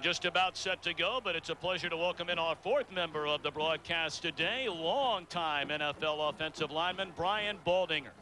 Just about set to go, but it's a pleasure to welcome in our fourth member of the broadcast today, longtime NFL offensive lineman Brian Baldinger.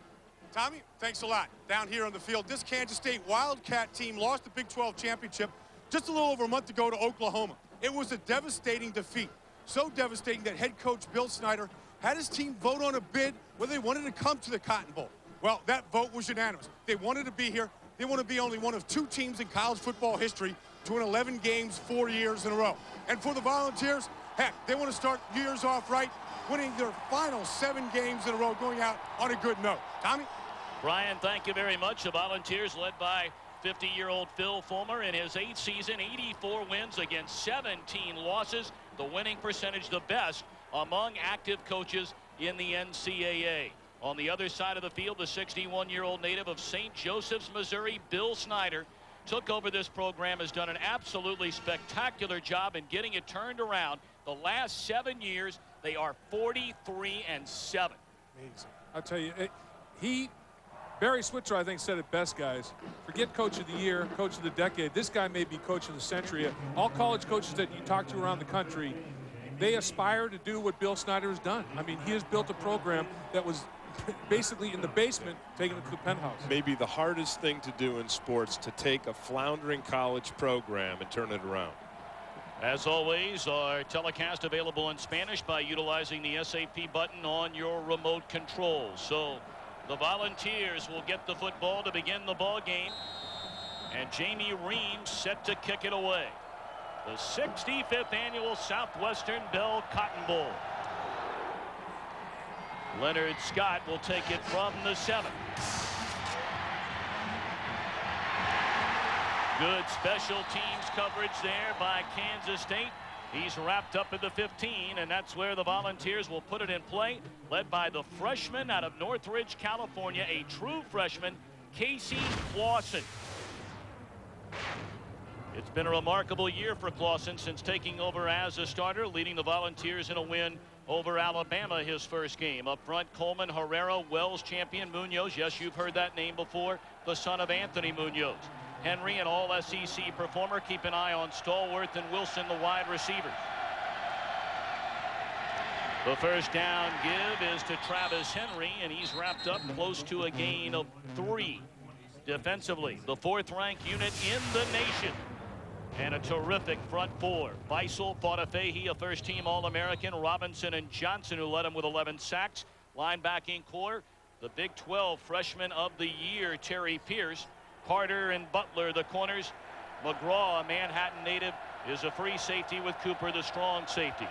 Tommy, thanks a lot. Down here on the field, this Kansas State Wildcat team lost the Big 12 championship just a little over a month ago to Oklahoma. It was a devastating defeat, so devastating that head coach Bill Snyder had his team vote on a bid whether they wanted to come to the Cotton Bowl. Well, that vote was unanimous. They wanted to be here. They want to be only one of two teams in college football history to win 11 games 4 years in a row. And for the Volunteers, heck, they want to start years off right, winning their final 7 games in a row, going out on a good note. Tommy? Brian, thank you very much. The Volunteers led by 50-year-old Phil Fulmer in his 8th season, 84 wins against 17 losses. The winning percentage the best among active coaches in the NCAA. On the other side of the field, the 61-year-old native of St. Joseph's, Missouri, Bill Snyder, took over this program, has done an absolutely spectacular job in getting it turned around. The last 7 years, they are 43-7. Amazing. I'll tell you, Barry Switzer, I think, said it best, guys. Forget coach of the year, coach of the decade. This guy may be coach of the century. All college coaches that you talk to around the country, they aspire to do what Bill Snyder has done. I mean, he has built a program that was basically in the basement, taking it to the penthouse. Maybe the hardest thing to do in sports, to take a floundering college program and turn it around. As always, our telecast available in Spanish by utilizing the SAP button on your remote control. So the Volunteers will get the football to begin the ball game, and Jamie Reams set to kick it away. The 65th annual Southwestern Bell Cotton Bowl. Leonard Scott will take it from the 7. Good special teams coverage there by Kansas State. He's wrapped up at the 15, and that's where the Volunteers will put it in play, led by the freshman out of Northridge, California, a true freshman, Casey Clausen. It's been a remarkable year for Clausen since taking over as a starter, leading the Volunteers in a win over Alabama his first game. Up front, Coleman, Herrera, Wells, champion Munoz. Yes, you've heard that name before. The son of Anthony Munoz. Henry, an all-SEC performer. Keep an eye on Stallworth and Wilson, the wide receivers. The first down give is to Travis Henry, and he's wrapped up close to a gain of 3. Defensively, the 4th-ranked unit in the nation. And a terrific front 4. Beisel, Fautafehi, a first-team All-American. Robinson and Johnson, who led him with 11 sacks. Linebacking core, the Big 12 freshman of the year, Terry Pierce. Carter and Butler, the corners. McGraw, a Manhattan native, is a free safety with Cooper, the strong safety.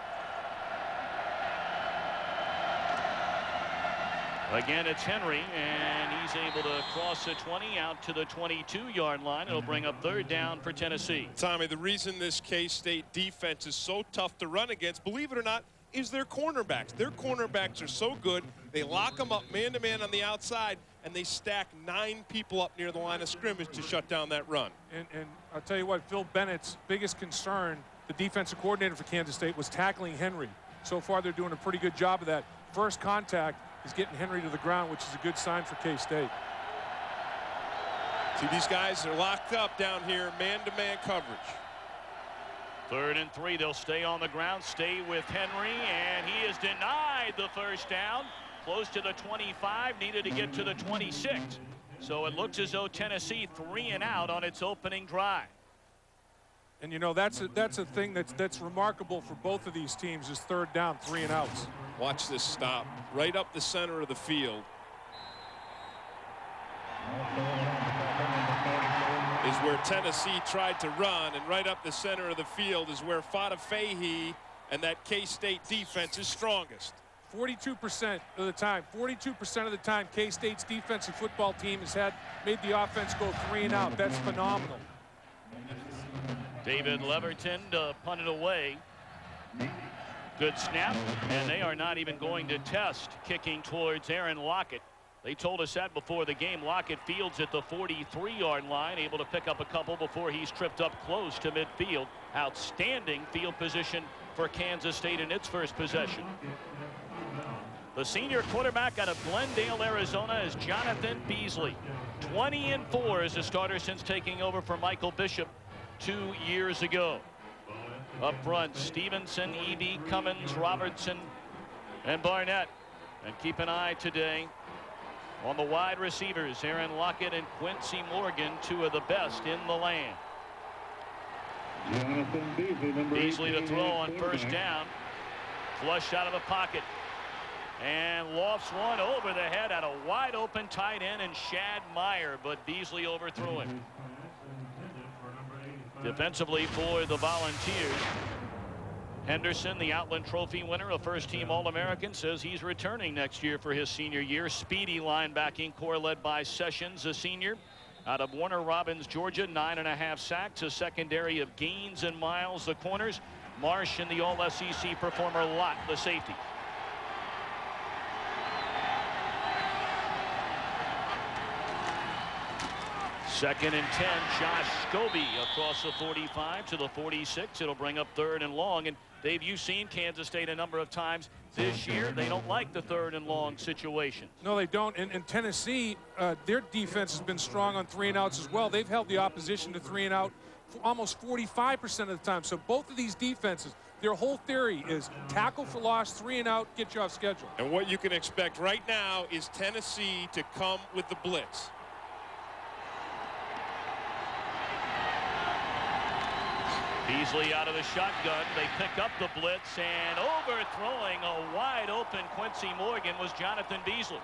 Again, it's Henry, and he's able to cross the 20 out to the 22-yard line. It'll bring up 3rd down for Tennessee. Tommy, the reason this K-State defense is so tough to run against, believe it or not, is their cornerbacks. Their cornerbacks are so good. They lock them up man-to-man on the outside, and they stack 9 people up near the line of scrimmage to shut down that run. And I'll tell you what, Phil Bennett's biggest concern, the defensive coordinator for Kansas State, was tackling Henry. So far, they're doing a pretty good job of that. First contact is getting Henry to the ground, which is a good sign for K-State. See, these guys are locked up down here, man-to-man coverage. 3rd and 3. They'll stay on the ground, stay with Henry, and he is denied the first down. Close to the 25, needed to get to the 26. So it looks as though Tennessee 3 and out on its opening drive. And you know, that's a thing that's remarkable for both of these teams, is 3rd down, 3 and outs. Watch this stop right up the center of the field. Is where Tennessee tried to run, and right up the center of the field is where Fautafehi and that K-State defense is strongest. 42% of the time, K-State's defensive football team has made the offense go 3 and out. That's phenomenal. David Leverton to punt it away. Good snap, and they are not even going to test kicking towards Aaron Lockett. They told us that before the game. Lockett fields at the 43-yard line, able to pick up a couple before he's tripped up close to midfield. Outstanding field position for Kansas State in its first possession. The senior quarterback out of Glendale, Arizona, is Jonathan Beasley. 20-4 as a starter since taking over for Michael Bishop 2 years ago. Up front, Stevenson, Evie, Cummins, Robertson, and Barnett. And keep an eye today on the wide receivers, Aaron Lockett and Quincy Morgan, two of the best in the land. Beasley to throw on first down. Flush out of the pocket. And lofts one over the head at a wide open tight end and Shad Meyer, but Beasley overthrew him. Defensively for the Volunteers, Henderson, the Outland Trophy winner, a first-team All-American, says he's returning next year for his senior year. Speedy linebacking core led by Sessions, a senior. Out of Warner Robins, Georgia, 9.5 sacks, a secondary of Gaines and Miles, the corners. Marsh and the All-SEC performer Lott, the safety. Second and 10, Josh Scobie across the 45 to the 46. It'll bring up 3rd and long. And Dave, you've seen Kansas State a number of times this year. They don't like the 3rd and long situation. No, they don't. And Tennessee, their defense has been strong on 3 and outs as well. They've held the opposition to 3 and out for almost 45% of the time. So both of these defenses, their whole theory is tackle for loss, 3 and out, get you off schedule. And what you can expect right now is Tennessee to come with the blitz. Beasley out of the shotgun. They pick up the blitz, and overthrowing a wide open Quincy Morgan was Jonathan Beasley.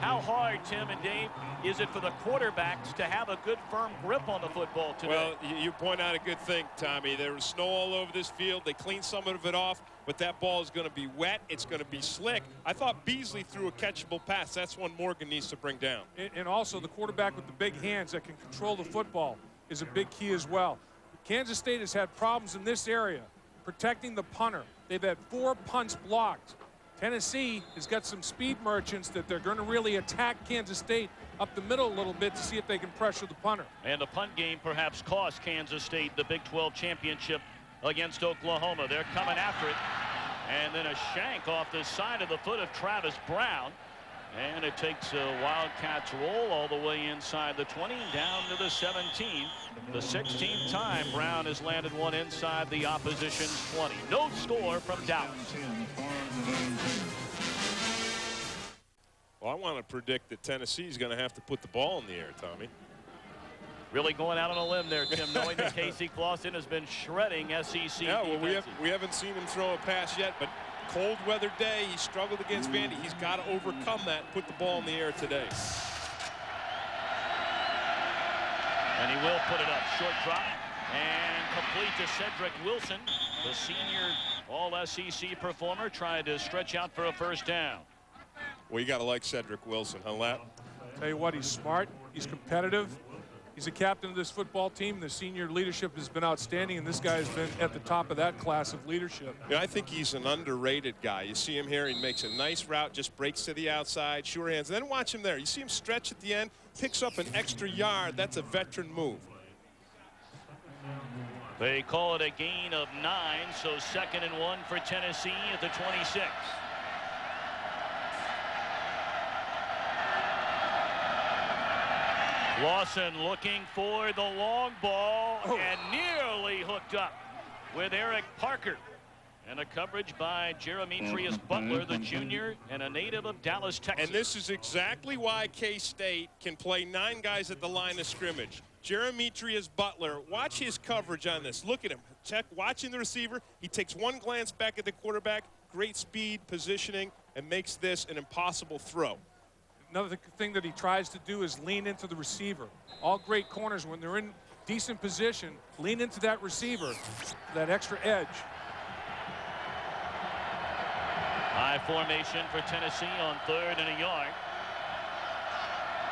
How hard, Tim and Dave, is it for the quarterbacks to have a good firm grip on the football today? Well, you point out a good thing, Tommy. There was snow all over this field. They cleaned some of it off, but that ball is going to be wet. It's going to be slick. I thought Beasley threw a catchable pass. That's one Morgan needs to bring down. And also the quarterback with the big hands that can control the football is a big key as well. Kansas State has had problems in this area protecting the punter. They've had 4 punts blocked. Tennessee has got some speed merchants that they're going to really attack Kansas State up the middle a little bit to see if they can pressure the punter. And the punt game perhaps cost Kansas State the Big 12 championship against Oklahoma. They're coming after it. And then a shank off the side of the foot of Travis Brown. And it takes a Wildcats roll all the way inside the 20 down to the 17. The 16th time Brown has landed one inside the opposition's 20. No score from Dallas. Well, I want to predict that Tennessee is going to have to put the ball in the air, Tommy. Really going out on a limb there, Tim, knowing that Casey Clausen has been shredding SEC. Yeah, well, we haven't seen him throw a pass yet, but cold weather day, he struggled against Vandy. He's got to overcome that and put the ball in the air today. And he will put it up. Short drop and complete to Cedric Wilson, the senior All-SEC performer, trying to stretch out for a first down. Well, you got to like Cedric Wilson, huh, Lap? Tell you what, he's smart, he's competitive. He's a captain of this football team. The senior leadership has been outstanding, and this guy has been at the top of that class of leadership. Yeah, I think he's an underrated guy. You see him here, he makes a nice route, just breaks to the outside, sure hands. And then watch him there. You see him stretch at the end, picks up an extra yard. That's a veteran move. They call it a gain of 9, so 2nd and 1 for Tennessee at the 26. Lawson looking for the long ball and nearly hooked up with Eric Parker. And a coverage by Jeremetrius Butler, the junior and a native of Dallas, Texas. And this is exactly why K-State can play 9 guys at the line of scrimmage. Jeremetrius Butler, watch his coverage on this. Look at him. Check, watching the receiver. He takes one glance back at the quarterback. Great speed, positioning, and makes this an impossible throw. Another thing that he tries to do is lean into the receiver. All great corners, when they're in decent position, lean into that receiver, that extra edge. High formation for Tennessee on 3rd and a yard.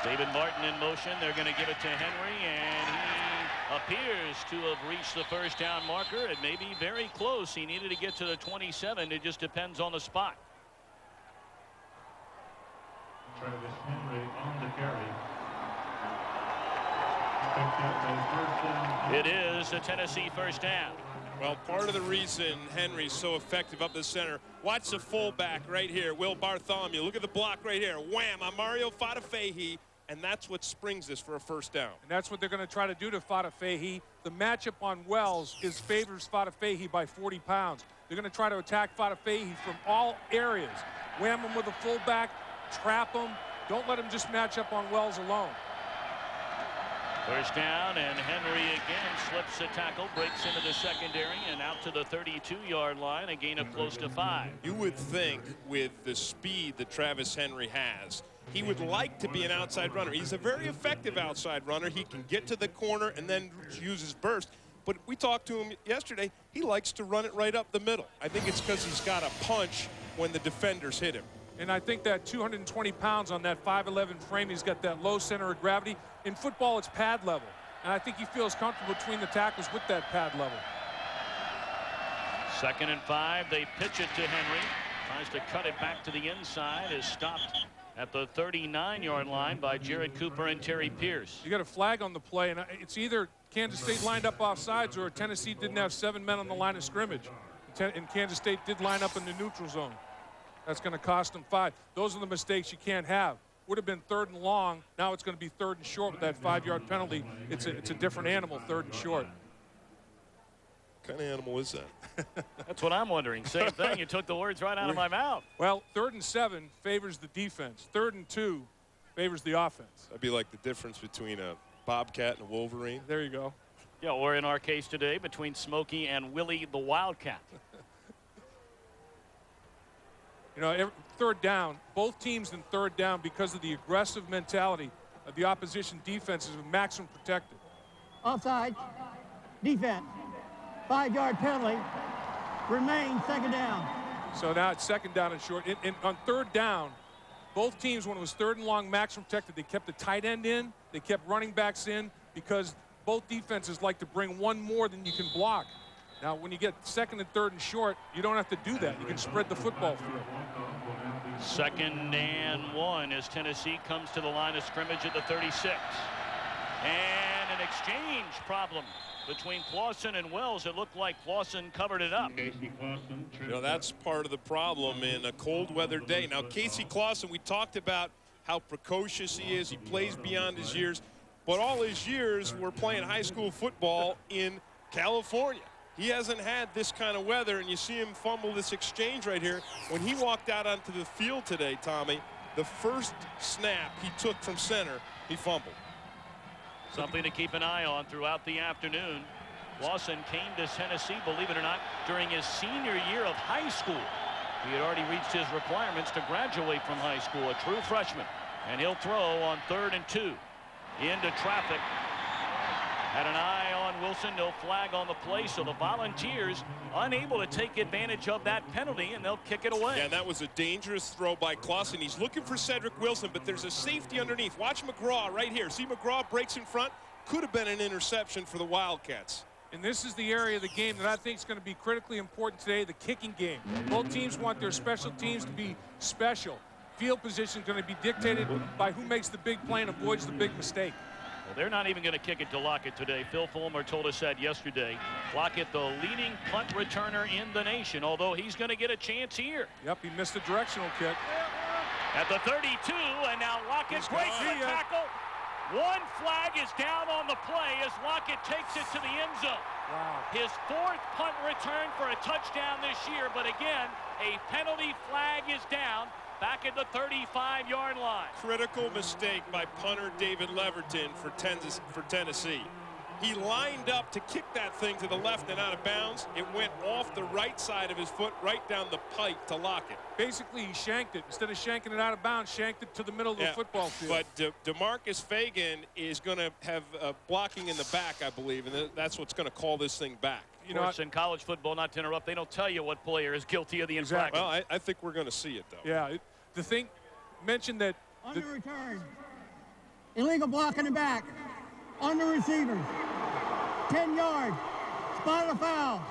David Martin in motion. They're going to give it to Henry, and he appears to have reached the first down marker. It may be very close. He needed to get to the 27. It just depends on the spot. Travis Henry on the carry. It is a Tennessee first down. Well, part of the reason Henry's so effective up the center, watch the fullback right here, Will Bartholomew. Look at the block right here. Wham, on Mario Fatafehi, and that's what springs this for a first down. And that's what they're going to try to do to Fatafehi. the matchup on Wells is favors Fadafehi by 40 pounds. They're going to try to attack Fadafehi from all areas. Wham him with a fullback, trap him. Don't let him just match up on Wells alone. First down, and Henry again slips a tackle, breaks into the secondary, and out to the 32-yard line, a gain of close to 5. You would think with the speed that Travis Henry has, he would like to be an outside runner. He's a very effective outside runner. He can get to the corner and then use his burst. But we talked to him yesterday. He likes to run it right up the middle. I think it's because he's got a punch when the defenders hit him. And I think that 220 pounds on that 5'11" frame, he's got that low center of gravity. In football, it's pad level. And I think he feels comfortable between the tackles with that pad level. 2nd and 5. They pitch it to Henry. Tries to cut it back to the inside. Is stopped at the 39-yard line by Jared Cooper and Terry Pierce. You got a flag on the play, and it's either Kansas State lined up off sides or Tennessee didn't have 7 men on the line of scrimmage. And Kansas State did line up in the neutral zone. That's going to cost them 5. Those are the mistakes you can't have. Would have been 3rd and long. Now it's going to be 3rd and short with that 5-yard penalty. It's a different animal, 3rd and short. What kind of animal is that? That's what I'm wondering. Same thing. You took the words right out of my mouth. Well, 3rd and 7 favors the defense. 3rd and 2 favors the offense. That'd be like the difference between a Bobcat and a Wolverine. There you go. Yeah, or in our case today, between Smokey and Willie the Wildcat. You know, 3rd down, both teams in 3rd down, because of the aggressive mentality of the opposition defenses, are maximum protected. Offside, defense, 5-yard penalty, remain 2nd down. So now it's 2nd down and short. And on 3rd down, both teams, when it was 3rd and long, maximum protected, they kept the tight end in, they kept running backs in, because both defenses like to bring one more than you can block. Now, when you get 2nd and 3rd and short, you don't have to do that. You can spread the football field. 2nd and 1 as Tennessee comes to the line of scrimmage at the 36. And an exchange problem between Clausen and Wells. It looked like Clausen covered it up. You know, that's part of the problem in a cold weather day. Now, Casey Clausen, we talked about how precocious he is. He plays beyond his years. But all his years were playing high school football in California. He hasn't had this kind of weather, and you see him fumble this exchange right here. When he walked out onto the field today, Tommy, the first snap he took from center, he fumbled. Something to keep an eye on throughout the afternoon. Clausen came to Tennessee, believe it or not, during his senior year of high school. He had already reached his requirements to graduate from high school, a true freshman. And he'll throw on 3rd and 2. Into traffic. Had an eye on Wilson, no flag on the play, so the Volunteers unable to take advantage of that penalty, and they'll kick it away. Yeah, and that was a dangerous throw by Clausen. He's looking for Cedric Wilson, but there's a safety underneath. Watch McGraw right here. See McGraw breaks in front. Could have been an interception for the Wildcats. And this is the area of the game that I think is going to be critically important today, the kicking game. Both teams want their special teams to be special. Field position is going to be dictated by who makes the big play and avoids the big mistake. Well, they're not even going to kick it to Lockett today. Phil Fulmer told us that yesterday. Lockett, the leading punt returner in the nation, although he's going to get a chance here. Yep, he missed a directional kick. At the 32, and now Lockett breaks the tackle. One flag is down on the play as Lockett takes it to the end zone. Wow. His 4th punt return for a touchdown this year, but again, a penalty flag is down. Back at the 35-yard line. Critical mistake by punter David Leverton for Tennessee. He lined up to kick that thing to the left and out of bounds. It went off the right side of his foot, right down the pipe to Lockett. Basically, he shanked it. Instead of shanking it out of bounds, shanked it to the middle of the football field. But DeMarcus Fagan is going to have blocking in the back, I believe, and that's what's going to call this thing back. You know, in college football, not to interrupt, they don't tell you what player is guilty of the infraction. Well, I think we're going to see it, though. Yeah, the thing mentioned that. On the return, illegal block in the back, on the receiver, 10 yards, spot a foul,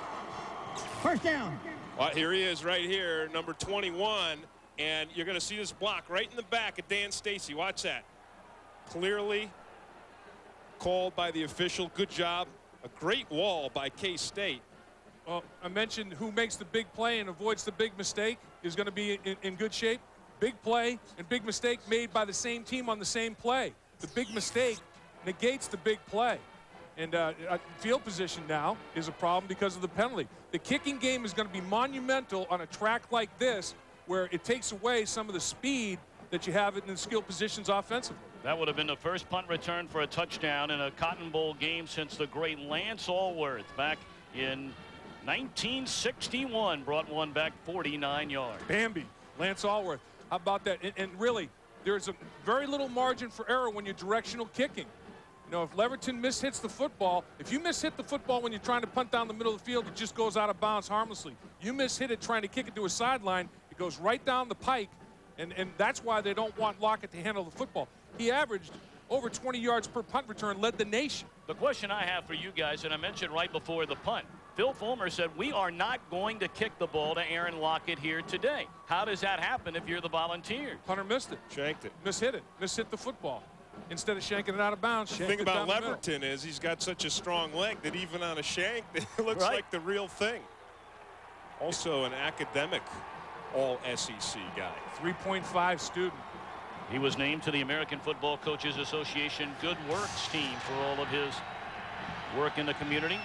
1st down. Well, here he is right here, number 21, and you're going to see this block right in the back of Dan Stacy. Watch that. Clearly called by the official. Good job. A great wall by K-State. Well, I mentioned who makes the big play and avoids the big mistake is going to be in good shape. Big play and big mistake made by the same team on the same play. The big mistake negates the big play. And field position now is a problem because of the penalty. The kicking game is going to be monumental on a track like this, where it takes away some of the speed that you have in the skill positions offensively. That would have been the first punt return for a touchdown in a Cotton Bowl game since the great Lance Allworth back in 1961 brought one back 49 yards. Bambi, Lance Allworth. How about that? And really, there's a very little margin for error when you're directional kicking. You know, if Leverton mishits the football, if you mishit the football when you're trying to punt down the middle of the field, it just goes out of bounds harmlessly. You mishit it trying to kick it to a sideline, it goes right down the pike, and that's why they don't want Lockett to handle the football. He averaged over 20 yards per punt return, led the nation. The question I have for you guys, and I mentioned right before the punt, Phil Fulmer said, we are not going to kick the ball to Aaron Lockett here today. How does that happen if you're the Volunteers? Punter missed it. Shanked it. Mishit it. Mishit the football. Instead of shanking it out of bounds, the thing about Leverton is he's got such a strong leg that even on a shank, it looks like the real thing. Also an academic all-SEC guy. 3.5 student. He was named to the American Football Coaches Association Good Works team for all of his work in the community.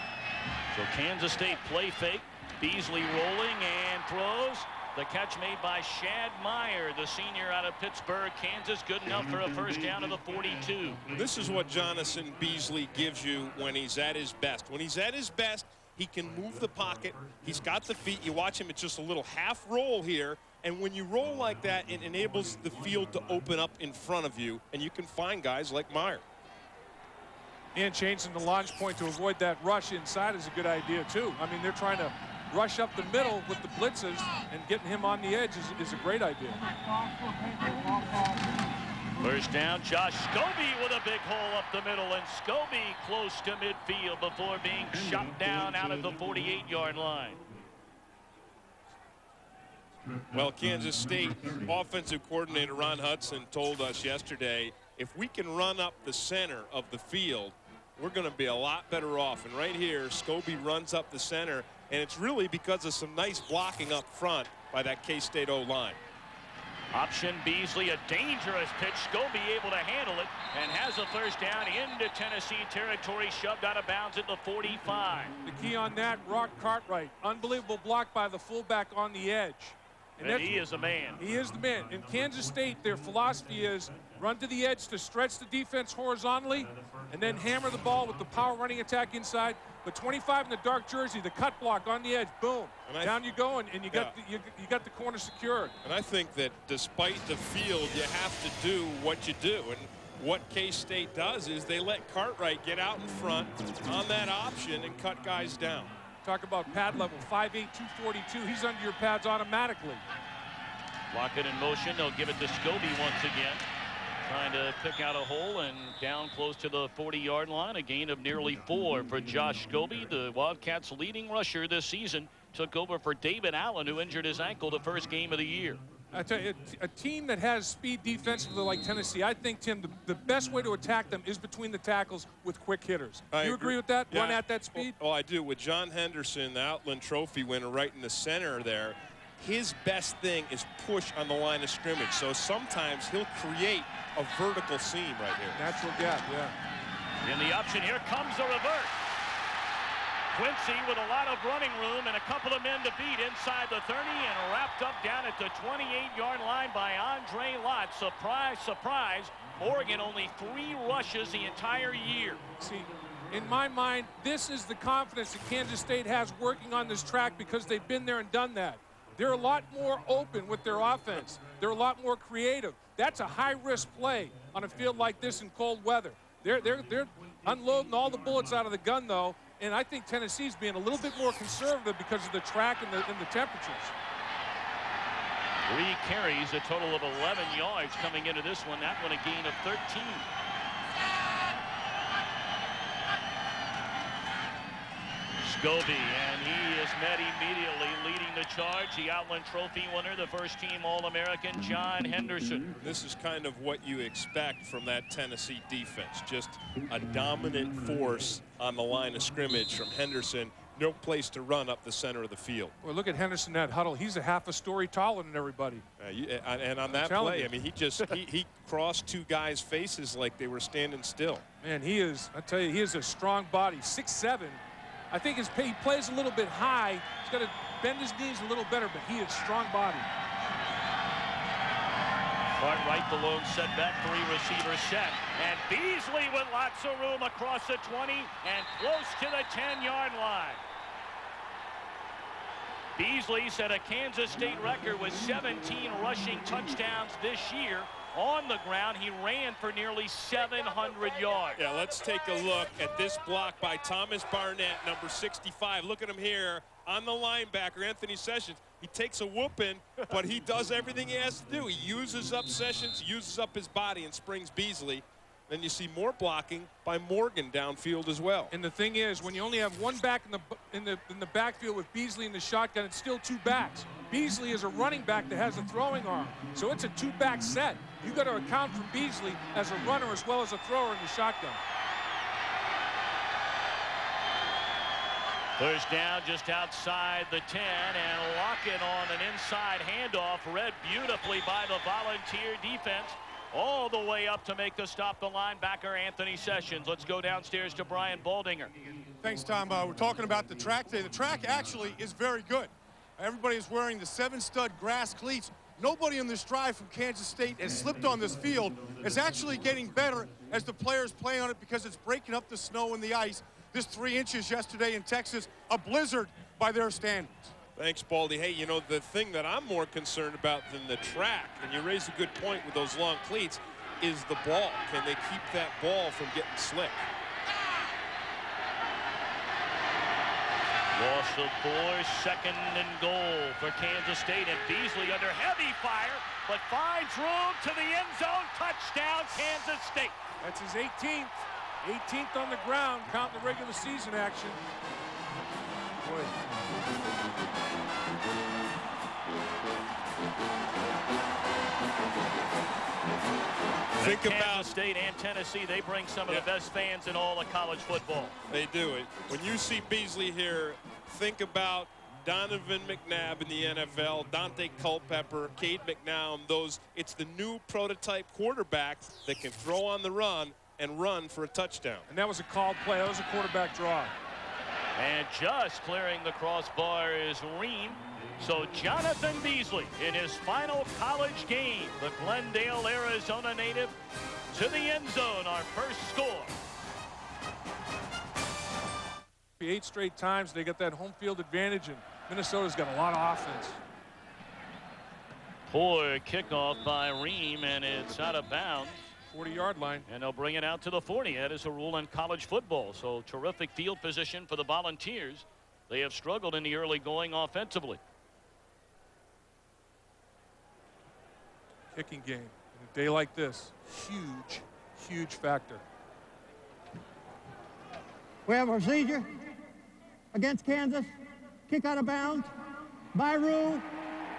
So Kansas State play fake. Beasley rolling and throws. The catch made by Shad Meyer, the senior out of Pittsburgh, Kansas. Good enough for a first down to the 42. This is what Jonathan Beasley gives you when he's at his best. When he's at his best, he can move the pocket. He's got the feet. You watch him, it's just a little half roll here. And when you roll like that, it enables the field to open up in front of you, and you can find guys like Meyer. And changing the launch point to avoid that rush inside is a good idea, too. I mean, they're trying to rush up the middle with the blitzes, and getting him on the edge is a great idea. First down, Josh Scobie with a big hole up the middle, and Scobie close to midfield before being shot down out at the 48-yard line. Well, Kansas State offensive coordinator Ron Hudson told us yesterday, if we can run up the center of the field, we're going to be a lot better off. And right here, Scobie runs up the center, and it's really because of some nice blocking up front by that K-State O-line. Option Beasley, a dangerous pitch. Scobie able to handle it and has a first down into Tennessee territory, shoved out of bounds at the 45. The key on that, Rock Cartwright. Unbelievable block by the fullback on the edge. And he is a man. He is the man. In Kansas State, their philosophy is run to the edge to stretch the defense horizontally and then hammer the ball with the power running attack inside. But 25 in the dark jersey, the cut block on the edge, boom. Down you go, and you got the corner secured. And I think that despite the field, you have to do what you do. And what K-State does is they let Cartwright get out in front on that option and cut guys down. Talk about pad level, 5'8", 242. He's under your pads automatically. Lockett in motion. They'll give it to Scobie once again. Trying to pick out a hole and down close to the 40-yard line. A gain of nearly 4 for Josh Scobie. The Wildcats' leading rusher this season took over for David Allen, who injured his ankle the first game of the year. I tell you, a team that has speed defensively like Tennessee, I think, Tim, the best way to attack them is between the tackles with quick hitters. You agree with that? Yeah. Run at that speed? Oh, I do. With John Henderson, the Outland Trophy winner, right in the center there, his best thing is push on the line of scrimmage. So sometimes he'll create a vertical seam right here. Natural gap, yeah. In the option, here comes the reverse. Quincy with a lot of running room and a couple of men to beat inside the 30 and wrapped up down at the 28-yard line by Andre Lott. Surprise, surprise. Oregon only 3 rushes the entire year. See, in my mind, this is the confidence that Kansas State has working on this track because they've been there and done that. They're a lot more open with their offense. They're a lot more creative. That's a high-risk play on a field like this in cold weather. They're unloading all the bullets out of the gun, though, and I think Tennessee's being a little bit more conservative because of the track and the temperatures. 3 carries, a total of 11 yards coming into this one. That one a gain of 13. Scobie, and he is met immediately, leading the charge. The Outland Trophy winner, the first-team All-American, John Henderson. This is kind of what you expect from that Tennessee defense. Just a dominant force on the line of scrimmage from Henderson. no place to run up the center of the field. Well, look at Henderson, that huddle. He's a half a story taller than everybody. And on that play, I mean, he crossed two guys' faces like they were standing still. Man, he is, I tell you, he is a strong body, 6'7". I think he plays a little bit high. He's got to bend his knees a little better, but he is strong body. Cartwright, the lone setback, 3 receivers set. And Beasley with lots of room across the 20 and close to the 10-yard line. Beasley set a Kansas State record with 17 rushing touchdowns this year. On the ground, he ran for nearly 700 yards. Yeah, let's take a look at this block by Thomas Barnett, number 65. Look at him here on the linebacker, Anthony Sessions. He takes a whooping, but he does everything he has to do. He uses up Sessions, uses up his body, and springs Beasley. Then you see more blocking by Morgan downfield as well. And the thing is, when you only have one back in the backfield with Beasley in the shotgun, it's still 2 backs. Beasley is a running back that has a throwing arm, so it's a 2-back set. You got to account for Beasley as a runner as well as a thrower in the shotgun. First down just outside the 10, and Lockett on an inside handoff, read beautifully by the Volunteer defense, all the way up to make the stop, the linebacker Anthony Sessions. Let's go downstairs to Brian Baldinger. Thanks, Tom. We're talking about the track today. The track actually is very good. Everybody is wearing the 7-stud grass cleats. Nobody in this drive from Kansas State has slipped on this field. It's actually getting better as the players play on it because it's breaking up the snow and the ice. This 3 inches yesterday in Texas, a blizzard by their standards. Thanks, Baldy. Hey, you know, the thing that I'm more concerned about than the track, and you raise a good point with those long cleats, is the ball. Can they keep that ball from getting slick? Loss of 4, 2nd and goal for Kansas State, and Beasley under heavy fire, but finds room to the end zone. Touchdown, Kansas State. That's his 18th. 18th on the ground, counting the regular season action. Boy. Think about Kansas State and Tennessee. They bring some of the best fans in all of college football. They do it. When you see Beasley here, think about Donovan McNabb in the NFL, Dante Culpepper, Cade McNown. It's the new prototype quarterback that can throw on the run and run for a touchdown. And that was a called play. That was a quarterback draw. And just clearing the crossbar is Ream. So Jonathan Beasley in his final college game, the Glendale, Arizona native, to the end zone, our first score. 8 straight times they got that home field advantage, and Minnesota's got a lot of offense. Poor kickoff by Ream, and it's out of bounds. 40-yard line. And they'll bring it out to the 40. That is a rule in college football. So terrific field position for the Volunteers. They have struggled in the early going offensively. Kicking game. In a day like this, huge factor. We have a procedure against Kansas. Kick out of bounds. By rule,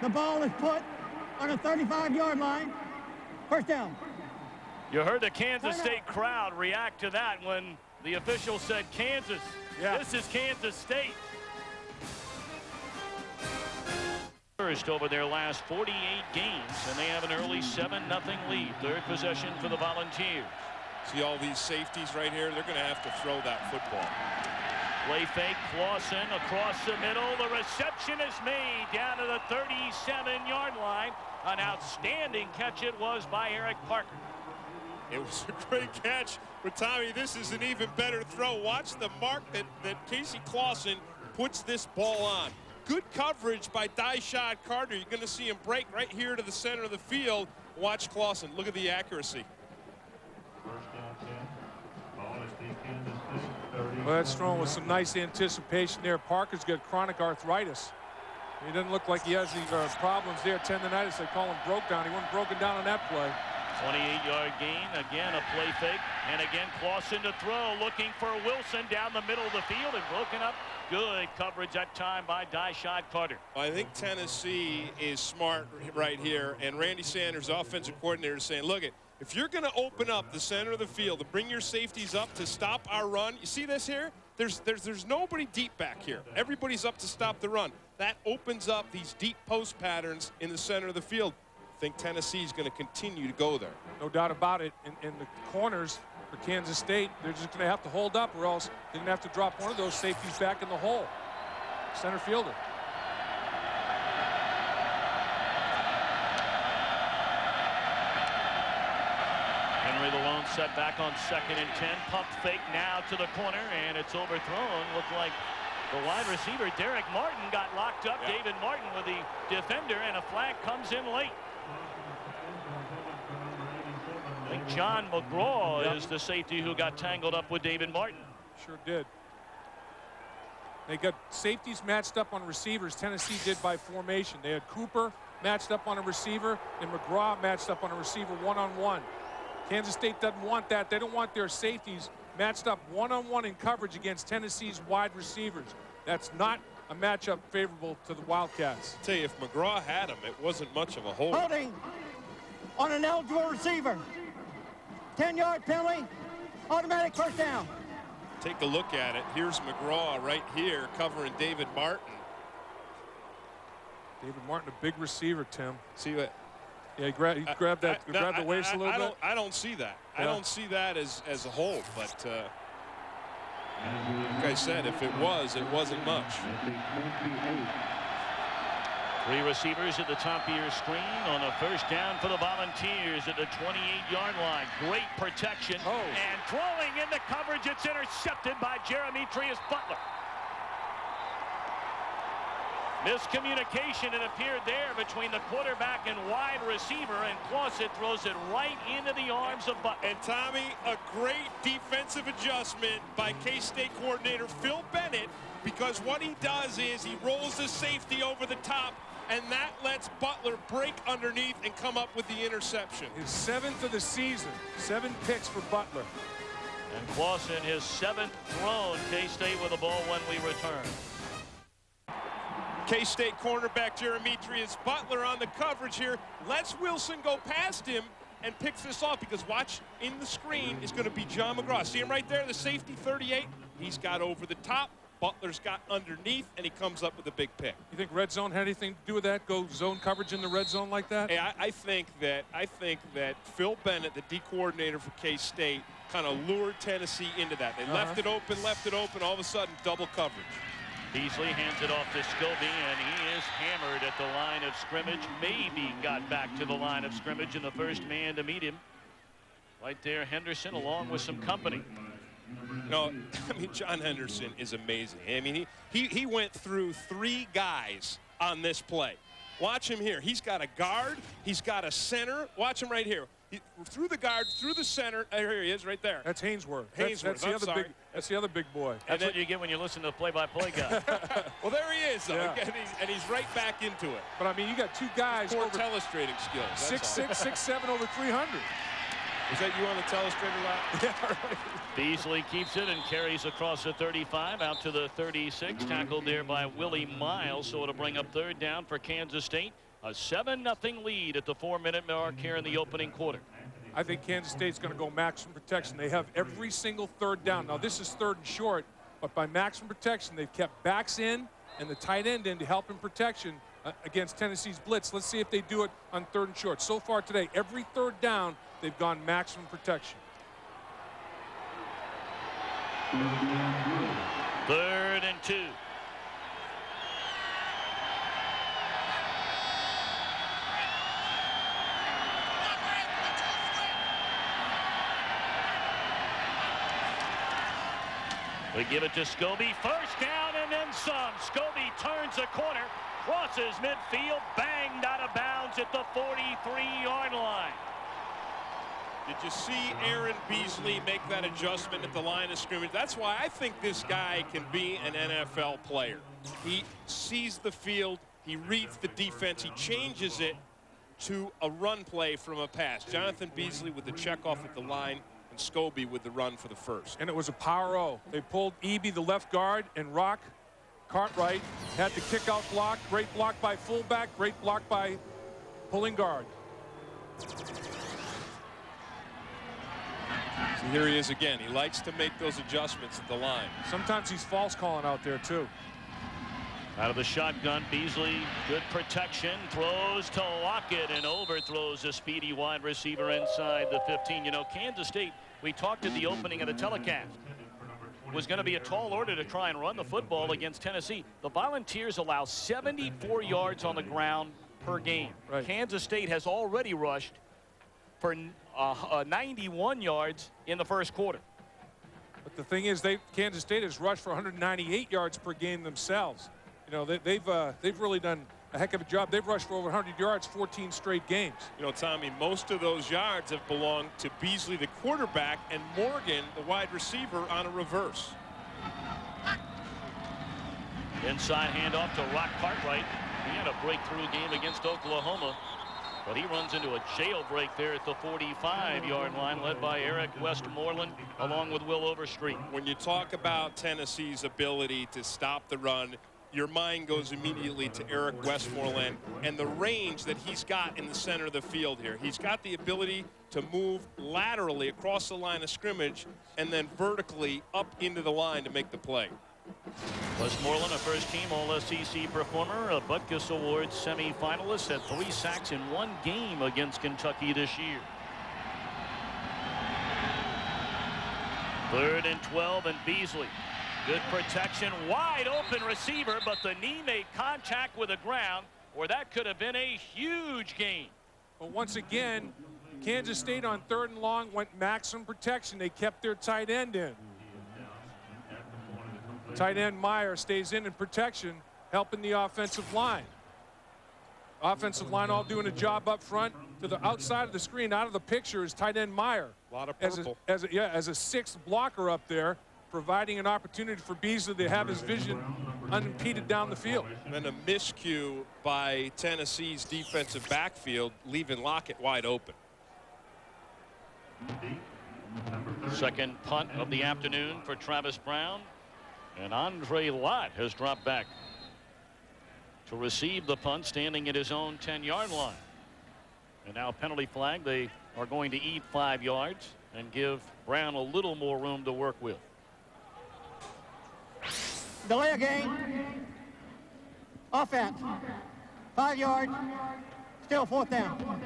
the ball is put on a 35-yard line. First down. You heard the Kansas State crowd react to that when the official said Kansas. Yeah. This is Kansas State. First over their last 48 games, and they have an early 7-0 lead. Third possession for the Volunteers. See all these safeties right here? They're going to have to throw that football. Play fake, Clausen across the middle. The reception is made down to the 37-yard line. An outstanding catch it was by Eric Parker. It was a great catch. But Tommy, this is an even better throw. Watch the mark that Casey Clausen puts this ball on. Good coverage by Dyshad Carter. You're going to see him break right here to the center of the field. Watch Clausen. Look at the accuracy. First down 10. Ball is the Kansas State 30. Well, that's thrown with some nice anticipation there. Parker's got chronic arthritis. He doesn't look like he has any problems there. Tendonitis, they call him broke down. He wasn't broken down on that play. 28-yard gain. Again, a play fake. And again, Clausen to throw, looking for Wilson down the middle of the field and broken up. Good coverage that time by Dyshad Carter. I think Tennessee is smart right here. And Randy Sanders, offensive coordinator, is saying, look, if you're going to open up the center of the field and bring your safeties up to stop our run, you see this here? There's nobody deep back here. Everybody's up to stop the run. That opens up these deep post patterns in the center of the field. I think Tennessee's going to continue to go there. No doubt about it. In the corners for Kansas State, they're just going to have to hold up, or else they're going to have to drop one of those safeties back in the hole. Center fielder. Henry the lone set back on 2nd and 10. Pump fake now to the corner, and it's overthrown. Looked like the wide receiver, Derek Martin, got locked up. Yeah. David Martin with the defender, and a flag comes in late. I think John McGraw is the safety who got tangled up with David Martin. Sure did. They got safeties matched up on receivers. Tennessee did by formation. They had Cooper matched up on a receiver and McGraw matched up on a receiver one-on-one. Kansas State doesn't want that. They don't want their safeties matched up one-on-one in coverage against Tennessee's wide receivers. That's not a matchup favorable to the Wildcats. I'll tell you, if McGraw had him, it wasn't much of a hold. Holding on an eligible receiver. 10-yard penalty, automatic first down. Take a look at it. Here's McGraw right here covering David Martin. David Martin, a big receiver, Tim. See what? Yeah, he grabbed the waist a little bit. I don't see that. Yeah. I don't see that as a hold. But like I said, if it wasn't much. 3 receivers at the top of your screen on a first down for the Volunteers at the 28-yard line. Great protection. And throwing into coverage. It's intercepted by Jeremitrius Butler. Miscommunication, it appeared there, between the quarterback and wide receiver, and Clausen throws it right into the arms of Butler. And Tommy, a great defensive adjustment by K-State coordinator Phil Bennett, because what he does is he rolls the safety over the top, and that lets Butler break underneath and come up with the interception. His 7th of the season. 7 picks for Butler. And Clausen, his 7th thrown. K-State with the ball when we return. K-State cornerback Jeremitrius Butler on the coverage here. Lets Wilson go past him and picks this off, because watch, in the screen is going to be John McGraw. See him right there, the safety 38. He's got over the top. Butler's got underneath, and he comes up with a big pick. You think red zone had anything to do with that? Go zone coverage in the red zone like that? Hey, I think that Phil Bennett, the D coordinator for K-State, kind of lured Tennessee into that. They left it open. All of a sudden, double coverage. Beasley hands it off to Scobie, and he is hammered at the line of scrimmage. Maybe got back to the line of scrimmage, and the first man to meet him. Right there, Henderson, along with some company. No, I mean, John Henderson is amazing. I mean, he went through 3 guys on this play. Watch him here. He's got a guard. He's got a center. Watch him right here. Through the guard, through the center. Here he is, right there. That's Hainsworth. Hainsworth. That's the other big boy. That's what you get when you listen to the play-by-play guy. Well, there he is, though. Yeah. And he's right back into it. But I mean, you got 2 guys over telestrating skills. 6'6", 6'7", over 300. Was that you on the telestrator lot? Yeah, right. Beasley keeps it and carries across the 35 out to the 36. Tackled there by Willie Miles. So it'll bring up 3rd down for Kansas State. A 7-0 lead at the 4-minute mark here in the opening quarter. I think Kansas State's going to go maximum protection. They have every single 3rd down. Now, this is 3rd and short, but by maximum protection, they've kept backs in and the tight end in to help in protection against Tennessee's blitz. Let's see if they do it on 3rd and short. So far today, every 3rd down, they've gone maximum protection. 3rd and 2. We give it to Scobie. First down and then some. Scobie turns the corner, crosses midfield, banged out of bounds at the 43-yard line. Did you see Aaron Beasley make that adjustment at the line of scrimmage? That's why I think this guy can be an NFL player. He sees the field, he reads the defense, he changes it to a run play from a pass. Jonathan Beasley with the checkoff at the line, and Scobie with the run for the first. And it was a power O. They pulled Eby, the left guard, and Rock Cartwright had the kickout block. Great block by fullback, great block by pulling guard. Here he is again. He likes to make those adjustments at the line. Sometimes he's false calling out there, too. Out of the shotgun, Beasley, good protection, throws to Lockett and overthrows a speedy wide receiver inside the 15. You know, Kansas State, we talked at the opening of the telecast, was going to be a tall order to try and run the football against Tennessee. The Volunteers allow 74 yards on the ground per game. Right. Kansas State has already rushed for 91 yards in the first quarter. But the thing is, Kansas State has rushed for 198 yards per game themselves. You know, they've really done a heck of a job. They've rushed for over 100 yards 14 straight games. You know, Tommy, most of those yards have belonged to Beasley, the quarterback, and Morgan, the wide receiver, on a reverse. Inside handoff to Rock Cartwright. He had a breakthrough game against Oklahoma, but he runs into a jailbreak there at the 45-yard line, led by Eric Westmoreland along with Will Overstreet. When you talk about Tennessee's ability to stop the run, your mind goes immediately to Eric Westmoreland and the range that he's got in the center of the field here. He's got the ability to move laterally across the line of scrimmage and then vertically up into the line to make the play. Westmoreland, a first-team All-SEC performer, a Butkus Awards semi-finalist, had 3 sacks in 1 game against Kentucky this year. 3rd and 12, and Beasley. Good protection, wide open receiver, but the knee made contact with the ground, or that could have been a huge gain. But once again, Kansas State on 3rd and long went maximum protection. They kept their tight end in. Tight end Meyer stays in protection, helping the offensive line. Offensive line all doing a job up front. To the outside of the screen, out of the picture, is tight end Meyer. A lot of purple. As a 6th blocker up there, providing an opportunity for Beasley to have his vision unimpeded down the field. And then a miscue by Tennessee's defensive backfield, leaving Lockett wide open. Second punt of the afternoon for Travis Brown. And Andre Lott has dropped back to receive the punt, standing at his own 10-yard line. And now penalty flag. They are going to eat 5 yards and give Brown a little more room to work with. Delay a game. Offense. 5 yards. Still 4th down.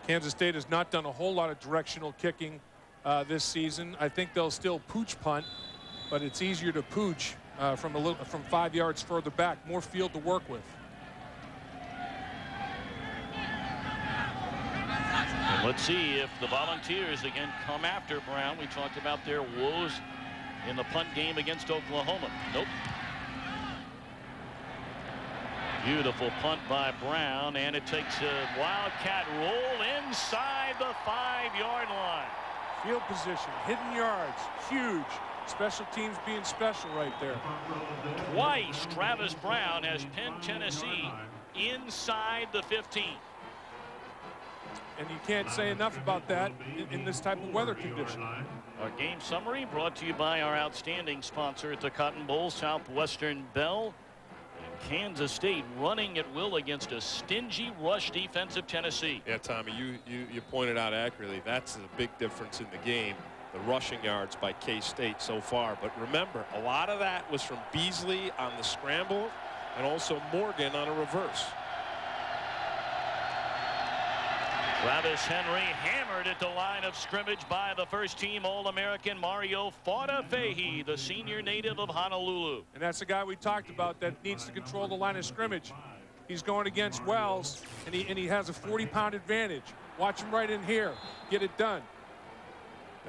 Kansas State has not done a whole lot of directional kicking this season. I think they'll still pooch punt, but it's easier to pooch from 5 yards further back. More field to work with. And let's see if the Volunteers again come after Brown. We talked about their woes in the punt game against Oklahoma. Nope. Beautiful punt by Brown, and it takes a Wildcat roll inside the 5-yard line. Field position, hidden yards, huge. Special teams being special right there. Twice Travis Brown has pinned Tennessee inside the 15. And you can't say enough about that in this type of weather condition. Our game summary brought to you by our outstanding sponsor at the Cotton Bowl, Southwestern Bell. And Kansas State running at will against a stingy rush defensive Tennessee. Yeah, Tommy, you pointed out accurately. That's the big difference in the game, the rushing yards by K-State so far. But remember, a lot of that was from Beasley on the scramble and also Morgan on a reverse. Travis Henry hammered at the line of scrimmage by the first-team All-American Mario Faudafehi, the senior native of Honolulu. And that's the guy we talked about that needs to control the line of scrimmage. He's going against Wells, and he has a 40-pound advantage. Watch him right in here. Get it done.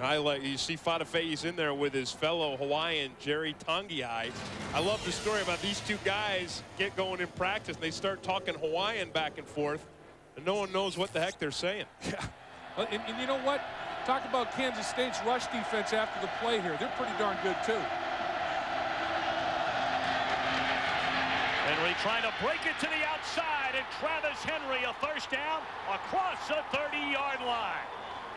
And you see Faudafehi's in there with his fellow Hawaiian, Jerry Tangiai. I love the story about these two guys get going in practice, and they start talking Hawaiian back and forth. And no one knows what the heck they're saying. Yeah. And you know what? Talk about Kansas State's rush defense after the play here. They're pretty darn good, too. Henry trying to break it to the outside, and Travis Henry a first down across the 30-yard line.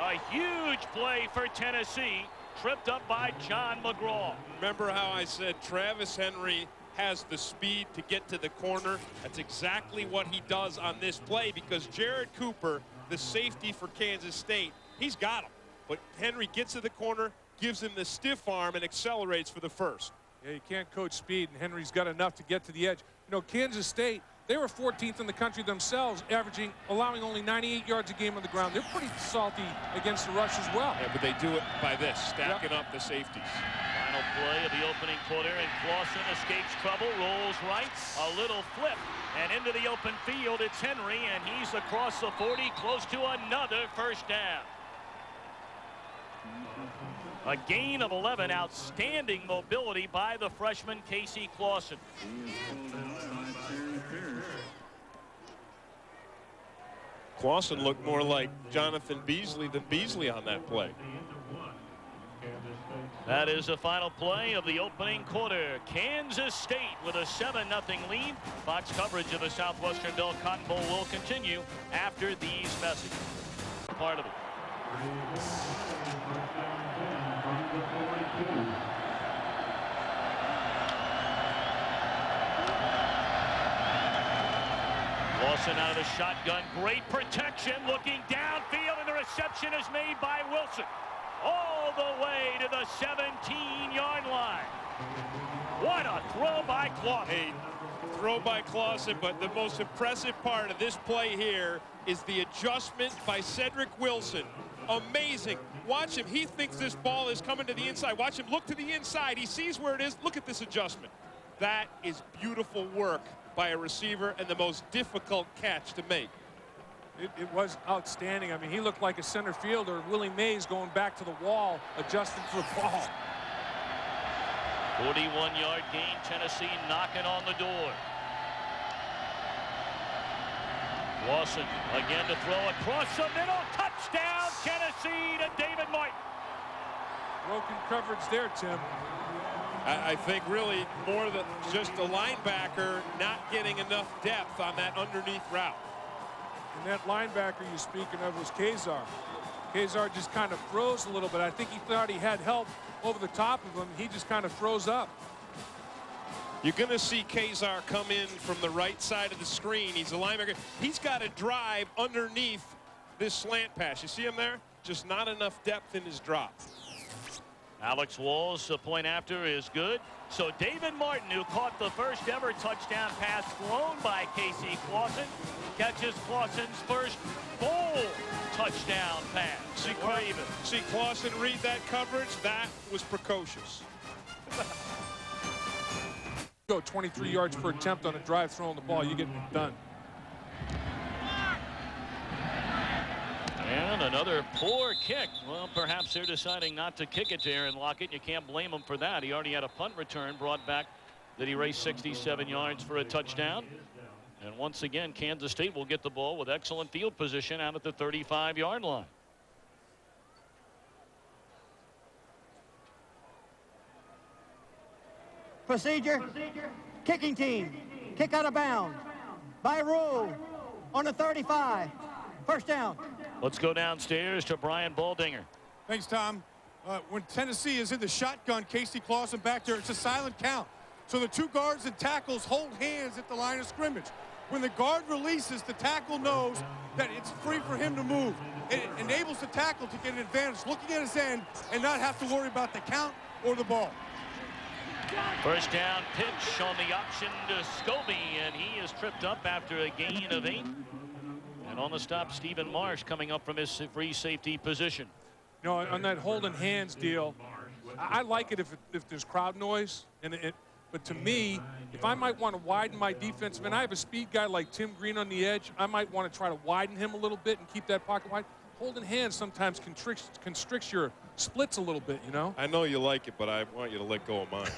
A huge play for Tennessee, tripped up by John McGraw. Remember how I said Travis Henry has the speed to get to the corner? That's exactly what he does on this play, because Jared Cooper, the safety for Kansas State, he's got him. but Henry gets to the corner, gives him the stiff arm, and accelerates for the first. Yeah, you can't coach speed, and Henry's got enough to get to the edge. You know, Kansas State, they were 14th in the country themselves, allowing only 98 yards a game on the ground. They're pretty salty against the rush as well. Yeah, but they do it by this, stacking up the safeties. Final play of the opening quarter, and Clausen escapes trouble, rolls right, a little flip, and into the open field. It's Henry, and he's across the 40, close to another first down. A gain of 11, outstanding mobility by the freshman Casey Clausen. Clausen looked more like Jonathan Beasley than Beasley on that play. That is the final play of the opening quarter. Kansas State with a 7-0 lead. Fox coverage of the Southwestern Bell Cotton Bowl will continue after these messages. Part of it. Clausen out of the shotgun. Great protection. Looking downfield, and the reception is made by Wilson. All the way to the 17-yard line. What a throw by Clausen. Hey, throw by Clausen, but the most impressive part of this play here is the adjustment by Cedric Wilson. Amazing. Watch him. He thinks this ball is coming to the inside. Watch him look to the inside. He sees where it is. Look at this adjustment. That is beautiful work by a receiver and the most difficult catch to make. It was outstanding. I mean, he looked like a center fielder, Willie Mays, going back to the wall, adjusting for the ball. 41-yard gain. Tennessee knocking on the door. Clausen again to throw across the middle. Touchdown, Tennessee to David Martin. Broken coverage there, Tim. I think really more than just the linebacker not getting enough depth on that underneath route. And that linebacker you're speaking of was Kazar. Kazar just kind of froze a little bit. I think he thought he had help over the top of him. He just kind of froze up. You're going to see Kazar come in from the right side of the screen. He's a linebacker. He's got to drive underneath this slant pass. You see him there? Just not enough depth in his drop. Alex Walls, the point after, is good. So David Martin, who caught the first ever touchdown pass thrown by Casey Clausen, catches Clausen's first full touchdown pass. See Clausen read that coverage? That was precocious. Go 23 yards per attempt on a drive throwing the ball. You get it done. And another poor kick. Well, perhaps they're deciding not to kick it to Aaron Lockett. You can't blame him for that. He already had a punt return brought back that he raced 67 yards for a touchdown. And once again, Kansas State will get the ball with excellent field position out at the 35-yard line. Procedure. Kicking team. Kick out of bounds. By rule. On the 35. First down. Let's go downstairs to Brian Baldinger. Thanks, Tom. When Tennessee is in the shotgun, Casey Clausen back there, it's a silent count. So the two guards and tackles hold hands at the line of scrimmage. When the guard releases, the tackle knows that it's free for him to move. It enables the tackle to get an advantage, looking at his end and not have to worry about the count or the ball. First down pitch on the option to Scobie, and he is tripped up after a gain of 8. And on the stop, Stephen Marsh coming up from his free safety position. You know, on that holding hands deal, I like it if there's crowd noise. But to me, if I might want to widen my defensive end, I have a speed guy like Tim Green on the edge. I might want to try to widen him a little bit and keep that pocket wide. Holding hands sometimes constricts your splits a little bit, you know? I know you like it, but I want you to let go of mine.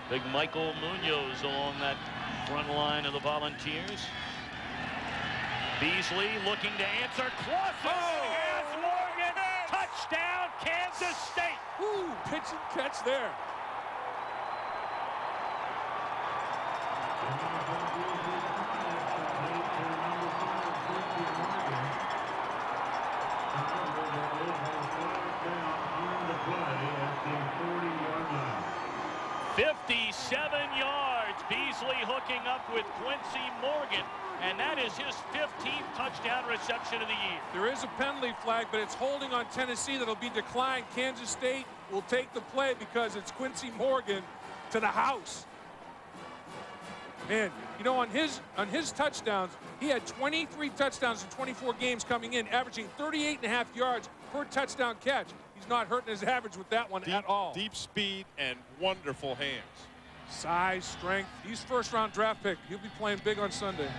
Big Michael Munoz along that front line of the Volunteers. Beasley looking to answer. Clausen has Morgan. Touchdown, Kansas State. Woo, pitch and catch there. At the 40-yard line. 57 yards. Beasley hooking up with Quincy Morgan, and that is his 15th touchdown reception of the year. There is a penalty flag, but it's holding on Tennessee that'll be declined. Kansas State will take the play because it's Quincy Morgan to the house. Man, you know, on his touchdowns, he had 23 touchdowns in 24 games coming in, averaging 38.5 yards per touchdown catch. He's not hurting his average with that one at all. Deep speed and wonderful hands. Size, strength. He's first-round draft pick. He'll be playing big on Sunday.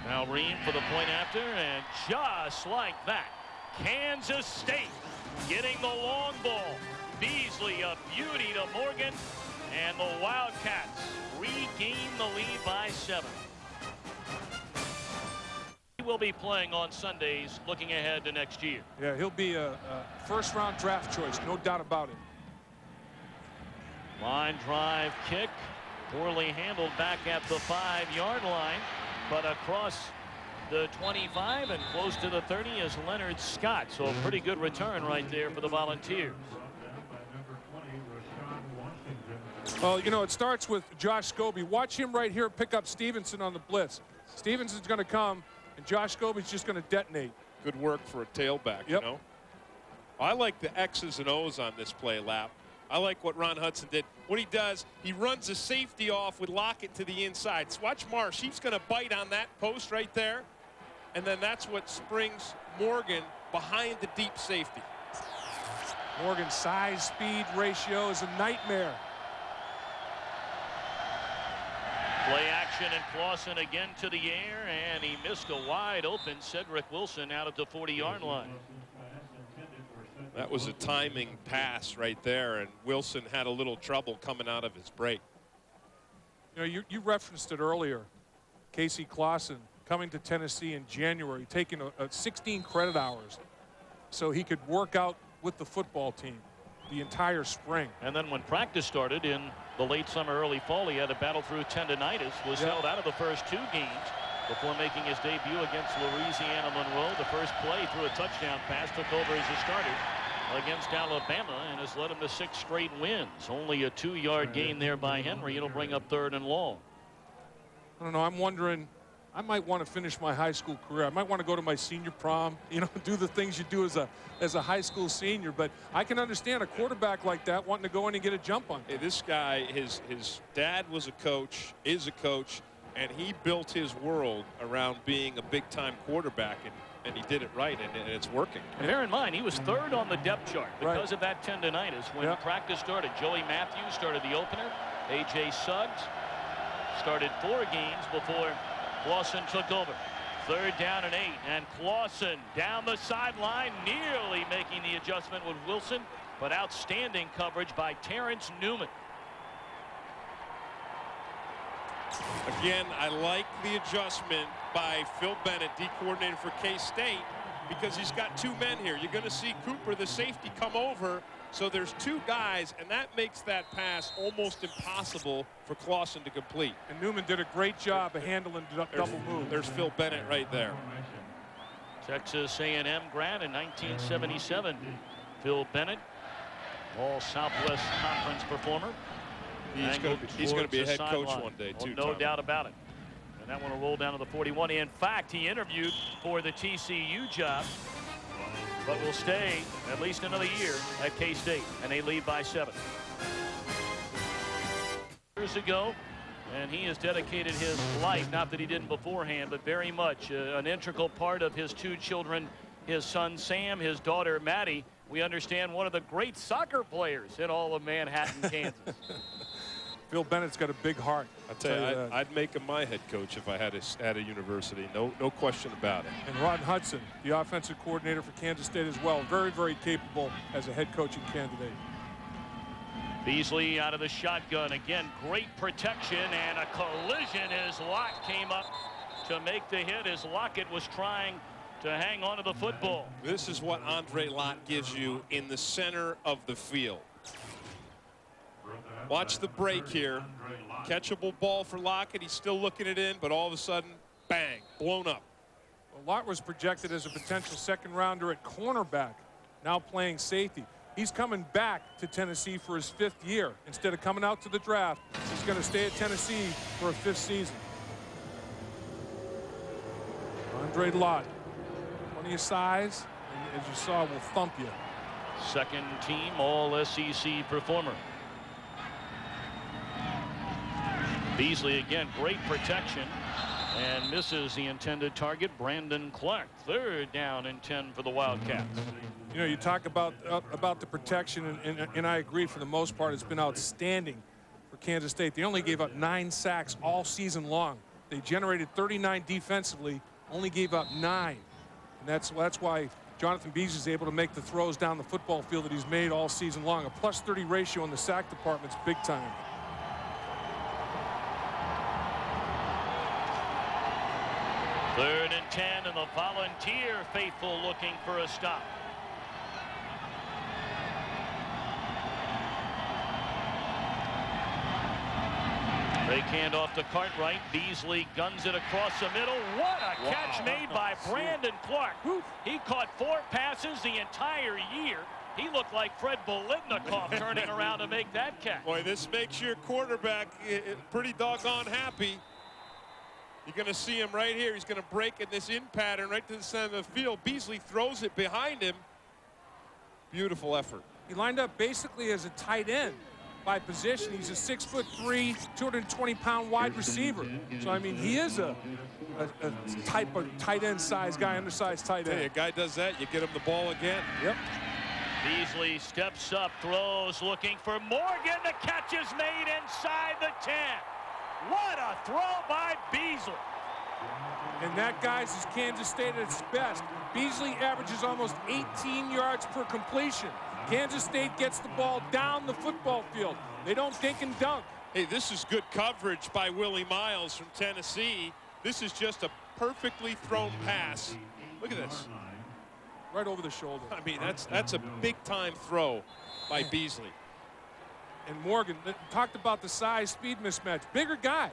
Now Ream for the point after, and just like that, Kansas State getting the long ball. Beasley, a beauty to Morgan, and the Wildcats regain the lead by 7. He will be playing on Sundays, looking ahead to next year. Yeah, he'll be a first-round draft choice, no doubt about it. Line drive kick, poorly handled back at the 5-yard line, but across the 25 and close to the 30 is Leonard Scott. So a pretty good return right there for the Volunteers. Well, you know, it starts with Josh Scobie. Watch him right here pick up Stevenson on the blitz. Stevenson's going to come, and Josh Scobie's just going to detonate. Good work for a tailback, you know. I like the X's and O's on this play, Lap. I like what Ron Hudson did. What he does, he runs a safety off with Lockett to the inside. So watch Marsh. He's going to bite on that post right there. And then that's what springs Morgan behind the deep safety. Morgan's size-speed ratio is a nightmare. Play action, and Clausen again to the air, and he missed a wide open Cedric Wilson out at the 40-yard line. That was a timing pass right there, and Wilson had a little trouble coming out of his break. You know, you referenced it earlier. Casey Clausen coming to Tennessee in January, taking 16 credit hours so he could work out with the football team the entire spring. And then when practice started in the late summer, early fall, he had to battle through tendonitis, was held out of the first 2 games before making his debut against Louisiana Monroe. The first play through a touchdown pass, took over as a starter against Alabama, and has led him to 6 straight wins. Only a 2-yard gain there by Henry. It'll bring up 3rd and long. I don't know. I'm wondering, I might want to finish my high school career. I might want to go to my senior prom, you know, do the things you do as a high school senior. But I can understand a quarterback like that wanting to go in and get a jump on. Hey, this guy, his dad was a coach, is a coach, and he built his world around being a big-time quarterback, and he did it right, and it's working. And bear in mind, he was 3rd on the depth chart because of that tendonitis. When practice started, Joey Matthews started the opener. A.J. Suggs started 4 games before Clausen took over. 3rd down and 8, and Clausen down the sideline, nearly making the adjustment with Wilson, but outstanding coverage by Terrence Newman. Again, I like the adjustment by Phil Bennett, D coordinator for K-State, because he's got 2 men here. You're going to see Cooper, the safety, come over. So there's 2 guys, and that makes that pass almost impossible for Clausen to complete. And Newman did a great job of handling the double move. There's Phil Bennett right there. Texas A&M grad in 1977. Phil Bennett, all Southwest Conference performer. He's going to be a head coach one day, too. No doubt about it. And that one will roll down to the 41. In fact, he interviewed for the TCU job, but will stay at least another year at K-State, and they lead by 7. Years ago, and he has dedicated his life, not that he didn't beforehand, but very much an integral part of his 2 children, his son Sam, his daughter Maddie. We understand one of the great soccer players in all of Manhattan, Kansas. Phil Bennett's got a big heart. I'll tell you, I'd make him my head coach if I had at a university. No question about it. And Ron Hudson, the offensive coordinator for Kansas State as well. Very, very capable as a head coaching candidate. Beasley out of the shotgun. Again, great protection, and a collision as Lott came up to make the hit as Lockett was trying to hang on to the football. This is what Andre Lott gives you in the center of the field. Watch the break here. Catchable ball for Lockett. He's still looking it in, but all of a sudden, bang, blown up. Well, Lott was projected as a potential 2nd rounder at cornerback, now playing safety. He's coming back to Tennessee for his 5th year. Instead of coming out to the draft, he's going to stay at Tennessee for a 5th season. Andre Lott, plenty of size, and as you saw, will thump you. Second team All-SEC performer. Beasley again, great protection, and misses the intended target, Brandon Clark. 3rd down and 10 for the Wildcats. You know, you talk about the protection, and I agree for the most part it's been outstanding for Kansas State. They only gave up 9 sacks all season long. They generated 39 defensively, only gave up 9. And that's why Jonathan Beasley is able to make the throws down the football field that he's made all season long. A +30 ratio in the sack department's big time. Third and 10, and the Volunteer faithful looking for a stop. Fake handoff to Cartwright. Beasley guns it across the middle. What a catch made by Brandon Clark. He caught 4 passes the entire year. He looked like Fred Bolitnikoff turning around to make that catch. Boy, this makes your quarterback pretty doggone happy. You're going to see him right here. He's going to break in this in pattern right to the center of the field. Beasley throws it behind him. Beautiful effort. He lined up basically as a tight end by position. He's a 6'3", 220-pound wide receiver. So, I mean, he is a type of tight end size guy, undersized tight end. Hey, a guy does that, you get him the ball again. Yep. Beasley steps up, throws, looking for Morgan. The catch is made inside the 10. What a throw by Beasley. And that, guys, is Kansas State at its best. Beasley averages almost 18 yards per completion. Kansas State gets the ball down the football field. They don't dink and dunk. Hey, this is good coverage by Willie Miles from Tennessee. This is just a perfectly thrown pass. Look at this. Right over the shoulder. I mean, that's a big-time throw by Beasley. And Morgan talked about the size-speed mismatch. Bigger guy.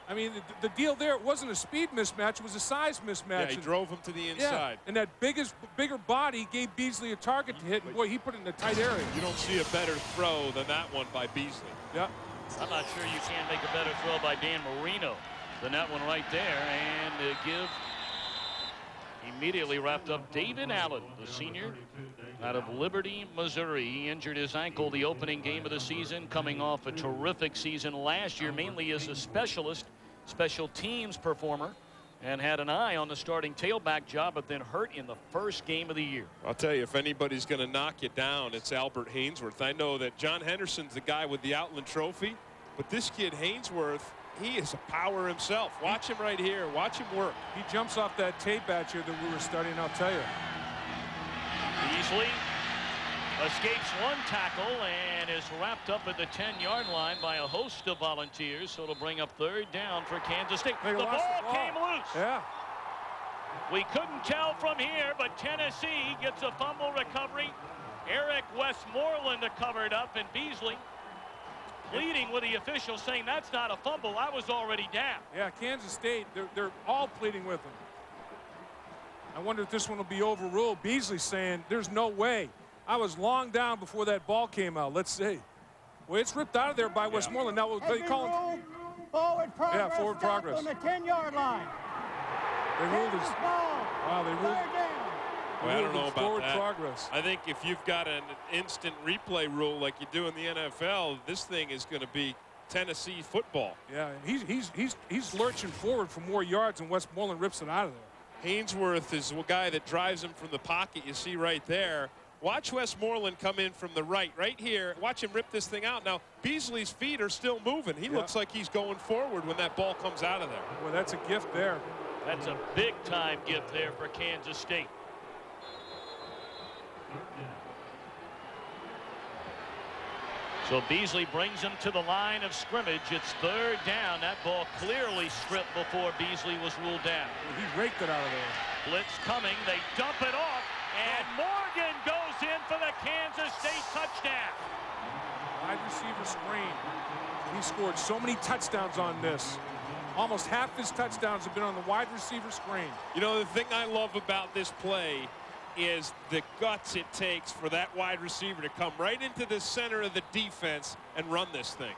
I mean, the deal there, it wasn't a speed mismatch, it was a size mismatch. Yeah, he drove him to the inside. Yeah, and that bigger body gave Beasley a target to hit, and boy, he put it in a tight area. You don't see a better throw than that one by Beasley. Yeah. I'm not sure you can make a better throw by Dan Marino than that one right there. And give immediately wrapped up David Allen, the senior out of Liberty, Missouri. He injured his ankle the opening game of the season, coming off a terrific season last year, mainly as a special teams performer, and had an eye on the starting tailback job, but then hurt in the first game of the year. I'll tell you, if anybody's going to knock you down, it's Albert Haynesworth. I know that John Henderson's the guy with the Outland Trophy, but this kid Haynesworth, he is a power himself. Watch him right here. Watch him work. He jumps off that tape at you that we were studying, I'll tell you. Beasley escapes one tackle and is wrapped up at the 10-yard line by a host of Volunteers, so it'll bring up 3rd down for Kansas State. The ball came loose. Yeah. We couldn't tell from here, but Tennessee gets a fumble recovery. Eric Westmoreland covered up, and Beasley pleading with the official, saying that's not a fumble, I was already down. Yeah, Kansas State, they're all pleading with him. I wonder if this one will be overruled. Beasley saying there's no way. I was long down before that ball came out. Let's see. Well, it's ripped out of there by Westmoreland. Now they call him forward progress. Yeah, forward progress On the 10-yard line. They ruled his. Wow, they ruled. Well, I don't know about forward that. progress. I think if you've got an instant replay rule like you do in the NFL, this thing is going to be Tennessee football. Yeah, he's lurching forward for more yards, and Westmoreland rips it out of there. Haynesworth is a guy that drives him from the pocket. You see right there. Watch Westmoreland come in from the right here. Watch him rip this thing out. Now, Beasley's feet are still moving. He looks like he's going forward when that ball comes out of there. Well, that's a gift there. That's a big-time gift there for Kansas State. So Beasley brings him to the line of scrimmage. It's 3rd down. That ball clearly stripped before Beasley was ruled down. He raked it out of there. Blitz coming. They dump it off. And Morgan goes in for the Kansas State touchdown. Wide receiver screen. He scored so many touchdowns on this. Almost half his touchdowns have been on the wide receiver screen. You know, the thing I love about this play is the guts it takes for that wide receiver to come right into the center of the defense and run this thing.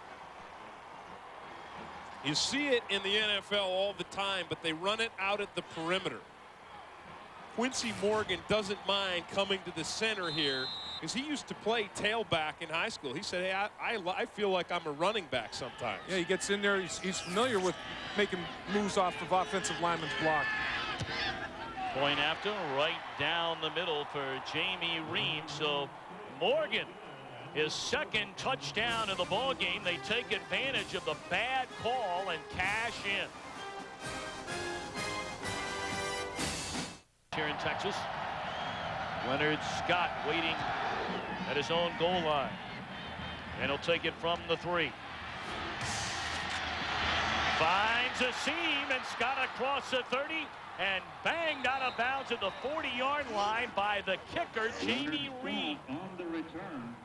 You see it in the NFL all the time, but they run it out at the perimeter. Quincy Morgan doesn't mind coming to the center here because he used to play tailback in high school. He said, hey, I feel like I'm a running back sometimes. Yeah, he gets in there. He's familiar with making moves off of offensive lineman's block. Point after, right down the middle for Jamie Reed. So Morgan, his second touchdown in the ball game. They take advantage of the bad call and cash in. Here in Texas, Leonard Scott waiting at his own goal line, and he'll take it from the 3. Finds a seam, and Scott across the 30 and banged out of bounds at the 40-yard line by the kicker, Jamie Reed. On the return.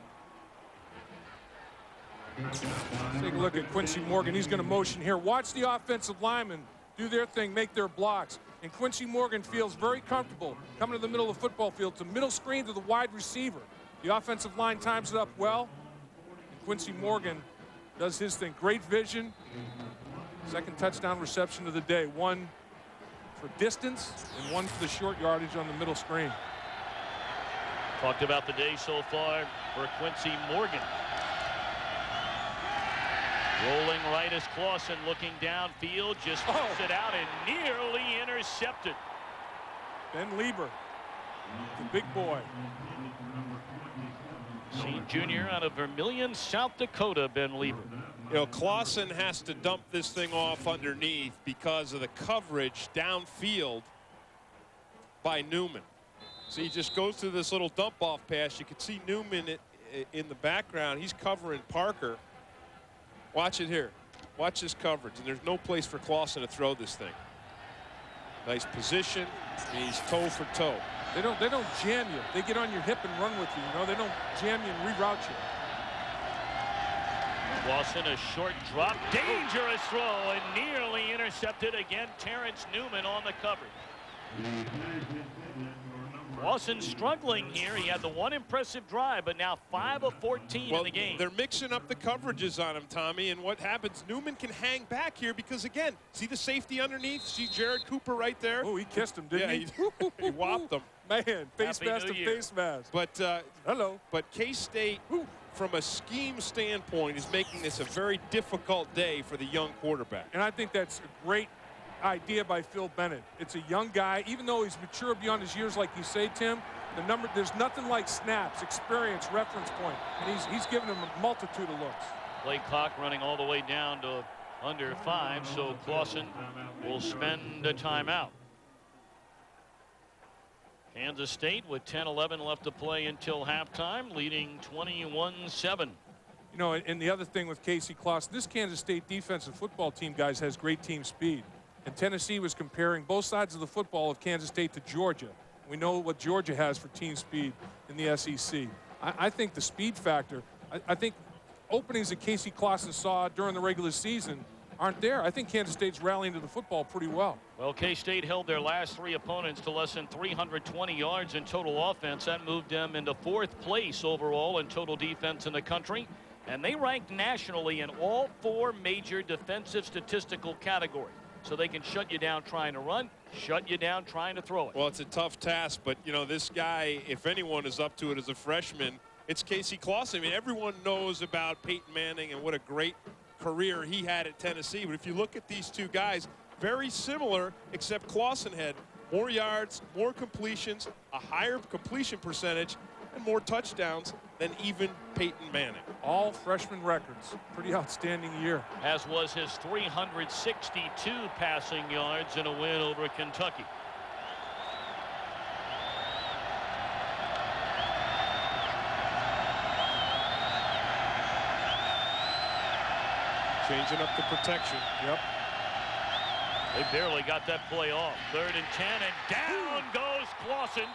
Take a look at Quincy Morgan. He's going to motion here. Watch the offensive linemen do their thing, make their blocks. And Quincy Morgan feels very comfortable coming to the middle of the football field. It's a middle screen to the wide receiver. The offensive line times it up well. And Quincy Morgan does his thing. Great vision. Second touchdown reception of the day. One for distance and one for the short yardage on the middle screen. Talked about the day so far for Quincy Morgan. Rolling right is Clausen, looking downfield, just puts it out and nearly intercepted. Ben Lieber, the big boy. Junior out of Vermillion, South Dakota, Ben Lieber. You know, Clausen has to dump this thing off underneath because of the coverage downfield by Newman. So he just goes through this little dump off pass. You can see Newman in the background. He's covering Parker. Watch it here. Watch this coverage, and there's no place for Clausen to throw this thing. Nice position. He's toe for toe. They don't jam you. They get on your hip and run with you. You know, they don't jam you and reroute you. Clausen, a short drop, dangerous throw, and nearly intercepted again. Terrence Newman on the coverage. Clausen struggling here. He had the one impressive drive, but now 5 of 14 in the game. They're mixing up the coverages on him, Tommy, and what happens, Newman can hang back here because, again, see the safety underneath? See Jared Cooper right there? Oh, he kissed him, didn't he? He whopped him. Man, face mask to face mask. But, hello. But K-State, from a scheme standpoint, is making this a very difficult day for the young quarterback. And I think that's a great idea by Phil Bennett. It's a young guy, even though he's mature beyond his years, like you say, Tim. There's nothing like snaps, experience, reference point, and he's given him a multitude of looks. Play clock running all the way down to under 5, so Clausen will spend a timeout. Kansas State with 10-11 left to play until halftime, leading 21-7. You know, and the other thing with Casey Clausen, this Kansas State defensive football team, guys, has great team speed. And Tennessee was comparing both sides of the football of Kansas State to Georgia. We know what Georgia has for team speed in the SEC. I think the speed factor, I think openings that Casey Clausen saw during the regular season aren't there. I think Kansas State's rallying to the football pretty well. Well, K-State held their last 3 opponents to less than 320 yards in total offense. That moved them into 4th place overall in total defense in the country. And they ranked nationally in all 4 major defensive statistical categories. So they can shut you down trying to run, shut you down trying to throw it. Well, it's a tough task, but, you know, this guy, if anyone is up to it as a freshman, it's Casey Clausen. I mean, everyone knows about Peyton Manning and what a great career he had at Tennessee. But if you look at these two guys, very similar, except Clausen had more yards, more completions, a higher completion percentage, and more touchdowns than even Peyton Manning. All freshman records. Pretty outstanding year. As was his 362 passing yards in a win over Kentucky. Changing up the protection. Yep. They barely got that play off. 3rd and 10, and down goes Clausen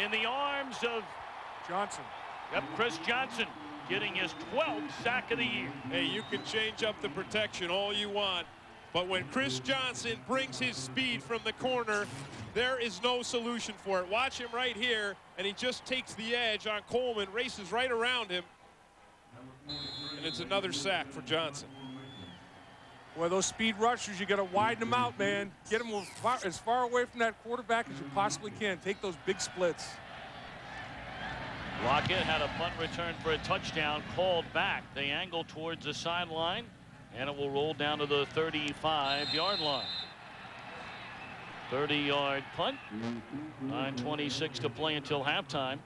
in the arms of Johnson. Yep, Chris Johnson getting his 12th sack of the year. Hey, you can change up the protection all you want. But when Chris Johnson brings his speed from the corner, there is no solution for it. Watch him right here, and he just takes the edge on Coleman, races right around him, and it's another sack for Johnson. Well, those speed rushers, you got to widen them out, man. Get them as far away from that quarterback as you possibly can. Take those big splits. Wildcat had a punt return for a touchdown called back. They angle towards the sideline, and it will roll down to the 35-yard line. 30-yard punt. 9:26 to play until halftime.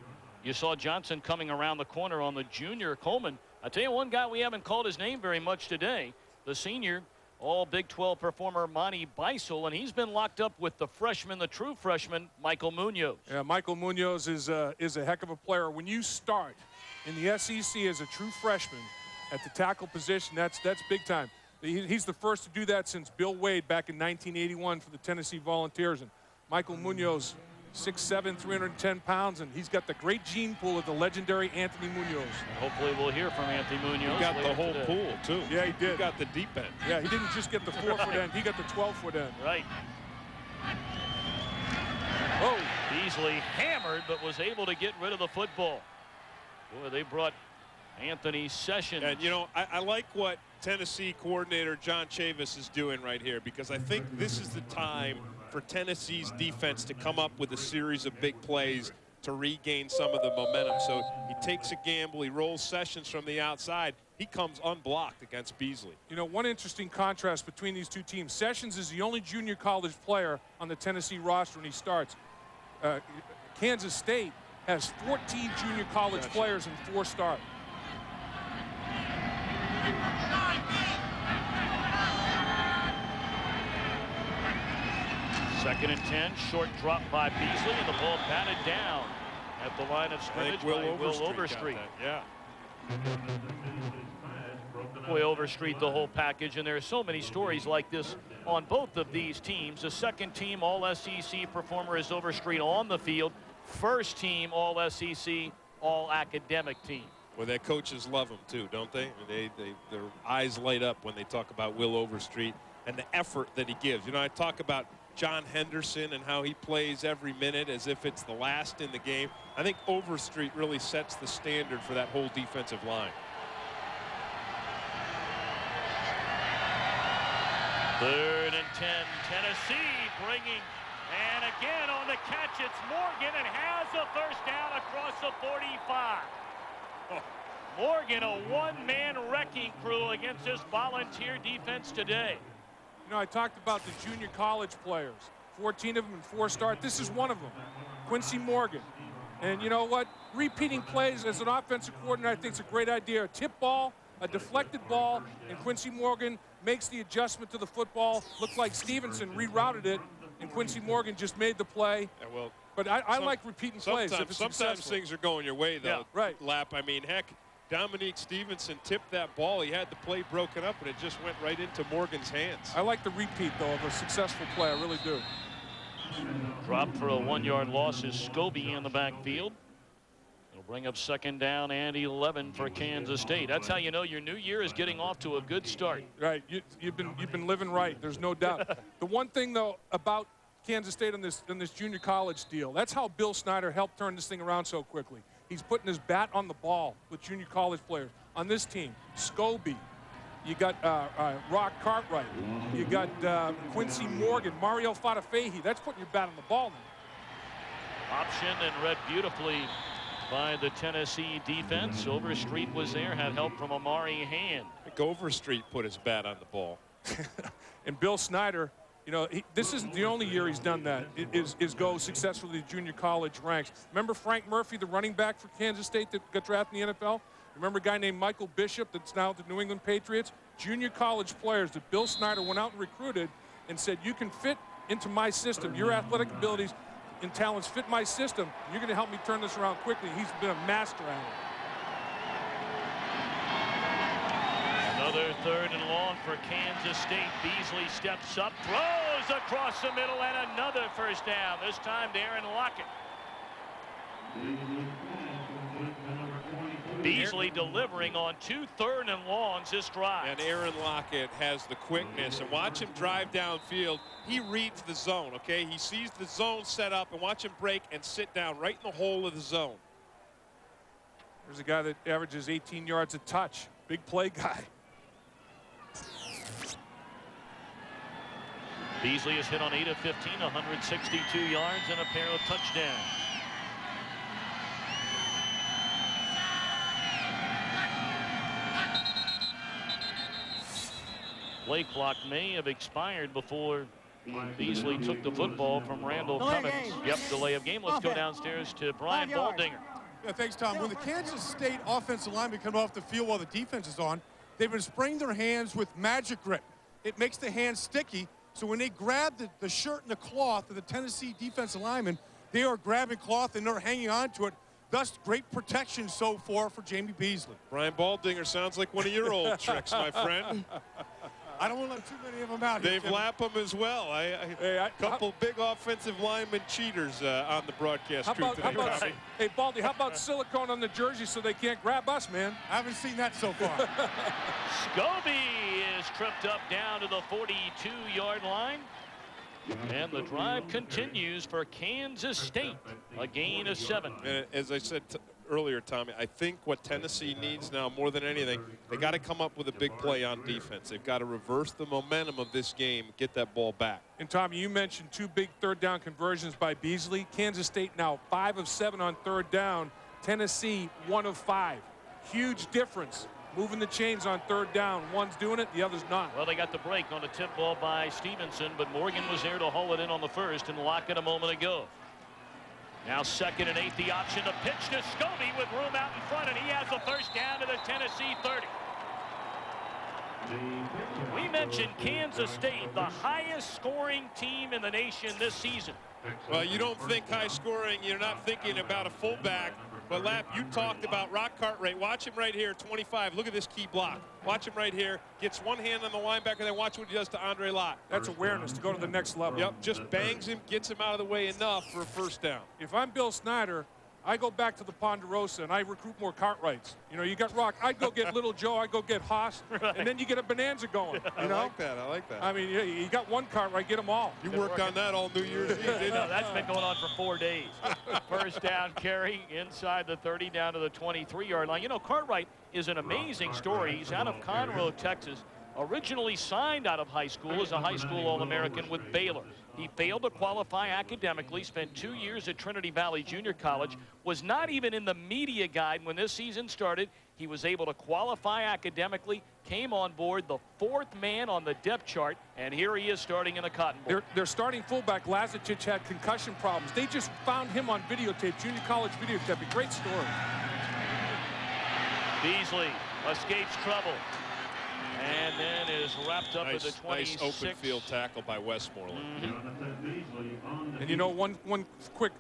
You saw Johnson coming around the corner on the junior Coleman. I tell you, one guy we haven't called his name very much today, the senior, all Big 12 performer Monty Beisel, and he's been locked up with the freshman, the true freshman, Michael Munoz. Yeah, Michael Munoz is a heck of a player. When you start in the SEC as a true freshman at the tackle position, that's big time. He's the first to do that since Bill Wade back in 1981 for the Tennessee Volunteers. And Michael Munoz, 6'7", 310 pounds, and he's got the great gene pool of the legendary Anthony Munoz. Hopefully we'll hear from Anthony Munoz. He got the whole today. pool, too. Yeah, he did. He got the deep end. Yeah, he didn't just get the 4-foot end. He got the 12-foot end. Right. Oh, Beasley hammered, but was able to get rid of the football. Boy, they brought Anthony Sessions. And, you know, I like what Tennessee coordinator John Chavis is doing right here, because I think this is the time for Tennessee's defense to come up with a series of big plays to regain some of the momentum. So he takes a gamble, he rolls Sessions from the outside. He comes unblocked against Beasley. you know, one interesting contrast between these two teams. Sessions is the only junior college player on the Tennessee roster when he starts. Kansas State has 14 junior college players and 4 start. Second and 10, short drop by Beasley, and the ball batted down at the line of scrimmage by Will Overstreet. Yeah. Boy, Overstreet, the whole package, and there are so many stories like this on both of these teams. The second team All-SEC performer is Overstreet on the field. First team All-SEC, All-Academic team. Well, their coaches love him too, don't they? Their eyes light up when they talk about Will Overstreet and the effort that he gives. You know, I talk about John Henderson and how he plays every minute as if it's the last in the game. I think Overstreet really sets the standard for that whole defensive line. Third and 10, Tennessee bringing, and again on the catch, it's Morgan, and has a first down across the 45. Morgan, a one-man wrecking crew against this volunteer defense today. You know, I talked about the junior college players, 14 of them in 4 start. This is one of them, Quincy Morgan. And you know what? Repeating plays as an offensive coordinator, I think it's a great idea. A tip ball, a deflected ball, and Quincy Morgan makes the adjustment to the football. Looked like Stevenson rerouted it, and Quincy Morgan just made the play. Yeah, well, but I like repeating plays if it's Sometimes successful. things are going your way, though. Yeah, right. Lap. I mean, heck, Dominique Stevenson tipped that ball. He had the play broken up, and it just went right into Morgan's hands. I like the repeat, though, of a successful play. I really do. Dropped for a 1-yard loss is Scobie in the backfield. It'll bring up second down and 11 for Kansas State. That's how you know your new year is getting off to a good start. Right, you've been living right. There's no doubt. The one thing though about Kansas State in this junior college deal, that's how Bill Snyder helped turn this thing around so quickly. He's putting his bat on the ball with junior college players on this team. Scobie, you got Rock Cartwright, you got Quincy Morgan, Mario Fatafehi. That's putting your bat on the ball now. Option and read beautifully by the Tennessee defense. Overstreet was there, had help from Amari Hand. I think Overstreet put his bat on the ball. And Bill Snyder, you know, this isn't the only year he's done that, is go successfully to junior college ranks. Remember Frank Murphy, the running back for Kansas State that got drafted in the NFL? Remember a guy named Michael Bishop that's now at the New England Patriots? Junior college players that Bill Snyder went out and recruited and said, you can fit into my system. Your athletic abilities and talents fit my system. You're going to help me turn this around quickly. He's been a master at it. Another third and long for Kansas State. Beasley steps up, throws across the middle, and another first down. This time to Aaron Lockett. Beasley delivering on 2 3rd and longs this drive. And Aaron Lockett has the quickness. And watch him drive downfield. He reads the zone, okay? He sees the zone set up, and watch him break and sit down right in the hole of the zone. There's a guy that averages 18 yards a touch. Big play guy. Beasley is hit on 8 of 15, 162 yards and a pair of touchdowns. Play clock may have expired before Beasley took the football from Randall Cummins. Yep, delay of game. Let's go downstairs to Brian Baldinger. Yeah, thanks, Tom. When the Kansas State offensive linemen come off the field while the defense is on, they've been spraying their hands with magic grip. It makes the hands sticky, so when they grab the shirt and the cloth of the Tennessee defensive lineman, they are grabbing cloth and they're hanging on to it. Thus, great protection so far for Jamie Beasley. Brian Baldinger sounds like one of your old tricks, my friend. I don't want to let too many of them out here. Dave Lapham as well. A couple big offensive lineman cheaters on the broadcast crew today. Hey, Baldy, how about silicone on the jersey so they can't grab us, man? I haven't seen that so far. Scobie is tripped up down to the 42-yard line. And the drive continues for Kansas State. A gain of 7. And as I said earlier, Tommy, I think what Tennessee needs now more than anything, they got to come up with a big play on defense. They've got to reverse the momentum of this game, get that ball back. And Tommy, you mentioned 2 big 3rd down conversions by Beasley. Kansas State now 5 of 7 on 3rd down. Tennessee 1 of 5. Huge difference. Moving the chains on 3rd down. One's doing it, the other's not. Well, they got the break on a tip ball by Stevenson, but Morgan was there to haul it in on the first and lock it a moment ago. Now 2nd and 8, the option to pitch to Scobie with room out in front, and he has the first down to the Tennessee 30. We mentioned Kansas State, the highest scoring team in the nation this season. Well, you don't think high scoring, you're not thinking about a fullback. But, Lap, you talked about Rock Cartwright. Watch him right here, 25. Look at this key block. Watch him right here. Gets one hand on the linebacker, then watch what he does to Andre Lott. That's awareness to go to the next level. Yep, just bangs him, gets him out of the way enough for a first down. If I'm Bill Snyder, I go back to the Ponderosa and I recruit more Cartwrights. You know, you got Rock. I'd go get Little Joe. I'd go get Haas. Right. And then you get a Bonanza going. You know? I like that. I like that. I mean, you got one Cartwright, get them all. You worked on that all New Year's Eve, didn't you? No, that's been going on for 4 days. First down carry inside the 30 down to the 23-yard line. You know, Cartwright is an amazing story. He's out of Conroe, Texas. Originally signed out of high school as a high school All-American with Baylor. He failed to qualify academically, spent 2 years at Trinity Valley Junior College, was not even in the media guide when this season started. He was able to qualify academically, came on board, the 4th man on the depth chart, and here he is starting in the Cotton Bowl. Their starting fullback, Lazicic, had concussion problems. They just found him on videotape, junior college videotape. A great story. Beasley escapes trouble. And then is wrapped up at the 26. Nice open field tackle by Westmoreland. And you know, one quick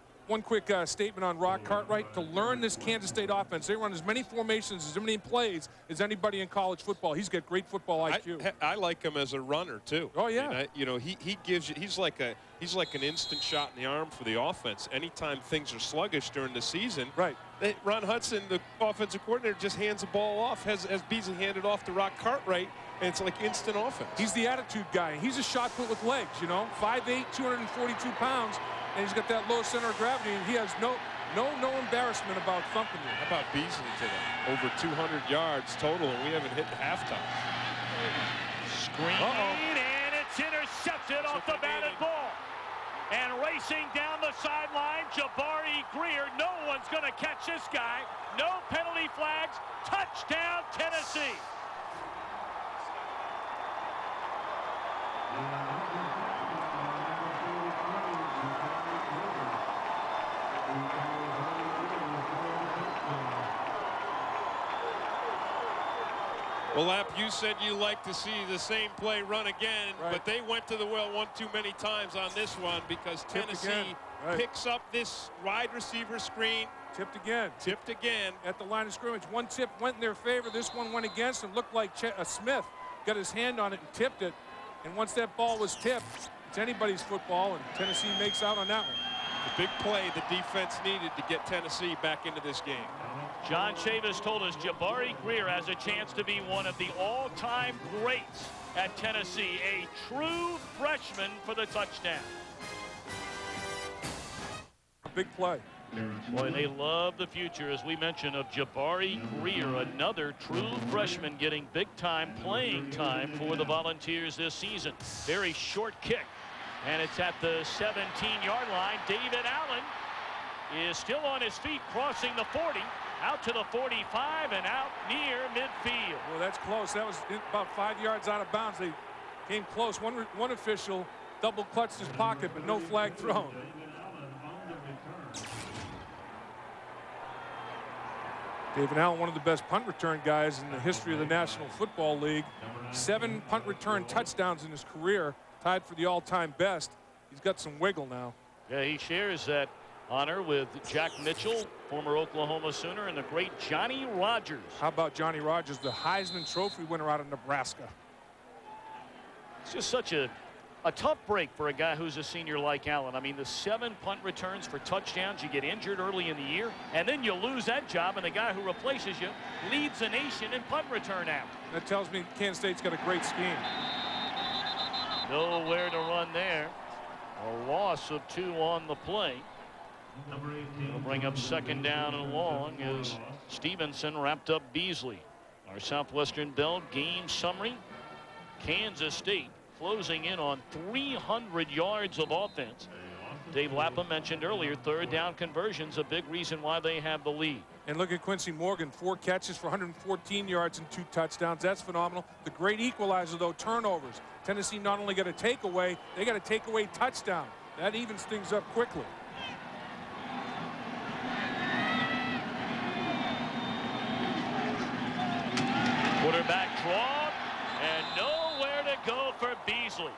statement on Rock Cartwright. To learn this Kansas State offense, they run as many formations, as many plays as anybody in college football. He's got great football IQ. I like him as a runner too. Oh yeah. And you know, he gives you. He's like an instant shot in the arm for the offense. Anytime things are sluggish during the season, right? Ron Hudson, the offensive coordinator, just hands the ball off. Has Beasley handed off to Rock Cartwright, and it's like instant offense. He's the attitude guy. He's a shot put with legs. You know, 5'8", 242 pounds. And he's got that low center of gravity, and he has no embarrassment about thumping you. How about Beasley today? Over 200 yards total, and we haven't hit halftime. Screen, and it's intercepted off the batted ball. And racing down the sideline, Jabari Greer. No one's going to catch this guy. No penalty flags. Touchdown, Tennessee. Well, Lap, you said you like to see the same play run again, right. But they went to the well one too many times on this one because Tennessee picks up this wide receiver screen. Tipped again. Tipped again. At the line of scrimmage. One tip went in their favor. This one went against them. Looked like Smith got his hand on it and tipped it. And once that ball was tipped, it's anybody's football, and Tennessee makes out on that one. The big play the defense needed to get Tennessee back into this game. John Chavis told us Jabari Greer has a chance to be one of the all-time greats at Tennessee. A true freshman for the touchdown. Big play. Boy, they love the future, as we mentioned, of Jabari Greer, another true freshman getting big-time playing time for the Volunteers this season. Very short kick, and it's at the 17-yard line. David Allen is still on his feet, crossing the 40, out to the 45, and out near midfield. Well, that's close. That was about 5 yards out of bounds. They came close. One official double clutched his pocket, but no flag thrown. David Allen, one of the best punt return guys in the history of the National Football League. 7 punt return touchdowns in his career, tied for the all-time best. He's got some wiggle now. Yeah, he shares that honor with Jack Mitchell, former Oklahoma Sooner, and the great Johnny Rodgers. How about Johnny Rodgers, the Heisman Trophy winner out of Nebraska? It's just such a tough break for a guy who's a senior like Allen. I mean, the 7 punt returns for touchdowns. You get injured early in the year, and then you lose that job, and the guy who replaces you leads the nation in punt return out. That tells me Kansas State's got a great scheme. Nowhere to run there. A loss of 2 on the play. We'll bring up 2nd down and long as Stevenson wrapped up Beasley. Our Southwestern Bell game summary. Kansas State closing in on 300 yards of offense. Dave Lapham mentioned earlier, 3rd down conversions, a big reason why they have the lead. And look at Quincy Morgan, 4 catches for 114 yards and 2 touchdowns. That's phenomenal. The great equalizer, though, turnovers. Tennessee not only got a takeaway, they got a takeaway touchdown. That evens things up quickly. Quarterback draw, and nowhere to go for Beasley.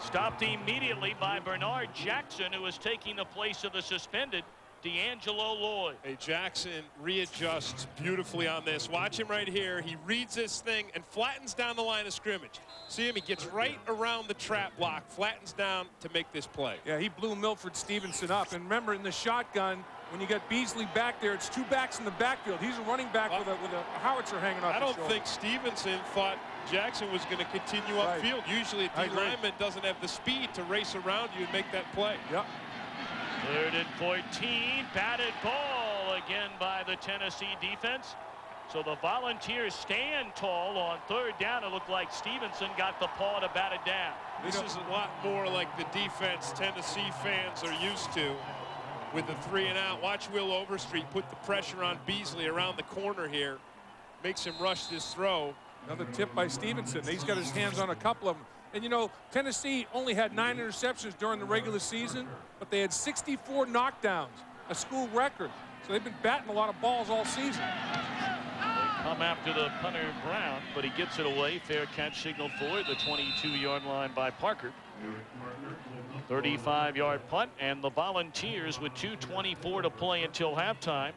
Stopped immediately by Bernard Jackson, who was taking the place of the suspended D'Angelo Lloyd. Hey, Jackson readjusts beautifully on this. Watch him right here. He reads this thing and flattens down the line of scrimmage. See him? He gets right around the trap block, flattens down to make this play. Yeah, he blew Milford Stevenson up. And remember, in the shotgun, when you got Beasley back there, it's 2 backs in the backfield. He's a running back with a howitzer hanging off his shoulder. I don't think Stevenson thought Jackson was going to continue upfield. Usually a D lineman doesn't have the speed to race around you and make that play. Yep. 3rd and 14, batted ball again by the Tennessee defense. So the Volunteers stand tall on 3rd down. It looked like Stevenson got the paw to bat it down. This is a lot more like the defense Tennessee fans are used to with the 3 and out. Watch Will Overstreet put the pressure on Beasley around the corner here. Makes him rush this throw. Another tip by Stevenson. He's got his hands on a couple of them. And, you know, Tennessee only had 9 interceptions during the regular season, but they had 64 knockdowns, a school record. So they've been batting a lot of balls all season. They come after the punter Brown, but he gets it away. Fair catch signaled for it. The 22-yard line by Parker. 35-yard punt, and the Volunteers with 2:24 to play until halftime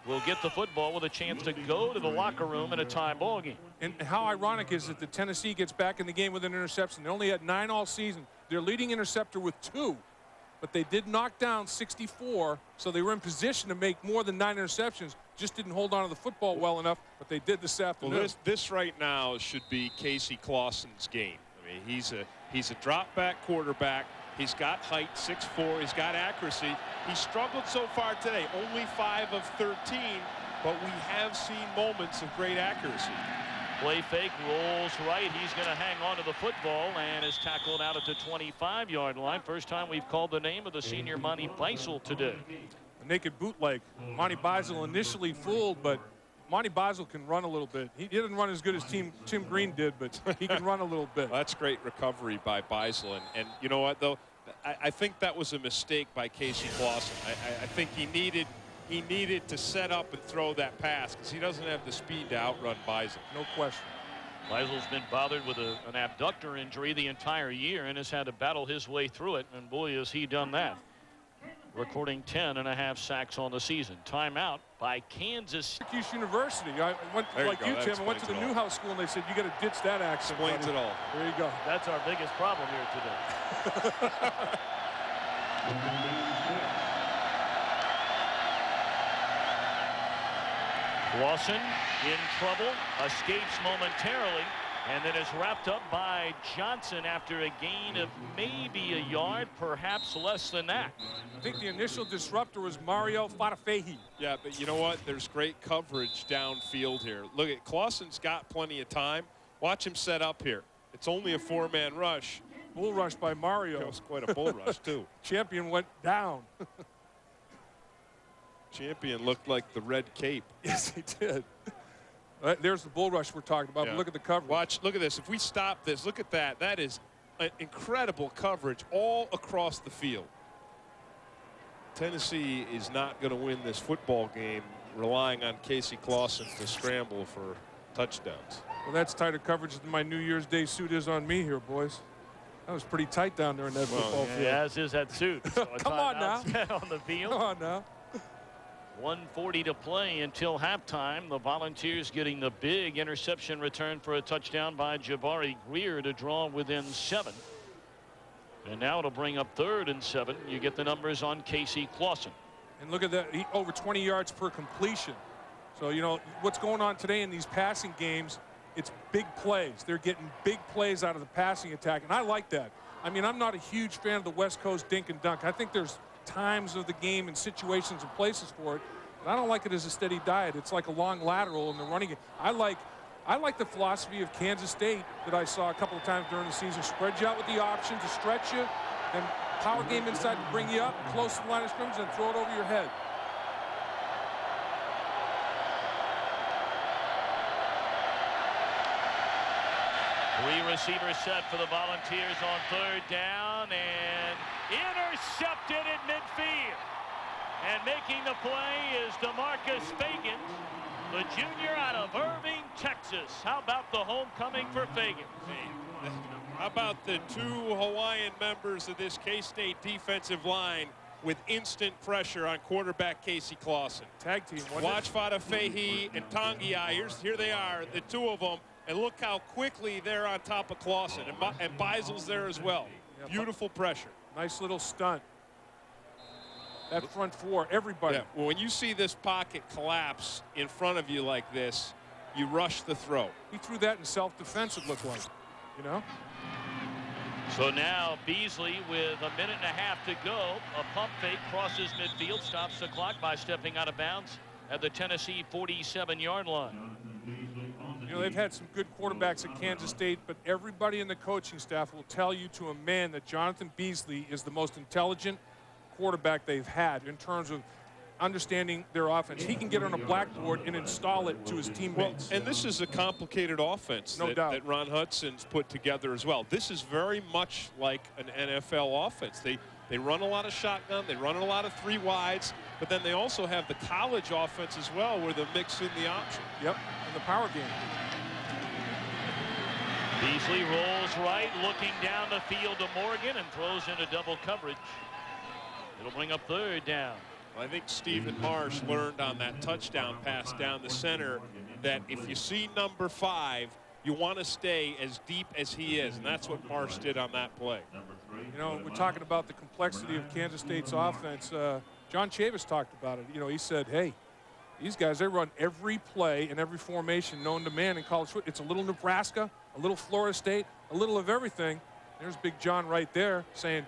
will get the football with a chance to go to the locker room in a tie ball game. And how ironic is it that Tennessee gets back in the game with an interception? They only had 9 all season. Their leading interceptor with 2, but they did knock down 64, so they were in position to make more than 9 interceptions. Just didn't hold on to the football well enough, but they did this afternoon. Well, this right now should be Casey Clausen's game. I mean, he's a drop back quarterback. He's got height, 6'4". He's got accuracy. He struggled so far today, only 5 of 13, but we have seen moments of great accuracy. Play fake, rolls right. He's going to hang on to the football and is tackled out at the 25-yard line. First time we've called the name of the senior Monty Beisel today. A naked bootleg. Monty Beisel initially fooled, but Monty Beisel can run a little bit. He didn't run as good as Tim Green did, but he can run a little bit. Well, that's great recovery by Beisel. And you know what, though? I think that was a mistake by Casey Clausen. I think he needed to set up and throw that pass because he doesn't have the speed to outrun Beisel. No question. Beisel's been bothered with an abductor injury the entire year and has had to battle his way through it, and boy, has he done that. Recording 10.5 sacks on the season. Timeout by Kansas. Syracuse University. I went like you, Tim. I went to the Newhouse School, and they said, you got to ditch that accent. Explains it all. There you go. That's our biggest problem here today. Clausen in trouble, escapes momentarily, and then is wrapped up by Johnson after a gain of maybe a yard, perhaps less than that. I think the initial disruptor was Mario Fatafehi. Yeah, but you know what? There's great coverage downfield here. Look at Clausen's got plenty of time. Watch him set up here. It's only a 4-man rush. Bull rush by Mario. It was quite a bull rush, too. Champion went down. Champion looked like the red cape. Yes, he did. There's the bull rush we're talking about. Yeah. Look at the coverage. Watch, look at this. If we stop this, look at that. That is incredible coverage all across the field. Tennessee is not going to win this football game relying on Casey Clausen to scramble for touchdowns. Well, that's tighter coverage than my New Year's Day suit is on me here, boys. That was pretty tight down there in that football field. Yeah, as is that suit. So Come on now. On the field. Come on now. 1:40 to play until halftime. The Volunteers getting the big interception return for a touchdown by Jabari Greer to draw within 7. And now it'll bring up 3rd and 7. You get the numbers on Casey Clausen. And look at that, over 20 yards per completion. So, you know, what's going on today in these passing games, it's big plays. They're getting big plays out of the passing attack, and I like that. I mean, I'm not a huge fan of the West Coast dink and dunk. I think there's times of the game and situations and places for it, but I don't like it as a steady diet. It's like a long lateral in the running game. I like the philosophy of Kansas State that I saw a couple of times during the season. Spread you out with the option to stretch you, and power game inside to bring you up close to the line of scrimmage and throw it over your head. Three receivers set for the Volunteers on 3rd down, and intercepted at midfield. And making the play is DeMarcus Fagan, the junior out of Irving, Texas. How about the homecoming for Fagan? How about the 2 Hawaiian members of this K-State defensive line with instant pressure on quarterback Casey Clausen? Tag team. Watch Fatafehi and Tangiai. Here they are, the 2 of them. And look how quickly they're on top of Clausen. And Beisel's there as well. Beautiful pressure. Nice little stunt. That front 4, everybody. Yeah. Well, when you see this pocket collapse in front of you like this, you rush the throw. He threw that in self-defense, it looked like, you know? So now Beasley with a minute and a half to go. A pump fake crosses midfield, stops the clock by stepping out of bounds at the Tennessee 47-yard line. You know, they've had some good quarterbacks at Kansas State, but everybody in the coaching staff will tell you to a man that Jonathan Beasley is the most intelligent quarterback they've had in terms of understanding their offense. He can get on a blackboard and install it to his teammates. Well, and this is a complicated offense that Ron Hudson's put together as well. This is very much like an NFL offense. They run a lot of shotgun, they run a lot of 3 wides, but then they also have the college offense as well where they mix in the option. Yep, and the power game. Beasley rolls right, looking down the field to Morgan and throws into double coverage. It'll bring up 3rd down. I think Stephen Marsh learned on that touchdown pass down the center that if you see number 5, you want to stay as deep as he is, and that's what Marsh did on that play. You know, we're talking about the complexity of Kansas State's offense. John Chavis talked about it. You know, he said, hey, these guys, they run every play and every formation known to man in college football. It's a little Nebraska, a little Florida State, a little of everything. There's Big John right there saying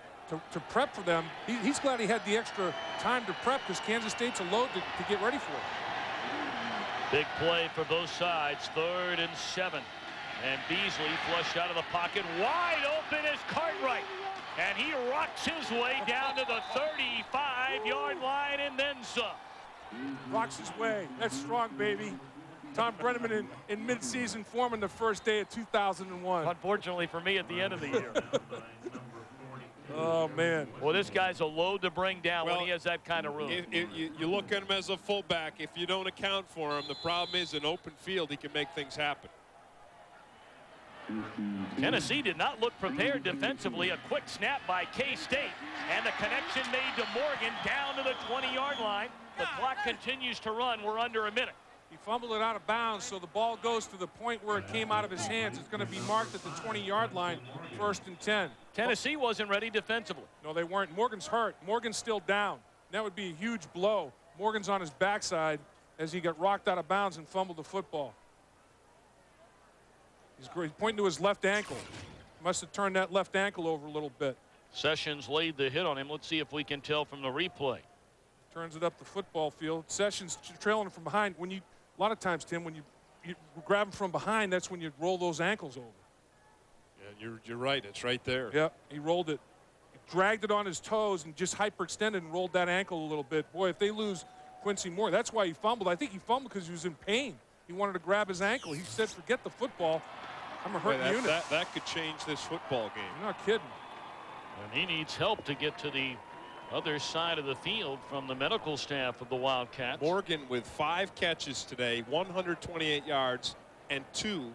to prep for them. He's glad he had the extra time to prep because Kansas State's a load to get ready for it. Big play for both sides, 3rd and 7. And Beasley flushed out of the pocket. Wide open is Cartwright. And he rocks his way down to the 35-yard line and then some. Rocks his way. That's strong, baby. Tom Brenneman in mid-season form on the first day of 2001. Unfortunately for me, at the end of the year. Oh, man. Well, this guy's a load to bring down when he has that kind of room. You look at him as a fullback. If you don't account for him, the problem is in open field, he can make things happen. Tennessee did not look prepared defensively. A quick snap by K-State, and the connection made to Morgan down to the 20-yard line. The clock continues to run. We're under a minute. He fumbled it out of bounds, so the ball goes to the point where it came out of his hands. It's going to be marked at the 20-yard line, 1st and 10. Tennessee wasn't ready defensively. No, they weren't. Morgan's hurt. Morgan's still down. That would be a huge blow. Morgan's on his backside. as he got rocked out of bounds and fumbled the football. He's pointing to his left ankle. Must have turned that left ankle over a little bit. Sessions laid the hit on him. Let's see if we can tell from the replay. Turns it up the football field. Sessions trailing from behind. When you, a lot of times, Tim, when you grab him from behind, that's when you roll those ankles over. Yeah, you're right. It's right there. Yep, he rolled it. He dragged it on his toes and just hyperextended and rolled that ankle a little bit. Boy, if they lose Quincy Moore, that's why he fumbled. I think he fumbled because he was in pain. He wanted to grab his ankle. He said, forget the football. I'm a hurt unit. That could change this football game. You're not kidding. And he needs help to get to the other side of the field from the medical staff of the Wildcats. Morgan with 5 catches today, 128 yards, and two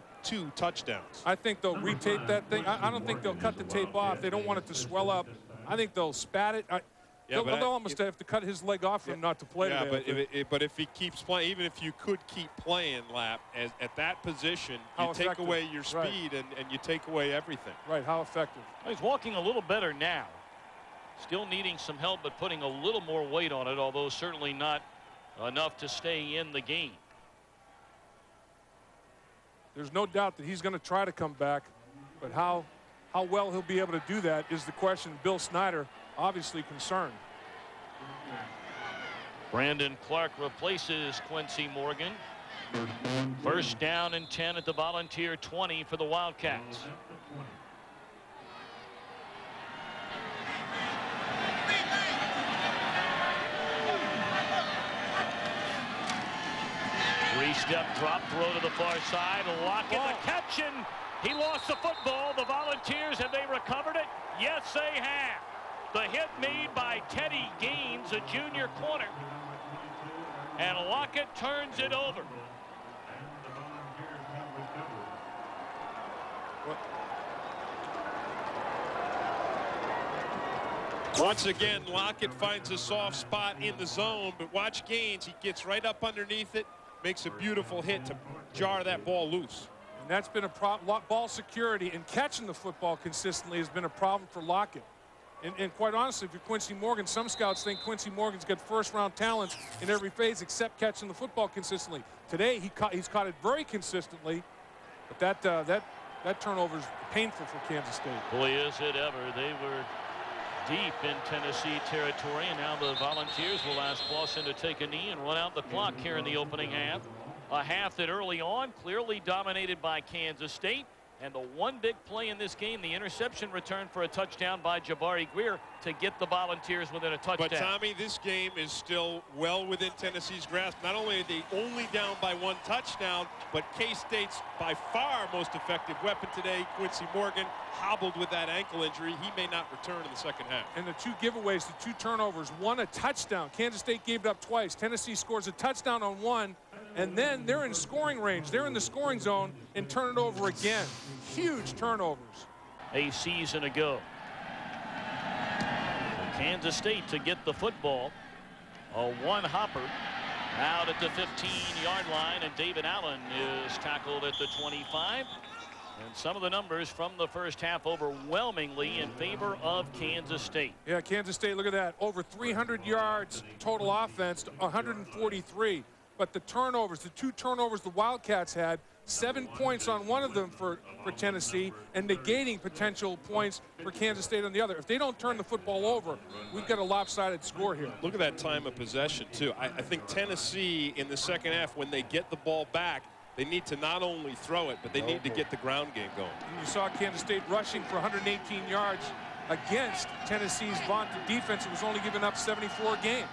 touchdowns. I think they'll retape that thing. I don't think they'll cut the tape off. They don't want it to swell up. I think they'll spat it. They'll almost have to cut his leg off for him not to play today. But if he keeps playing, even if you could keep playing, Lap, at that position, you take away your speed and you take away everything. Right, how effective. He's walking a little better now. Still needing some help, but putting a little more weight on it, although certainly not enough to stay in the game. There's no doubt that he's going to try to come back, but how well he'll be able to do that is the question. Bill Snyder obviously concerned. Brandon Clark replaces Quincy Morgan. First down and 10 at the Volunteer 20 for the Wildcats. Three-step drop throw to the far side. Lockett the catch, and he lost the football. The Volunteers, have they recovered it? Yes, they have. The hit made by Teddy Gaines, a junior corner. And Lockett turns it over. Once again, Lockett finds a soft spot in the zone, but watch Gaines. He gets right up underneath it, makes a beautiful hit to jar that ball loose. And that's been a problem. Ball security and catching the football consistently has been a problem for Lockett. And quite honestly, if you're Quincy Morgan, some scouts think Quincy Morgan's got first-round talents in every phase except catching the football consistently. Today, he's caught it very consistently, but that turnover is painful for Kansas State. Boy, is it ever. They were deep in Tennessee territory, and now the Volunteers will ask Clausen to take a knee and run out the clock here in the opening half. A half that early on clearly dominated by Kansas State. And the one big play in this game, the interception return for a touchdown by Jabari Greer to get the Volunteers within a touchdown. But, Tommy, this game is still well within Tennessee's grasp. Not only are they only down by 1 touchdown, but K-State's by far most effective weapon today, Quincy Morgan, hobbled with that ankle injury. He may not return in the second half. And the 2 giveaways, the 2 turnovers, 1 a touchdown. Kansas State gave it up twice. Tennessee scores a touchdown on 1. And then they're in scoring range. They're in the scoring zone and turn it over again. Huge turnovers. A season ago. Kansas State to get the football. A one-hopper out at the 15-yard line, and David Allen is tackled at the 25. And some of the numbers from the first half overwhelmingly in favor of Kansas State. Yeah, Kansas State, look at that. Over 300 yards total offense to 143. But the turnovers, the 2 turnovers the Wildcats had, 7 points on one of them for Tennessee and negating potential points for Kansas State on the other. If they don't turn the football over, we've got a lopsided score here. Look at that time of possession, too. I think Tennessee in the second half, when they get the ball back, they need to not only throw it, but they need to get the ground game going. And you saw Kansas State rushing for 118 yards against Tennessee's vaunted defense. It was only giving up 74 a game.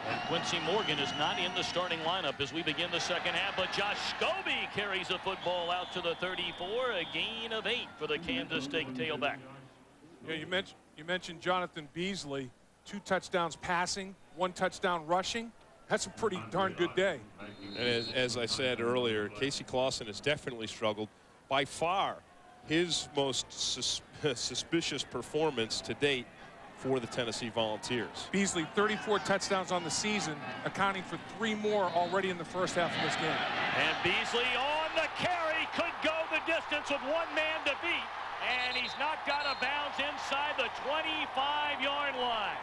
And Quincy Morgan is not in the starting lineup as we begin the second half, but Josh Scobie carries the football out to the 34, a gain of 8 for the Kansas State tailback. Yeah, you mentioned Jonathan Beasley, 2 touchdowns passing, 1 touchdown rushing. That's a pretty darn good day. And as I said earlier, Casey Clausen has definitely struggled. By far, his most suspicious performance to date for the Tennessee Volunteers. Beasley, 34 touchdowns on the season, accounting for 3 more already in the first half of this game. And Beasley on the carry, could go the distance with 1 man to beat, and he's not got a bounce inside the 25-yard line.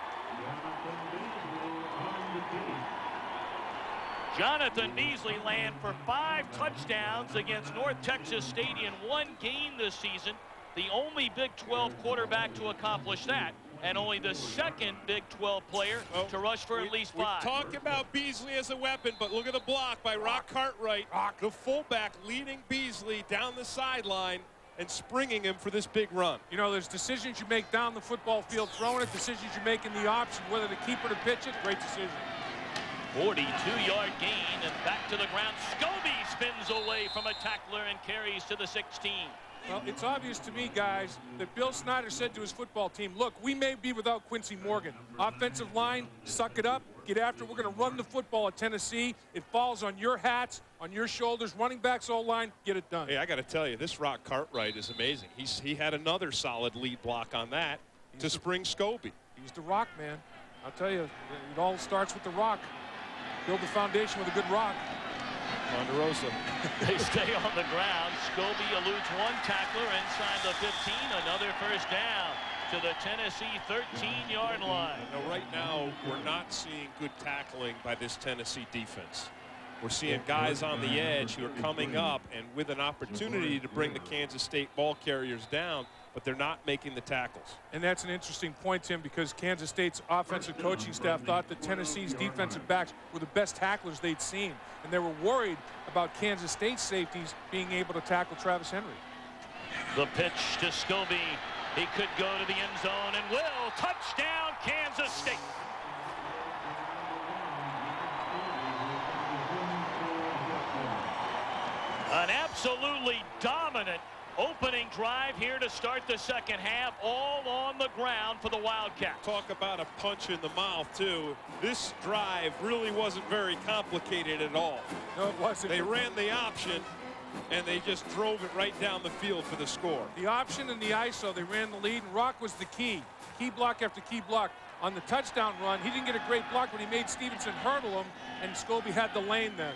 Jonathan Beasley ran for 5 touchdowns against North Texas State in 1 game this season. The only Big 12 quarterback to accomplish that, and only the second Big 12 player to rush for at least 5. We talk about Beasley as a weapon, but look at the block by Rock Cartwright. The fullback leading Beasley down the sideline and springing him for this big run. You know, there's decisions you make down the football field, throwing it, decisions you make in the option, whether to keep or to pitch it. Great decision. 42-yard gain and back to the ground. Scobie spins away from a tackler and carries to the 16. Well, it's obvious to me, guys, that Bill Snyder said to his football team, look, we may be without Quincy Morgan. Offensive line, suck it up, get after it. We're going to run the football at Tennessee. It falls on your hats, on your shoulders. Running backs, O-line, get it done. Hey, I got to tell you, this Rock Cartwright is amazing. He had another solid lead block on that to spring Scobie. He's the rock, man. I'll tell you, it all starts with the rock. Build the foundation with a good rock. Ponderosa. They stay on the ground. Scobie eludes 1 tackler inside the 15. Another first down to the Tennessee 13-yard line. Now, right now, we're not seeing good tackling by this Tennessee defense. We're seeing guys on the edge who are coming up and with an opportunity to bring the Kansas State ball carriers down, but they're not making the tackles. And that's an interesting point, Tim, because Kansas State's offensive coaching staff thought that Tennessee's defensive backs were the best tacklers they'd seen. And they were worried about Kansas State safeties being able to tackle Travis Henry. The pitch to Scobie. He could go to the end zone and will. Touchdown, Kansas State. An absolutely dominant opening drive here to start the second half, all on the ground for the Wildcats. Talk about a punch in the mouth, too. This drive really wasn't very complicated at all. No, it wasn't. They ran the option, and they just drove it right down the field for the score. The option and the ISO, they ran the lead, and Rock was the key. Key block after key block. On the touchdown run, he didn't get a great block, but he made Stevenson hurdle him, and Scobie had the lane then.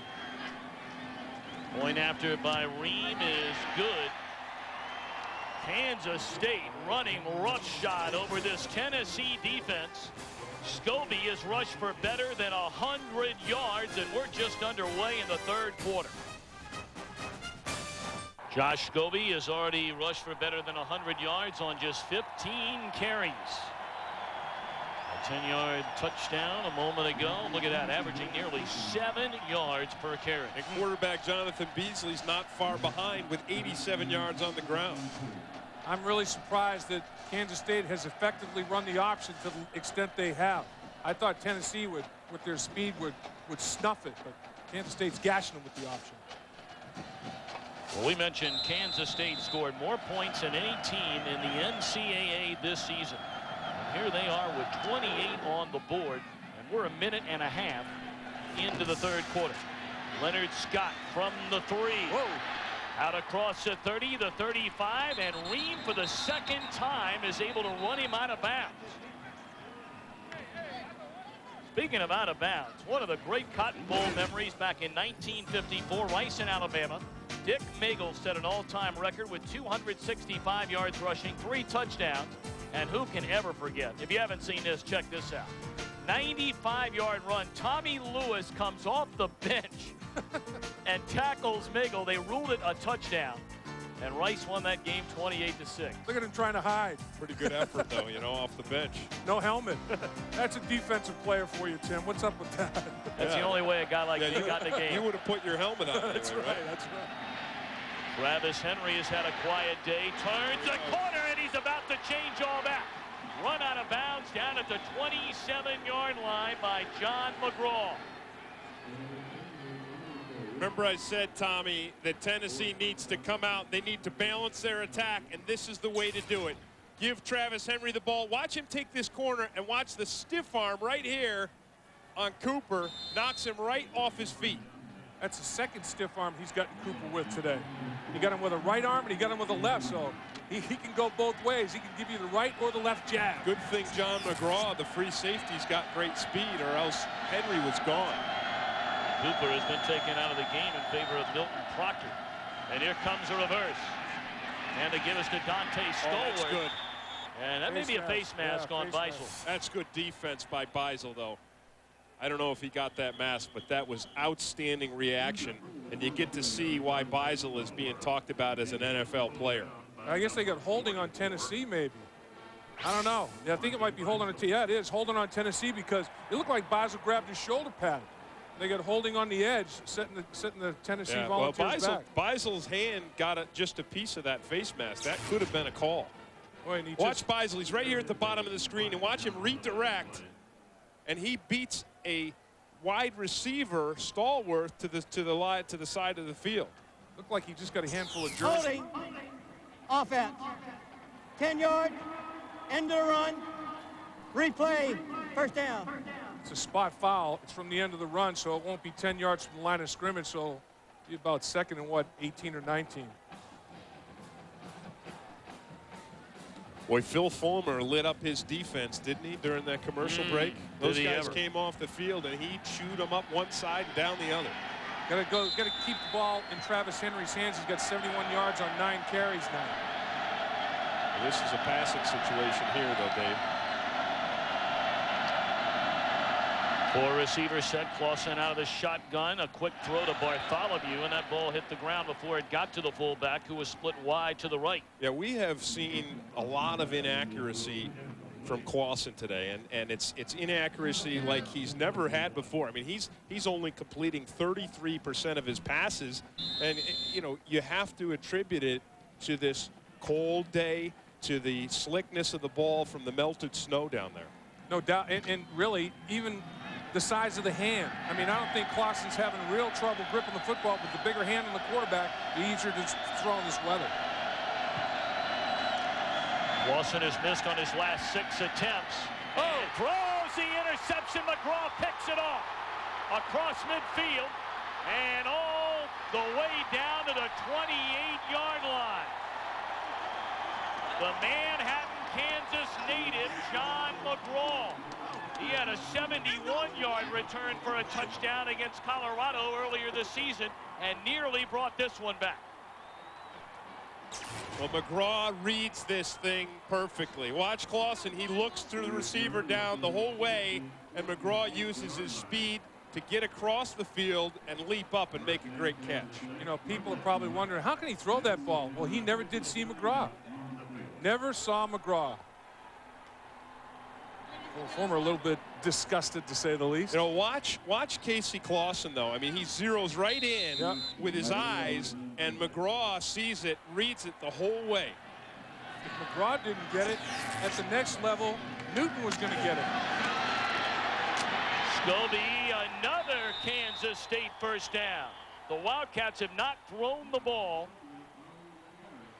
Point after by Ream is good. Kansas State running roughshod over this Tennessee defense. Scobie has rushed for better than 100 yards, and we're just underway in the 3rd quarter. Josh Scobie has already rushed for better than 100 yards on just 15 carries. A 10-yard touchdown a moment ago. Look at that, averaging nearly 7 yards per carry. And quarterback Jonathan Beasley's not far behind with 87 yards on the ground. I'm really surprised that Kansas State has effectively run the option to the extent they have. I thought Tennessee would, with their speed, would snuff it, but Kansas State's gashing them with the option. Well, we mentioned Kansas State scored more points than any team in the NCAA this season. And here they are with 28 on the board, and we're a minute and a half into the 3rd quarter. Leonard Scott from the 3. Whoa. Out across the 30, the 35, and Ream for the 2nd time is able to run him out of bounds. Speaking of out of bounds, one of the great Cotton Bowl memories back in 1954, Rice in Alabama. Dick Magel set an all-time record with 265 yards rushing, 3 touchdowns, and who can ever forget? If you haven't seen this, check this out. 95-yard run. Tommy Lewis comes off the bench and tackles Magel. They ruled it a touchdown, and Rice won that game 28-6. Look at him trying to hide. Pretty good effort, though, you know, off the bench. No helmet. That's a defensive player for you, Tim. What's up with that? That's the only way a guy like me got in the game. You would have put your helmet on. That's anyway, right. That's right. Travis Henry has had a quiet day. Turns the corner, and he's about to change all that. Run out of bounds down at the 27-yard line by John McGraw. Remember I said, Tommy, that Tennessee needs to come out. They need to balance their attack, and this is the way to do it. Give Travis Henry the ball. Watch him take this corner, and watch the stiff arm right here on Cooper. Knocks him right off his feet. That's the 2nd stiff arm he's gotten Cooper with today. He got him with a right arm, and he got him with a left, so he can go both ways. He can give you the right or the left jab. Good thing John McGraw, the free safety's got great speed, or else Henry was gone. Cooper has been taken out of the game in favor of Milton Proctor. And here comes a reverse. And to give us to Dante Stolwart. Oh, that's good. And that may be a face mask on Beisel. That's good defense by Beisel, though. I don't know if he got that mask, but that was outstanding reaction. And you get to see why Beisel is being talked about as an NFL player. I guess they got holding on Tennessee, maybe. I don't know. Yeah, I think it might be holding on. Yeah, it is holding on Tennessee because it looked like Beisel grabbed his shoulder pad. They got holding on the edge, setting the Tennessee Volunteers back. Beisel's hand got just a piece of that face mask. That could have been a call. Boy, watch Beisel. He's right here at the bottom of the screen, and watch him redirect. And he beats a wide receiver, Stallworth, to the side of the field. Looked like he just got a handful of jerseys. Holding. Offense. 10 yards. End of the run. Replay. First down. It's a spot foul. It's from the end of the run, so it won't be 10 yards from the line of scrimmage, so it'll be about 2nd and what, 18 or 19. Boy, Phil Fulmer lit up his defense, didn't he, during that commercial break? Those guys came off the field, and he chewed them up one side and down the other. Got to keep the ball in Travis Henry's hands. He's got 71 yards on 9 carries now. Well, this is a passing situation here, though, Dave. 4 receivers set. Clausen out of the shotgun. A quick throw to Bartholomew, and that ball hit the ground before it got to the fullback, who was split wide to the right. Yeah, we have seen a lot of inaccuracy from Clausen today, and it's inaccuracy like he's never had before. I mean, he's only completing 33% of his passes, and you know, you have to attribute it to this cold day, to the slickness of the ball from the melted snow down there. No doubt, and really even the size of the hand. I mean, I don't think Clausen's having real trouble gripping the football, but the bigger hand on the quarterback, the easier to throw in this weather. Clausen has missed on his last 6 attempts. Oh, throws the interception. McGraw picks it off across midfield and all the way down to the 28-yard line. The Manhattan, Kansas native, John McGraw. He had a 71-yard return for a touchdown against Colorado earlier this season and nearly brought this one back. Well, McGraw reads this thing perfectly. Watch Clausen. He looks through the receiver down the whole way, and McGraw uses his speed to get across the field and leap up and make a great catch. You know, people are probably wondering, how can he throw that ball? Well, he never did see McGraw. Never saw McGraw. Well, Fulmer a little bit disgusted, to say the least. You know, watch Casey Clausen, though. I mean, he zeroes right in with his eyes, and McGraw sees it, reads it the whole way. If McGraw didn't get it, at the next level, Newton was going to get it. Scobie, another Kansas State first down. The Wildcats have not thrown the ball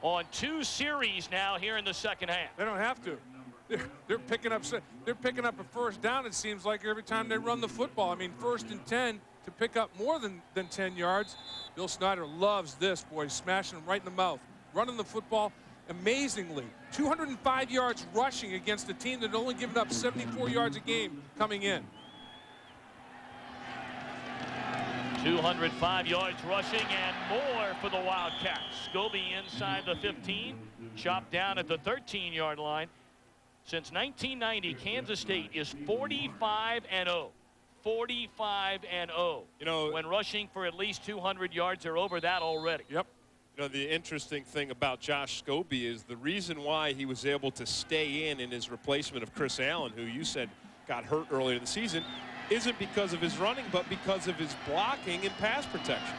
on 2 series now here in the second half. They don't have to. They're picking up a first down, it seems like, every time they run the football. I mean, 1st and 10 to pick up more than 10 yards. Bill Snyder loves this, boy, smashing them right in the mouth. Running the football amazingly. 205 yards rushing against a team that had only given up 74 yards a game coming in. 205 yards rushing and more for the Wildcats. Scobie inside the 15, chopped down at the 13-yard line. Since 1990, Kansas State is 45-0. 45-0. You know, when rushing for at least 200 yards, they're over that already. Yep. You know, the interesting thing about Josh Scobie is the reason why he was able to stay in his replacement of Chris Allen, who you said got hurt earlier in the season, isn't because of his running, but because of his blocking and pass protection.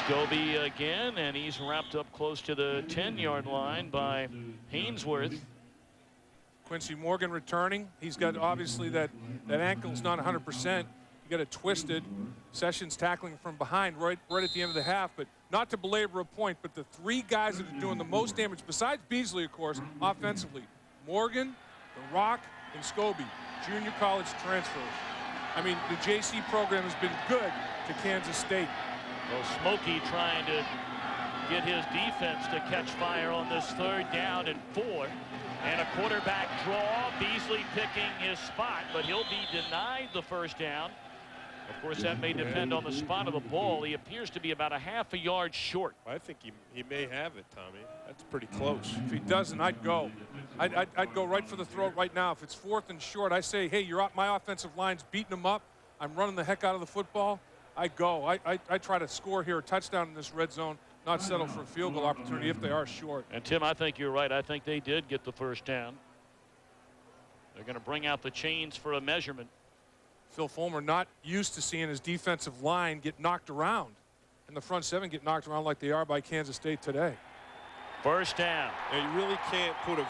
Scobie again, and he's wrapped up close to the 10-yard line by Hainsworth. Quincy Morgan returning. He's got, obviously, that ankle's not 100%. You got it twisted. Sessions tackling from behind right at the end of the half. But not to belabor a point, but the 3 guys that are doing the most damage, besides Beasley, of course, offensively, Morgan, The Rock, and Scobie, junior college transfers. I mean, the JC program has been good to Kansas State. Well, Smokey trying to get his defense to catch fire on this 3rd down and 4. And a quarterback draw. Beasley picking his spot, but he'll be denied the first down. Of course, that may depend on the spot of the ball. He appears to be about a half a yard short. I think he may have it, Tommy. That's pretty close. If he doesn't, I'd go. I'd go right for the throat right now. If it's 4th and short, I say, hey, my offensive line's beating them up. I'm running the heck out of the football. I go. I try to score here a touchdown in this red zone, not settle for a field goal opportunity if they are short. And, Tim, I think you're right. I think they did get the first down. They're going to bring out the chains for a measurement. Phil Fulmer not used to seeing his defensive line get knocked around, and the front seven get knocked around like they are by Kansas State today. First down. And you really can't put a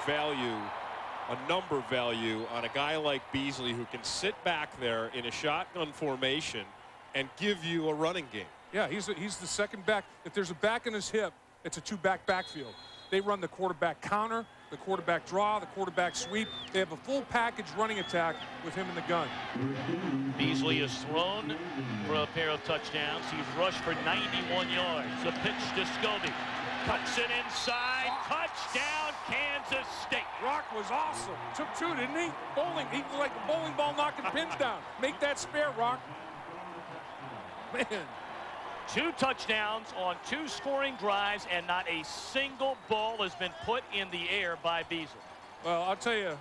number value on a guy like Beasley who can sit back there in a shotgun formation and give you a running game. Yeah, he's the second back. If there's a back in his hip, it's a two-back backfield. They run the quarterback counter, the quarterback draw, the quarterback sweep. They have a full package running attack with him in the gun. Beasley is thrown for a pair of touchdowns. He's rushed for 91 yards. The pitch to Scobie. Cuts it inside. Touchdown, Kansas State. Rock was awesome. Took two, didn't he? Bowling. He was like a bowling ball knocking pins down. Make that spare, Rock. Man. 2 touchdowns on 2 scoring drives, and not a single ball has been put in the air by Beasley. Well, I'll tell you,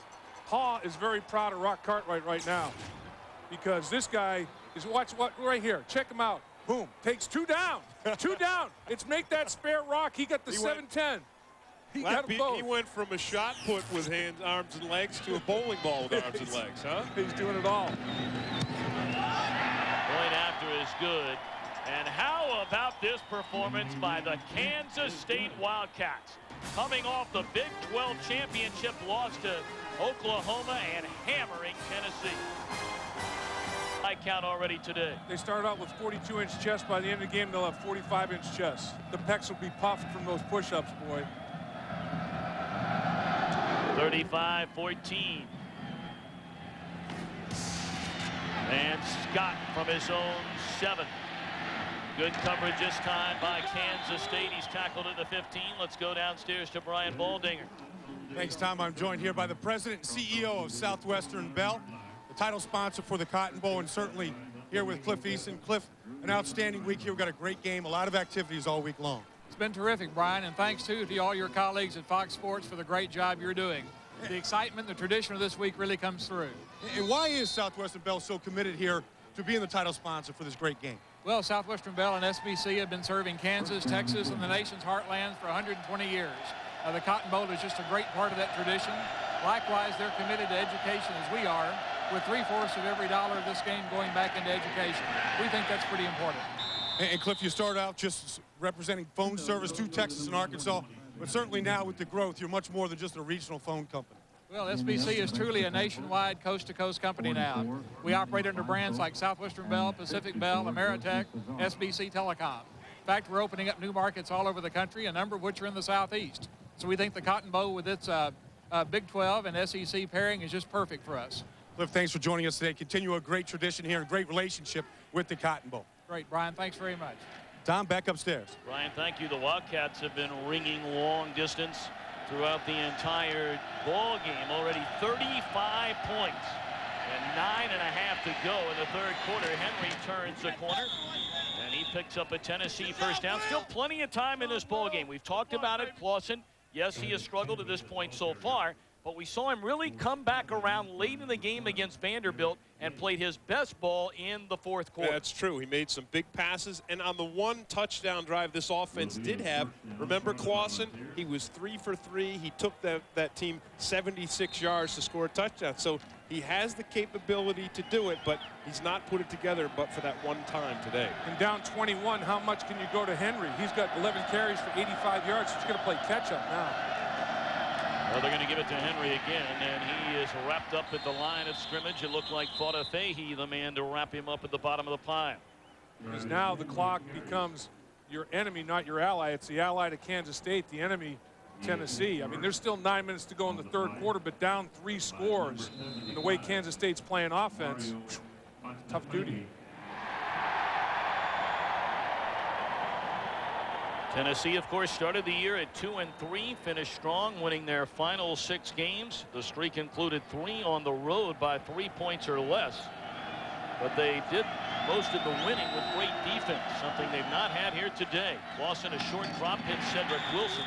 Paul is very proud of Rock Cartwright right now, because this guy is, watch what right here. Check him out. Boom. Takes 2 down. 2 down. It's make that spare, Rock. He got the 7-10. He got them both. He went from a shot put with hands, arms, and legs to a bowling ball with arms and legs, huh? He's doing it all. Point after is good. And how about this performance by the Kansas State Wildcats? Coming off the Big 12 championship loss to Oklahoma and hammering Tennessee. High count already today. They started out with 42-inch chests. By the end of the game, they'll have 45-inch chests. The pecs will be puffed from those push-ups, boy. 35-14. And Scott from his own 7. Good coverage this time by Kansas State. He's tackled at the 15. Let's go downstairs to Brian Baldinger. Thanks, Tom. I'm joined here by the president and CEO of Southwestern Bell, the title sponsor for the Cotton Bowl, and certainly here with Cliff Easton. Cliff, an outstanding week here. We've got a great game, a lot of activities all week long. It's been terrific, Brian, and thanks, too, to all your colleagues at Fox Sports for the great job you're doing. The excitement, the tradition of this week really comes through. And why is Southwestern Bell so committed here to being the title sponsor for this great game? Well, Southwestern Bell and SBC have been serving Kansas, Texas, and the nation's heartlands for 120 years. The Cotton Bowl is just a great part of that tradition. Likewise, they're committed to education as we are, with 3/4 of every dollar of this game going back into education. We think that's pretty important. And Cliff, you started out just representing phone service to Texas and Arkansas, but certainly now with the growth, you're much more than just a regional phone company. Well, SBC is truly a nationwide, coast-to-coast company now. We operate under brands like Southwestern Bell, Pacific Bell, Ameritech, SBC Telecom. In fact, we're opening up new markets all over the country, a number of which are in the Southeast. So we think the Cotton Bowl with its Big 12 and SEC pairing is just perfect for us. Cliff, thanks for joining us today. Continue a great tradition here, a great relationship with the Cotton Bowl. Great, Brian. Thanks very much. Tom, back upstairs. Brian, thank you. The Wildcats have been ringing long distance throughout the entire ball game. Already 35 points and 9.5 to go in the 3rd quarter. Henry turns the corner and he picks up a Tennessee first down. Still plenty of time in this ball game. We've talked about it. Clausen, yes, he has struggled at this point so far, but we saw him really come back around late in the game against Vanderbilt and played his best ball in the 4th quarter. That's true. He made some big passes, and on the 1 touchdown drive this offense did have, remember Clausen? He was 3 for 3. He took that team 76 yards to score a touchdown. So he has the capability to do it, but he's not put it together but for that 1 time today. And down 21, how much can you go to Henry? He's got 11 carries for 85 yards. He's going to play catch-up now. Well, they're going to give it to Henry again, and he is wrapped up at the line of scrimmage. It looked like Fada Fahey, the man to wrap him up at the bottom of the pile. Because now the clock becomes your enemy, not your ally. It's the ally to Kansas State, the enemy Tennessee. I mean, there's still 9 minutes to go in the 3rd quarter, but down 3 scores. And the way Kansas State's playing offense, tough duty. Tennessee, of course, started the year at 2-3, finished strong, winning their final 6 games. The streak included 3 on the road by 3 points or less. But they did most of the winning with great defense, something they've not had here today. Clausen, a short drop, hit Cedric Wilson.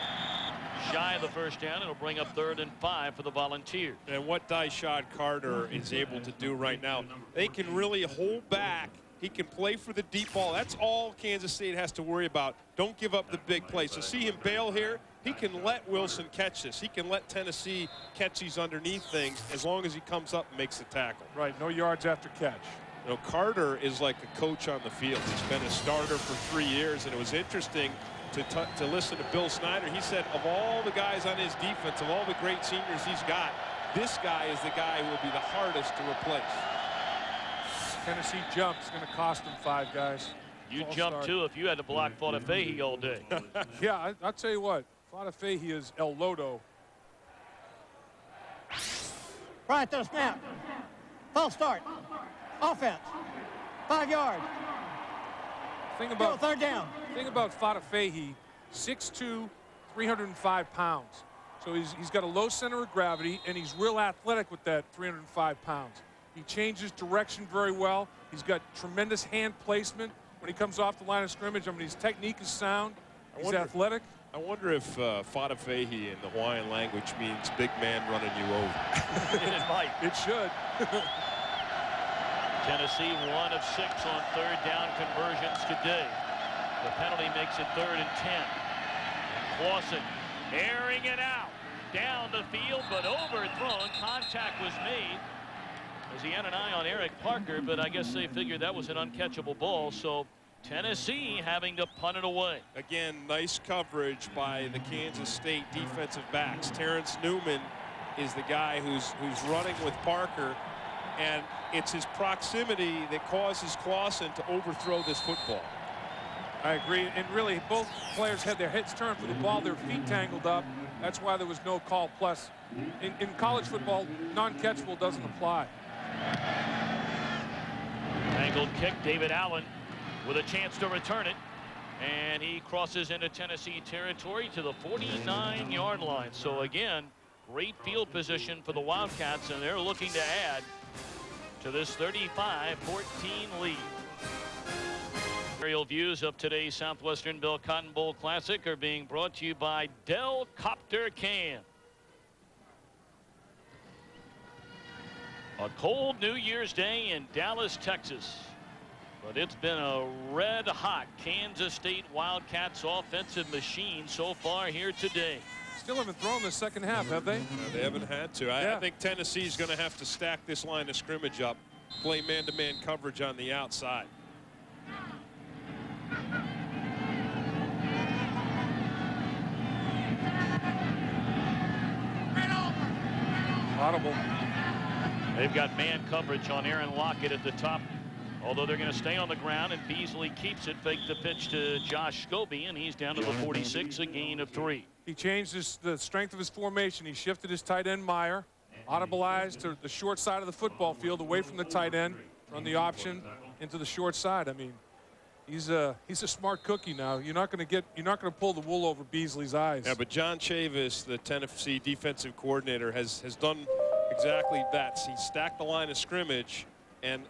shy of the first down. It'll bring up 3rd and 5 for the Volunteers. And what Dyshad Carter is able to do right now, they can really hold back. He can play for the deep ball. That's all Kansas State has to worry about. Don't give up the big play. So see him bail here. He can let Wilson catch this. He can let Tennessee catch these underneath things as long as he comes up and makes the tackle. Right, no yards after catch. You know, Carter is like a coach on the field. He's been a starter for 3 years, and it was interesting to listen to Bill Snyder. He said of all the guys on his defense, of all the great seniors he's got, this guy is the guy who will be the hardest to replace. Tennessee jump's going to cost them 5 guys. You jump too if you had to block Fadafehi all day. Yeah, I'll tell you what. Fadafehi is El Lodo. Right to the snap. False start. Offense. 5 yards. Thing Go, about 3rd down. thing about Fadafehi, 6'2", 305 pounds. So he's got a low center of gravity, and he's real athletic with that 305 pounds. He changes direction very well. He's got tremendous hand placement when he comes off the line of scrimmage. I mean, his technique is sound. He's athletic. I wonder if Fadafehi in the Hawaiian language means big man running you over. It might. It should. Tennessee 1 of 6 on 3rd down conversions today. The penalty makes it 3rd and 10. Clausen airing it out down the field, but overthrown. Contact was made as he had an eye on Eric Parker, but I guess they figured that was an uncatchable ball. So Tennessee having to punt it away. Again, nice coverage by the Kansas State defensive backs. Terrence Newman is the guy who's running with Parker, and it's his proximity that causes Clausen to overthrow this football. I agree, and really both players had their heads turned for the ball, their feet tangled up. That's why there was no call. Plus, in college football, non-catchable doesn't apply. Tangled kick, David Allen with a chance to return it, and he crosses into Tennessee territory to the 49-yard line. So again, great field position for the Wildcats, and they're looking to add to this 35-14 lead. Aerial views of today's Southwestern Bell Cotton Bowl Classic are being brought to you by Dell Copter Can. A cold New Year's Day in Dallas, Texas. But it's been a red-hot Kansas State Wildcats offensive machine so far here today. Still haven't thrown the second half, have they? No, they haven't had to. I think Tennessee's going to have to stack this line of scrimmage up, play man-to-man coverage on the outside. Audible. They've got man coverage on Aaron Lockett at the top, although they're going to stay on the ground, and Beasley keeps it. Fake the pitch to Josh Scobie, and he's down to the 46, a gain of 3. He changed the strength of his formation. He shifted his tight end Meyer, audibilized to the short side of the football field, away from the tight end, run the option into the short side. I mean, he's a smart cookie now. You're not going to pull the wool over Beasley's eyes. Yeah, but John Chavis, the Tennessee defensive coordinator, has done exactly that. He stacked the line of scrimmage, and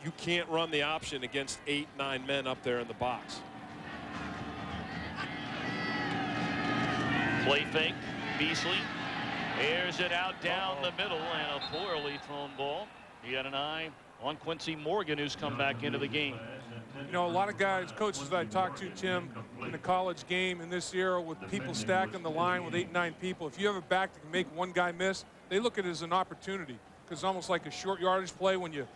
you can't run the option against 8, 9 men up there in the box. Play fake. Beasley airs it out down the middle, and a poorly thrown ball. He had an eye on Quincy Morgan, who's come back into the game. You know, a lot of guys, coaches that I talked to, Tim, in the college game in this era with people stacked on the line with 8, 9 people, if you have a back that can make one guy miss, they look at it as an opportunity, because it's almost like a short yardage play. When you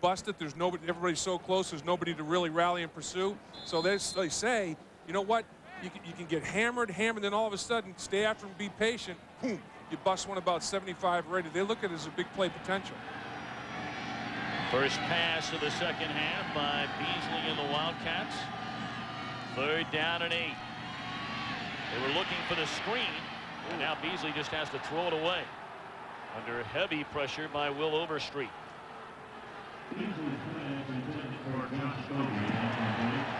bust it, there's nobody, everybody's so close, there's nobody to really rally and pursue. So they say, you know what, you can get hammered, then all of a sudden stay after and be patient. Boom, you bust one about 75 ready. They look at it as a big play potential. First pass of the second half by Beasley and the Wildcats. 3rd down and 8. They were looking for the screen, and now Beasley just has to throw it away under heavy pressure by Will Overstreet.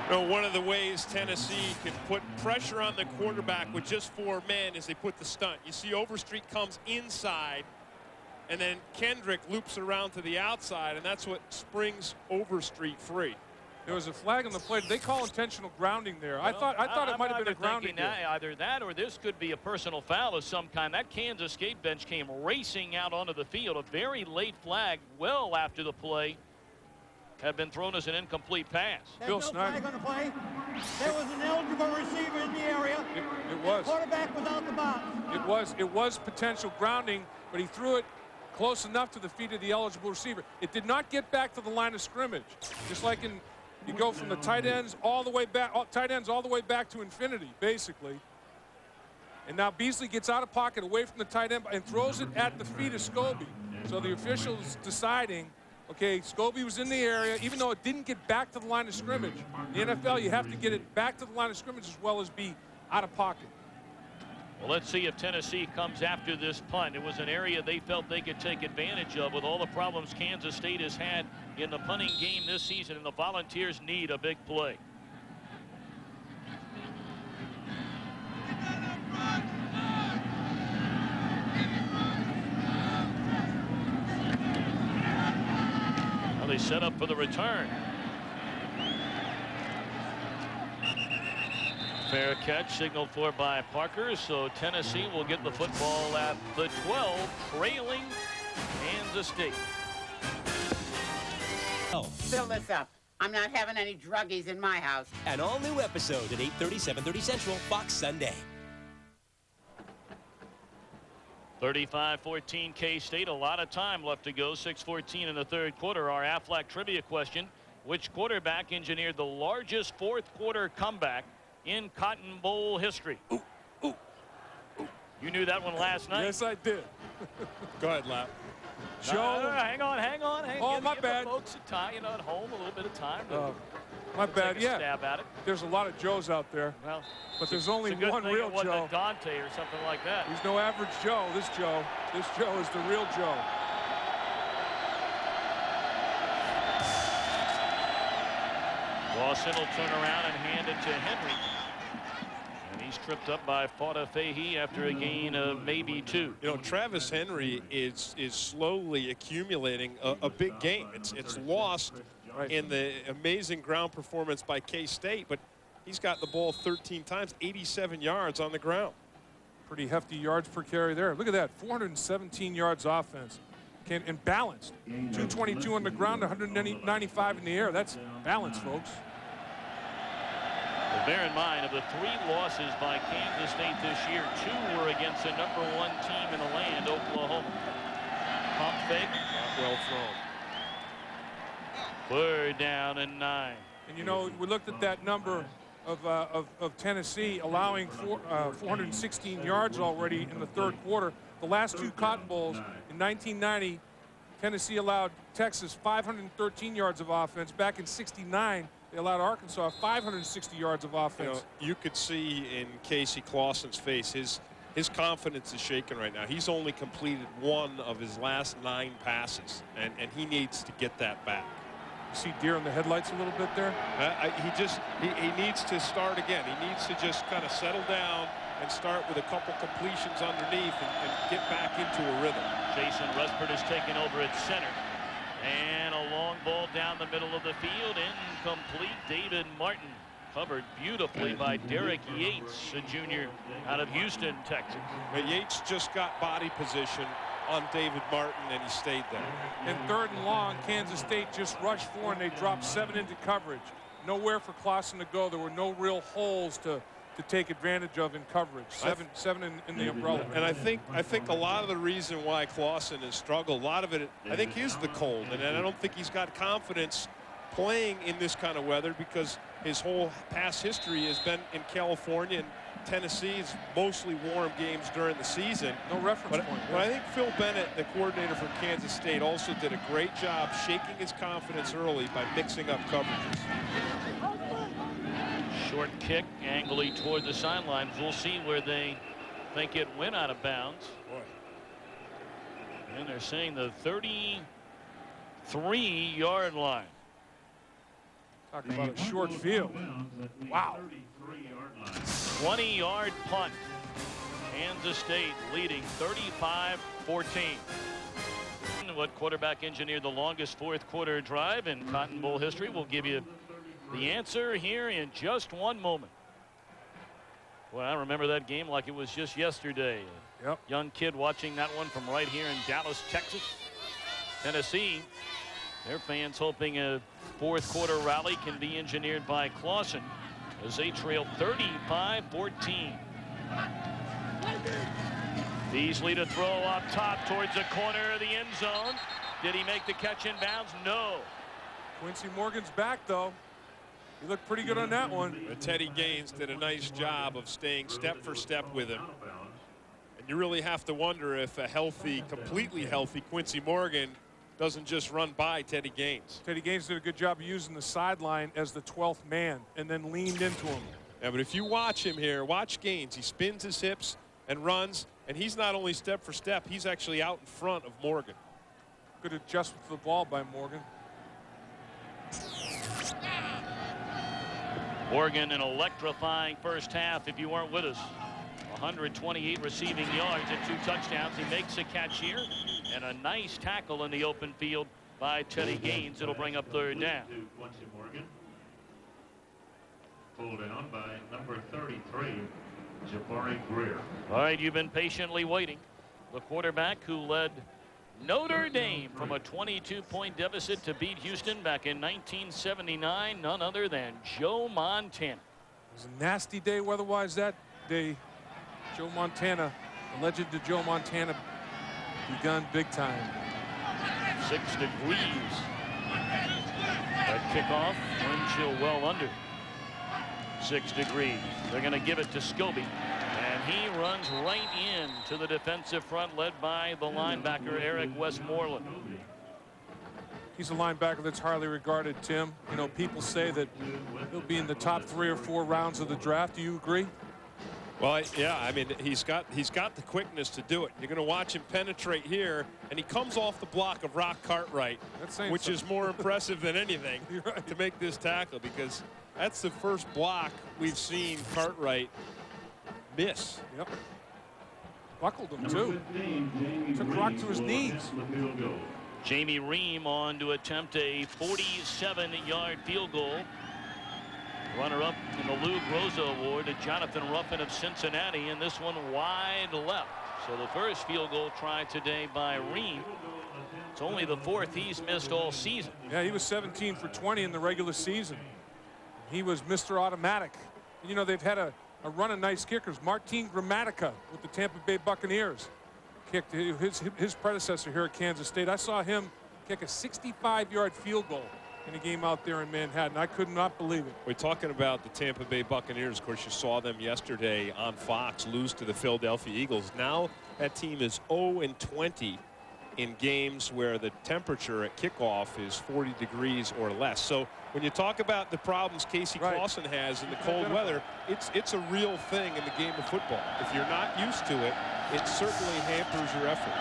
You know, one of the ways Tennessee can put pressure on the quarterback with just 4 men is they put the stunt. You see Overstreet comes inside, and then Kendrick loops around to the outside, and that's what springs Overstreet free. There was a flag on the play. They call intentional grounding there. Well, I thought it might have been a grounding. Either that or this could be a personal foul of some kind. That Kansas State bench came racing out onto the field. A very late flag well after the play had been thrown as an incomplete pass. There's Bill no Snyder. flag on the play. There was an eligible receiver in the area. It was. Quarterback was out the box. It was potential grounding, but he threw it close enough to the feet of the eligible receiver. It did not get back to the line of scrimmage. Just like you go from the tight ends all the way back to infinity, basically. And now Beasley gets out of pocket away from the tight end and throws it at the feet of Scobie. So the officials deciding, okay, Scobie was in the area, even though it didn't get back to the line of scrimmage. In the NFL, you have to get it back to the line of scrimmage as well as be out of pocket. Well, let's see if Tennessee comes after this punt. It was an area they felt they could take advantage of with all the problems Kansas State has had in the punting game this season, and the Volunteers need a big play. Well, they set up for the return. Fair catch signaled for by Parker, so Tennessee will get the football at the 12, trailing Kansas State. Fill this up. I'm not having any druggies in my house. An all-new episode at 8:30, 7:30 Central, Fox Sunday. 35-14 K-State, a lot of time left to go, 6:14 in the third quarter. Our Aflac trivia question, which quarterback engineered the largest fourth quarter comeback in Cotton Bowl history? You knew that one last night. Yes, I did. Go ahead, Lap. Joe. Hang on. Oh, my bad. The folks at time, at home, a little bit of time. My bad. Take a stab at it. There's a lot of Joes out there. Well, but there's only it's a good one thing real it wasn't Joe. a Dante or something like that. He's no average Joe. This Joe is the real Joe. Lawson will turn around and hand it to Henry. And he's tripped up by Fauda Fahey after a gain of maybe 2. You know, Travis Henry is slowly accumulating a big game. It's lost in the amazing ground performance by K-State, but he's got the ball 13 times, 87 yards on the ground. Pretty hefty yards per carry there. Look at that, 417 yards offense. And balanced. 222 on the ground, 195 in the air. That's balance, folks. Well, bear in mind, of the 3 losses by Kansas State this year, 2 were against the #1 team in the land, Oklahoma. Pump fake. Not well thrown. 3rd down and 9. And you know, we looked at that number of Tennessee allowing 416 yards already in the third quarter. The last 2 Cotton Bowls in 1990, Tennessee allowed Texas 513 yards of offense. Back in '69, they allowed Arkansas 560 yards of offense. You could see in Casey Clausen's face, his confidence is shaken right now. He's only completed 1 of his last 9 passes, and he needs to get that back. You see deer in the headlights a little bit there? He needs to start again. He needs to just kind of settle down and start with a couple completions underneath and get back into a rhythm. Jason Respert is taking over at center. And a long ball down the middle of the field. Incomplete. David Martin covered beautifully by Derek Yates, a junior out of Houston, Texas. But Yates just got body position on David Martin, and he stayed there. And 3rd and long, Kansas State just rushed 4, and they dropped 7 into coverage. Nowhere for Clausen to go. There were no real holes to take advantage of in coverage. Seven in the umbrella. And I think a lot of the reason why Clausen has struggled, a lot of it, I think, is the cold. And I don't think he's got confidence playing in this kind of weather because his whole past history has been in California and Tennessee's mostly warm games during the season. No reference point. But I think Phil Bennett, the coordinator for Kansas State, also did a great job shaking his confidence early by mixing up coverages. Short kick, angly toward the sidelines. We'll see where they think it went out of bounds. And they're saying the 33-yard line. Talk about a short field. Wow. 20-yard punt. Kansas State leading 35-14. What quarterback engineered the longest fourth quarter drive in Cotton Bowl history? We'll give you The answer here in just one moment. Well, I remember that game like it was just yesterday. Yep. Young kid watching that one from right here in Dallas, Texas. Tennessee, their fans hoping a fourth quarter rally can be engineered by Clausen as they trail 35-14. Beasley to throw up top towards the corner of the end zone. Did he make the catch in bounds? No. Quincy Morgan's back, though. He looked pretty good on that one. Teddy Gaines did a nice job of staying step for step with him. And you really have to wonder if a healthy, completely healthy Quincy Morgan doesn't just run by Teddy Gaines. Teddy Gaines did a good job of using the sideline as the 12th man and then leaned into him. Yeah, but if you watch him here, watch Gaines. He spins his hips and runs, and he's not only step for step, he's actually out in front of Morgan. Good adjustment to the ball by Morgan. Morgan, an electrifying first half if you weren't with us. 128 receiving yards and 2 touchdowns. He makes a catch here and a nice tackle in the open field by Teddy Gaines. It'll bring up third down. Quincy Morgan. Pulled down by number 33, Jabari Greer. All right, you've been patiently waiting. The quarterback who led Notre Dame from a 22-point deficit to beat Houston back in 1979, none other than Joe Montana. It was a nasty day weather-wise that day. Joe Montana, the legend to Joe Montana, begun big time. 6 degrees. That kickoff, wind chill well under 6 degrees. They're going to give it to Scobie. And he runs right into the defensive front led by the linebacker Eric Westmoreland. He's a linebacker that's highly regarded, Tim. You know, people say that he'll be in the top 3 or 4 rounds of the draft. Do you agree? Well, yeah, I mean, he's got the quickness to do it. You're going to watch him penetrate here, and he comes off the block of Rock Cartwright, which is more impressive than anything to make this tackle, because that's the first block we've seen Cartwright miss. Yep. Buckled him, too. Took Rock to his knees. Jamie Ream on to attempt a 47-yard field goal. Runner-up in the Lou Groza Award to Jonathan Ruffin of Cincinnati, and this one wide left. So the first field goal tried today by Ream. It's only the 4th he's missed all season. Yeah, he was 17 for 20 in the regular season. He was Mr. Automatic. And, you know, they've had a run of nice kickers. Martin Gramatica with the Tampa Bay Buccaneers kicked his predecessor here at Kansas State. I saw him kick a 65-yard field goal in a game out there in Manhattan. I could not believe it. We're talking about the Tampa Bay Buccaneers. Of course, you saw them yesterday on Fox lose to the Philadelphia Eagles. Now that team is 0-20 in games where the temperature at kickoff is 40 degrees or less. So when you talk about the problems Casey Clausen has in the cold weather, it's a real thing in the game of football. If you're not used to it, it certainly hampers your effort.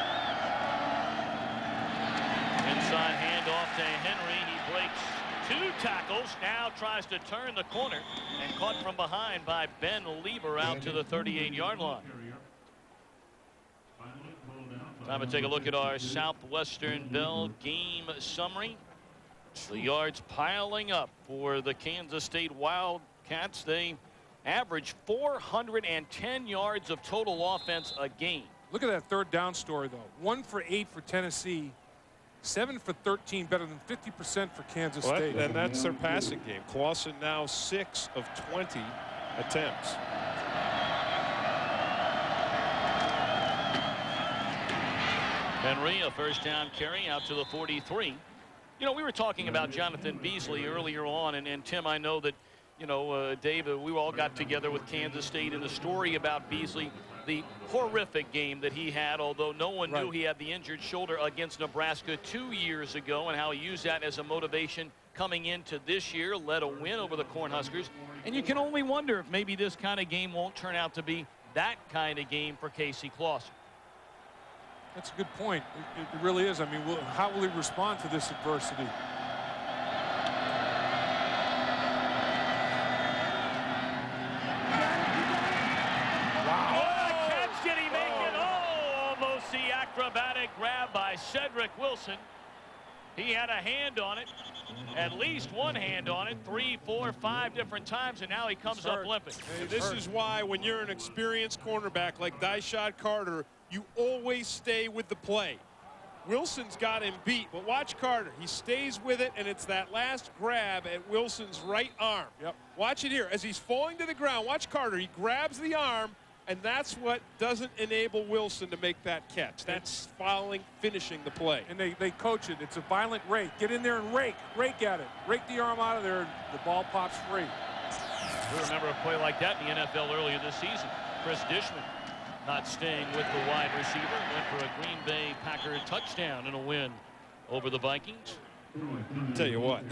Inside handoff to Henry. He breaks 2 tackles. Now tries to turn the corner and caught from behind by Ben Lieber out to the 38-yard line. Time to take a look at our Southwestern Bell game summary. The yards piling up for the Kansas State Wildcats. They average 410 yards of total offense a game. Look at that third down story, though. 1 for 8 for Tennessee. 7 for 13, better than 50% for Kansas State. And that's their passing game. Clausen now 6 of 20 attempts. Henry, a first down carry out to the 43. You know, we were talking about Jonathan Beasley earlier on, and Tim, I know that, you know, Dave, we all got together with Kansas State, and the story about Beasley, the horrific game that he had, although no one knew he had the injured shoulder against Nebraska 2 years ago, and how he used that as a motivation coming into this year, led a win over the Cornhuskers. And you can only wonder if maybe this kind of game won't turn out to be that kind of game for Casey Clausen. That's a good point. It really is. I mean, how will he respond to this adversity? Acrobatic grab by Cedric Wilson. He had a hand on it, at least one hand on it, 3, 4, 5 different times, and now he comes up limping. And this is why when you're an experienced cornerback like Dyshad Carter, you always stay with the play. Wilson's got him beat, but watch Carter. He stays with it, and it's that last grab at Wilson's right arm. Yep. Watch it here. As he's falling to the ground, watch Carter. He grabs the arm, and that's what doesn't enable Wilson to make that catch. That's finishing the play. And they coach it. It's a violent rake. Get in there and rake at it. Rake the arm out of there, and the ball pops free. We remember a play like that in the NFL earlier this season. Chris Dishman not staying with the wide receiver, went for a Green Bay Packer touchdown in a win over the Vikings. Tell you what,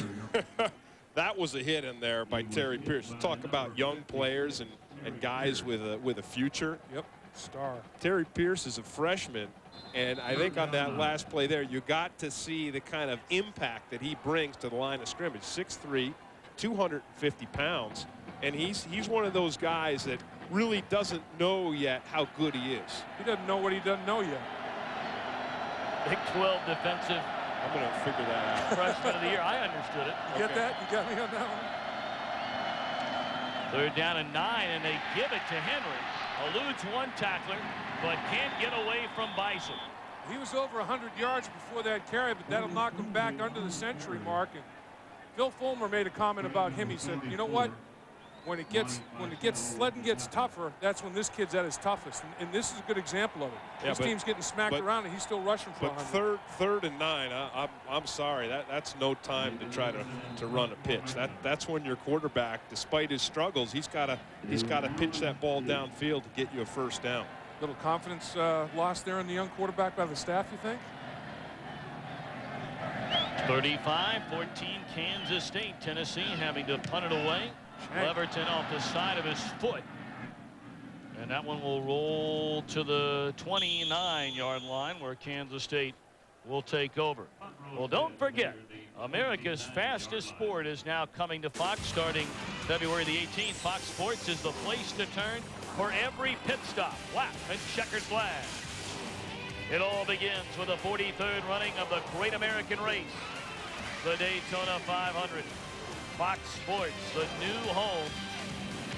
that was a hit in there by Terry Pierce. Talk about young players and guys with a future. Yep, star. Terry Pierce is a freshman, and I think on that last play there, you got to see the kind of impact that he brings to the line of scrimmage. 6'3", 250 pounds, and he's one of those guys that really doesn't know yet how good he is. He doesn't know what he doesn't know yet. Big 12 defensive. I'm going to figure that out. Freshman of the year. I understood it. You get that? You got me on that one. 3rd down and 9, and they give it to Henry. Eludes one tackler, but can't get away from Bison. He was over 100 yards before that carry, but that'll knock him back under the century mark. And Phil Fulmer made a comment about him. He said, you know what? When sledding gets tougher, that's when this kid's at his toughest, and this is a good example of it. Yeah, this team's getting smacked around, and he's still rushing for 100. But 3rd and 9, I'm sorry, that's no time to try to run a pitch. That's when your quarterback, despite his struggles, he's got to pitch that ball downfield to get you a 1st down. Little confidence lost there in the young quarterback by the staff, you think? 35-14 Kansas State. Tennessee having to punt it away. Leverton off the side of his foot, and that one will roll to the 29-yard line where Kansas State will take over. Well, don't forget, America's fastest sport is now coming to Fox starting February the 18th. Fox Sports is the place to turn for every pit stop, lap, and checkered flag. It all begins with the 43rd running of the Great American Race, the Daytona 500. Fox Sports, the new home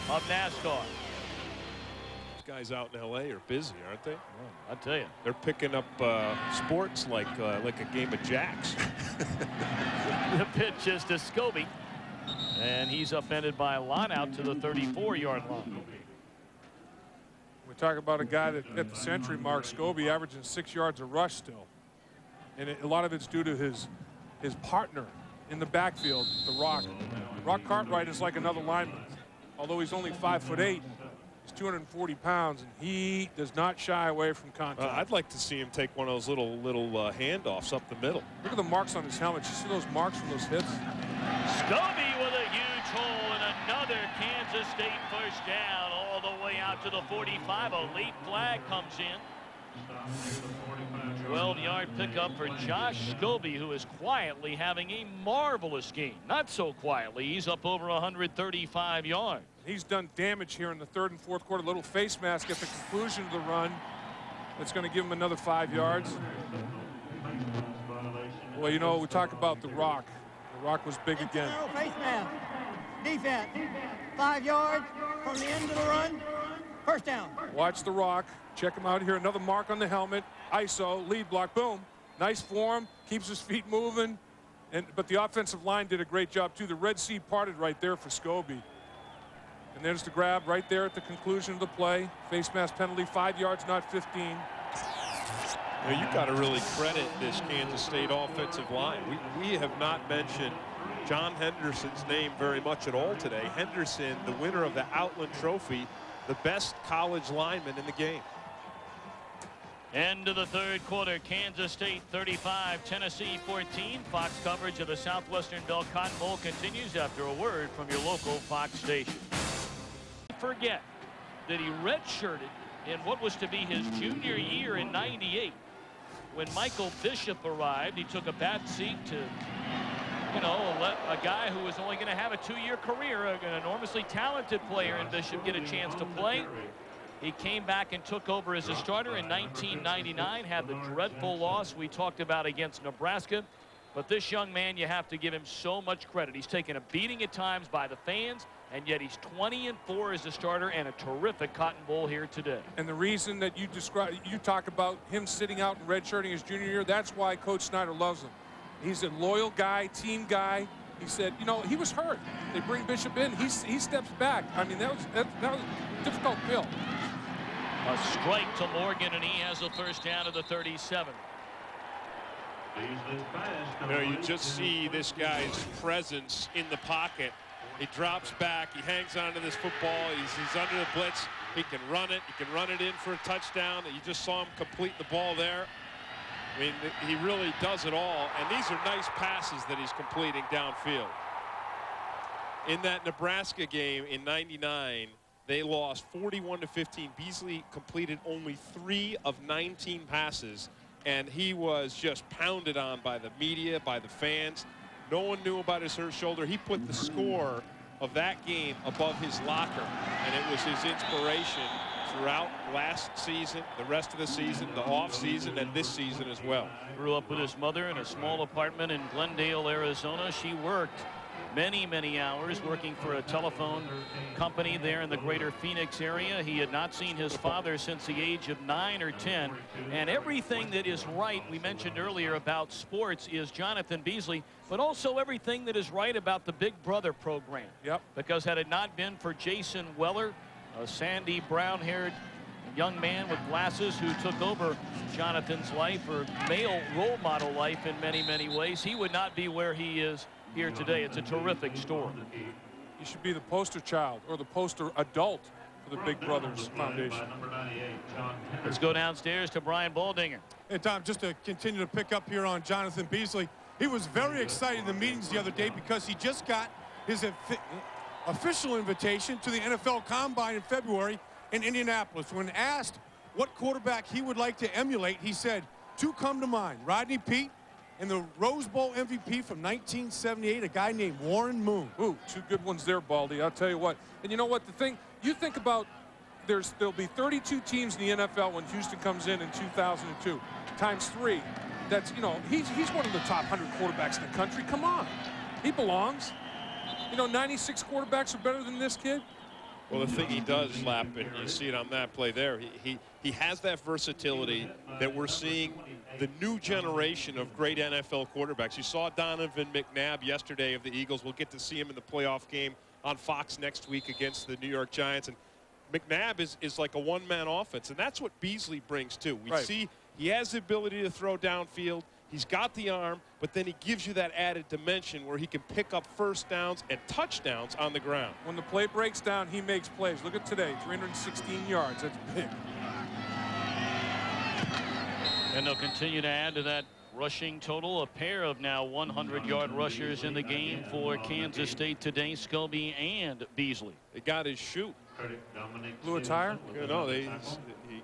of NASCAR. These guys out in L.A. are busy, aren't they? Oh, I tell you, they're picking up sports like a game of jacks. The pitch is to Scobie, and he's upended by a line out to the 34-yard line. We talk about a guy that at the century mark, Scobie averaging 6 yards a rush still, and a lot of it's due to his partner in the backfield, the Rock. Rock Cartwright is like another lineman. Although he's only 5'8", he's 240 pounds, and he does not shy away from contact. I'd like to see him take one of those little handoffs up the middle. Look at the marks on his helmet. You see those marks from those hits? Scobie with a huge hole, and another Kansas State 1st down all the way out to the 45. A late flag comes in. 12-yard pickup for Josh Scobie, who is quietly having a marvelous game. Not so quietly. He's up over 135 yards. He's done damage here in the 3rd and 4th quarter. Little face mask at the conclusion of the run. That's going to give him another 5 yards. Well, you know, we talk about the Rock. The Rock was big again. Face mask. Defense. 5 yards from the end of the run. 1st down. Watch the Rock. Check him out here. Another mark on the helmet. ISO, lead block, boom. Nice form, keeps his feet moving. But the offensive line did a great job, too. The Red Sea parted right there for Scobie. And there's the grab right there at the conclusion of the play. Face mask penalty, 5 yards, not 15. You know, you've got to really credit this Kansas State offensive line. We have not mentioned John Henderson's name very much at all today. Henderson, the winner of the Outland Trophy, the best college lineman in the game. End of the 3rd quarter, Kansas State 35, Tennessee 14. Fox coverage of the Southwestern Bell Cotton Bowl continues after a word from your local Fox station. Forget that he redshirted in what was to be his junior year in '98. When Michael Bishop arrived, he took a back seat to, you know, let a guy who was only going to have a 2-year career, an enormously talented player in Bishop, get a chance to play. He came back and took over as a starter in 1999, had the dreadful loss we talked about against Nebraska. But this young man, you have to give him so much credit. He's taken a beating at times by the fans, and yet he's 20-4 as a starter and a terrific Cotton Bowl here today. And the reason that you talk about him sitting out and redshirting his junior year, that's why Coach Snyder loves him. He's a loyal guy, team guy. He said, you know, he was hurt. They bring Bishop in. He steps back. I mean, that was a difficult pill. A strike to Morgan, and he has a first down to the 37. You know, you just see this guy's presence in the pocket. He drops back. He hangs on to this football. He's under the blitz. He can run it. He can run it in for a touchdown. You just saw him complete the ball there. I mean, he really does it all. And these are nice passes that he's completing downfield. In that Nebraska game in '99, they lost 41-15. Beasley completed only 3 of 19 passes. And he was just pounded on by the media, by the fans. No one knew about his hurt shoulder. He put the score of that game above his locker, and it was his inspiration throughout last season, the rest of the season, the off season, and this season as well. Grew up with his mother in a small apartment in Glendale, Arizona. She worked many hours working for a telephone company there in the greater Phoenix area. He had not seen his father since the age of 9 or 10. And everything that is right, we mentioned earlier about sports, is Jonathan Beasley, but also everything that is right about the Big Brother program. Yep. Because had it not been for Jason Weller, a sandy brown-haired young man with glasses who took over Jonathan's life, or male role model life in many ways, he would not be where he is here today. It's a terrific story. You should be the poster child or the poster adult for the Big Brothers Foundation. Let's go downstairs to Brian Baldinger. And Tom, just to continue to pick up here on Jonathan Beasley, he was very excited in the meetings the other day because he just got his official invitation to the NFL Combine in February in Indianapolis. When asked what quarterback he would like to emulate, he said, 2 come to mind: Rodney Peete and the Rose Bowl MVP from 1978, a guy named Warren Moon. Ooh, 2 good ones there, Baldy. I'll tell you what. And you know what? The thing, you think about, there'll be 32 teams in the NFL when Houston comes in 2002. Times 3. That's, you know, he's one of the top 100 quarterbacks in the country. Come on. He belongs. You know, 96 quarterbacks are better than this kid. Well, the thing he does, Lap, and you see it on that play there, he has that versatility that we're seeing the new generation of great NFL quarterbacks. You saw Donovan McNabb yesterday of the Eagles. We'll get to see him in the playoff game on Fox next week against the New York Giants. And McNabb is like a one-man offense, and that's what Beasley brings too. We see he has the ability to throw downfield. He's got the arm, but then he gives you that added dimension where he can pick up first downs and touchdowns on the ground. When the play breaks down, he makes plays. Look at today, 316 yards. That's big. And they'll continue to add to that rushing total. A pair of now 100-yard rushers in the game for Kansas State today, Scobie and Beasley. They got his shoe. Blew a tire? You know, he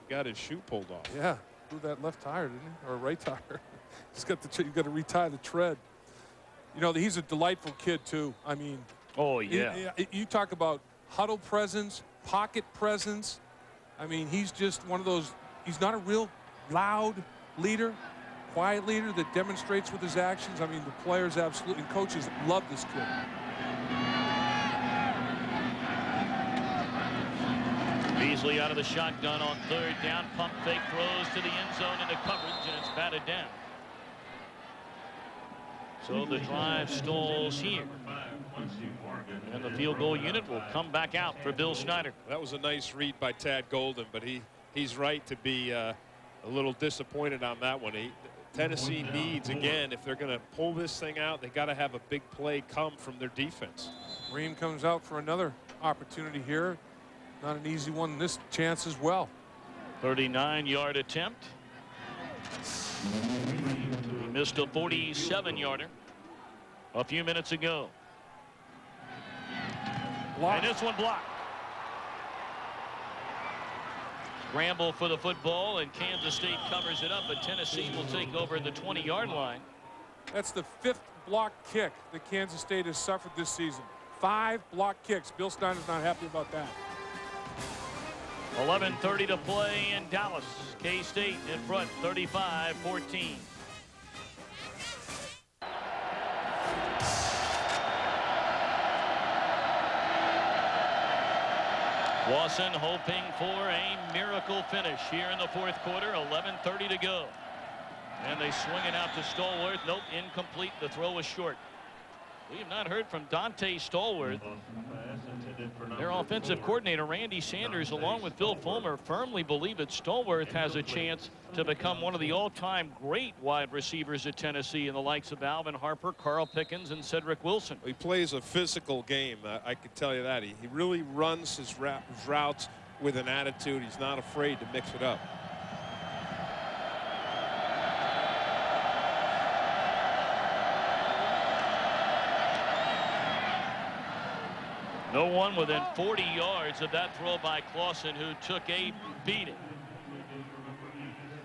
got his shoe pulled off. Yeah, blew that left tire, didn't he? Or right tire. You've got to retie the tread. You know, he's a delightful kid, too. I mean, oh, yeah. You talk about huddle presence, pocket presence. I mean, he's just one of those, he's not a real loud leader, quiet leader that demonstrates with his actions. I mean, the players absolutely, and coaches love this kid. Beasley out of the shotgun on 3rd down. Pump fake, throws to the end zone into coverage, and it's batted down. So the drive stalls here. And the field goal unit will come back out for Bill Snyder. That was a nice read by Tad Golden, but he's right to be a little disappointed on that one. Tennessee needs, again, if they're going to pull this thing out, they got to have a big play come from their defense. Ream comes out for another opportunity here. Not an easy one this chance as well. 39-yard attempt. He missed a 47-yarder a few minutes ago. Blocked. And this one blocked. Scramble for the football, and Kansas State covers it up, but Tennessee will take over the 20-yard line. That's the 5th block kick that Kansas State has suffered this season. 5 block kicks. Bill Snyder's not happy about that. 11:30 to play in Dallas. K-State in front, 35-14. Clausen hoping for a miracle finish here in the fourth quarter. 11:30 to go. And they swing it out to Stallworth. Nope, incomplete. The throw was short. We have not heard from Dante Stallworth. Their offensive coordinator, Randy Sanders, along with Phil Fulmer, firmly believe that Stallworth has a chance to become one of the all-time great wide receivers at Tennessee in the likes of Alvin Harper, Carl Pickens, and Cedric Wilson. He plays a physical game. I can tell you that. He really runs his routes with an attitude. He's not afraid to mix it up. No one within 40 yards of that throw by Clausen, who took a beating.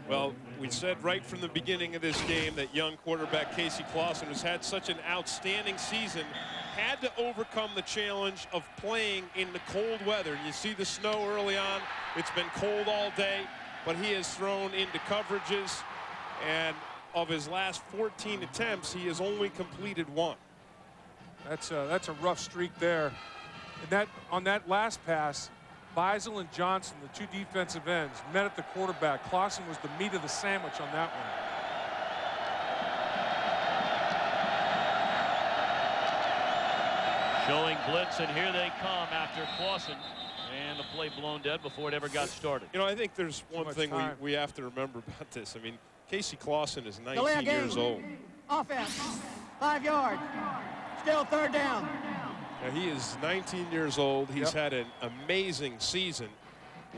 Well, we said right from the beginning of this game that young quarterback Casey Clausen has had such an outstanding season, had to overcome the challenge of playing in the cold weather. And you see the snow early on. It's been cold all day, but he has thrown into coverages. And of his last 14 attempts, he has only completed 1. That's a rough streak there. And on that last pass, Beisel and Johnson, the two defensive ends, met at the quarterback. Clausen was the meat of the sandwich on that one. Showing blitz, and here they come after Clausen. And the play blown dead before it ever got started. You know, I think there's one thing we have to remember about this. I mean, Casey Clausen is 19 Delay years old. Offense, 5 yards. Still third down. Now, he is 19 years old. He's had an amazing season.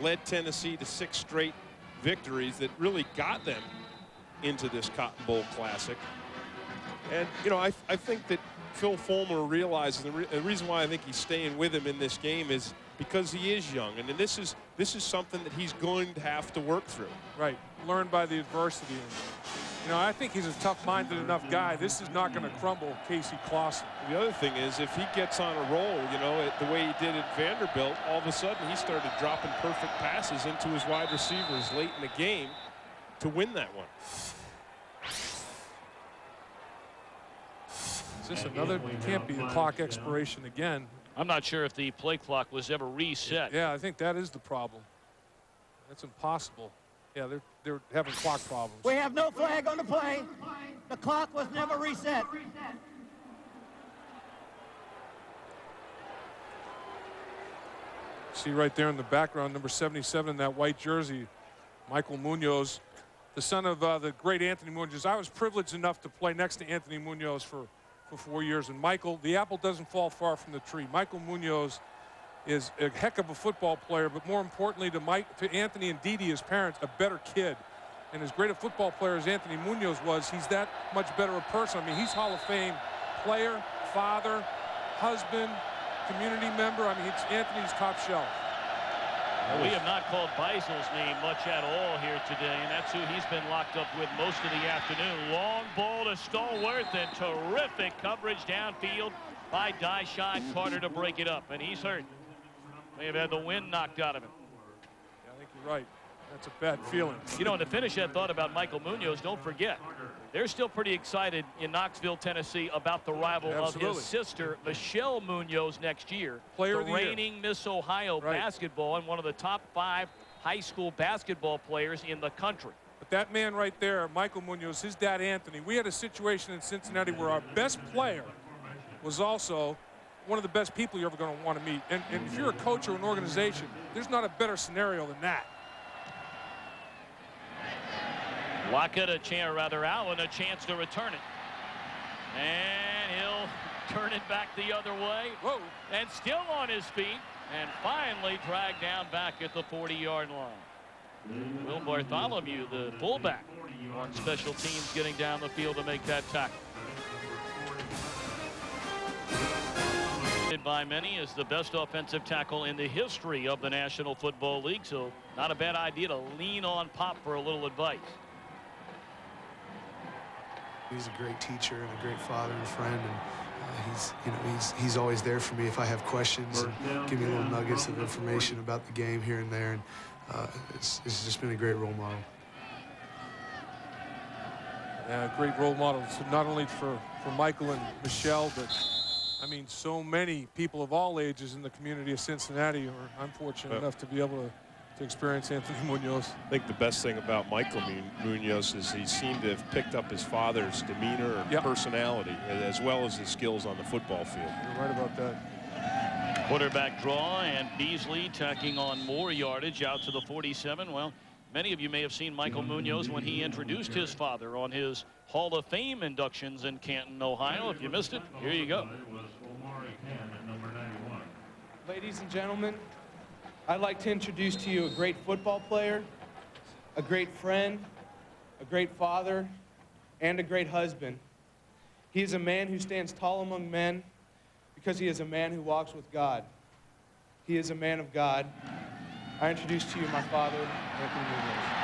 Led Tennessee to 6 straight victories that really got them into this Cotton Bowl Classic. And, you know, I think that Phil Fulmer realizes the reason why I think he's staying with him in this game is because he is young. And this is something that he's going to have to work through. Right. Learn by the adversity. You know, I think he's a tough-minded enough guy. This is not going to crumble Casey Clausen. The other thing is, if he gets on a roll, you know, the way he did at Vanderbilt, all of a sudden he started dropping perfect passes into his wide receivers late in the game to win that one. Is this another? Can't be a clock expiration again. I'm not sure if the play clock was ever reset. Yeah, I think that is the problem. That's impossible. Yeah, they're having clock problems. We have no flag on the play. The clock was never reset. See right there in the background, number 77 in that white jersey, Michael Munoz, the son of the great Anthony Munoz. I was privileged enough to play next to Anthony Munoz for 4 years. And Michael, the apple doesn't fall far from the tree. Michael Munoz is a heck of a football player, but more importantly to Anthony and Dee Dee, his parents, a better kid. And as great a football player as Anthony Munoz was, he's that much better a person. I mean, he's Hall of Fame player, father, husband, community member. I mean, it's Anthony's top shelf. We have not called Beisel's name much at all here today, and that's who he's been locked up with most of the afternoon. Long ball to Stallworth, and terrific coverage downfield by Dyshawn Carter to break it up, and he's hurt. May have had the wind knocked out of him. Yeah, I think you're right. That's a bad feeling. You know, and to finish that thought about Michael Munoz, don't forget, they're still pretty excited in Knoxville, Tennessee about the arrival of his sister, Michelle Munoz, next year. Player the of the year. reigning Miss Ohio basketball and one of the top 5 high school basketball players in the country. But that man right there, Michael Munoz, his dad, Anthony, we had a situation in Cincinnati where our best player was also one of the best people you're ever going to want to meet. And if you're a coach or an organization, there's not a better scenario than that. Wildcat, Allen, a chance to return it. And he'll turn it back the other way. Whoa. And still on his feet. And finally dragged down back at the 40-yard line. Will Bartholomew, the fullback, on special teams, getting down the field to make that tackle. By many as the best offensive tackle in the history of the National Football League, so not a bad idea to lean on Pop for a little advice. He's a great teacher and a great father and friend, and he's always there for me if I have questions and give me little nuggets of information about the game here and there, and it's just been a great role model. Yeah, great role model, so not only for Michael and Michelle, but I mean, so many people of all ages in the community of Cincinnati are unfortunate enough to be able to experience Anthony Munoz. I think the best thing about Michael Munoz is he seemed to have picked up his father's demeanor and personality, as well as his skills on the football field. You're right about that. Quarterback draw, and Beasley tacking on more yardage out to the 47. Well, many of you may have seen Michael Munoz when he introduced his father on his Hall of Fame inductions in Canton, Ohio. If you missed it, here you go. Ladies and gentlemen, I'd like to introduce to you a great football player, a great friend, a great father, and a great husband. He is a man who stands tall among men because he is a man who walks with God. He is a man of God. I introduce to you my father, Anthony Munoz.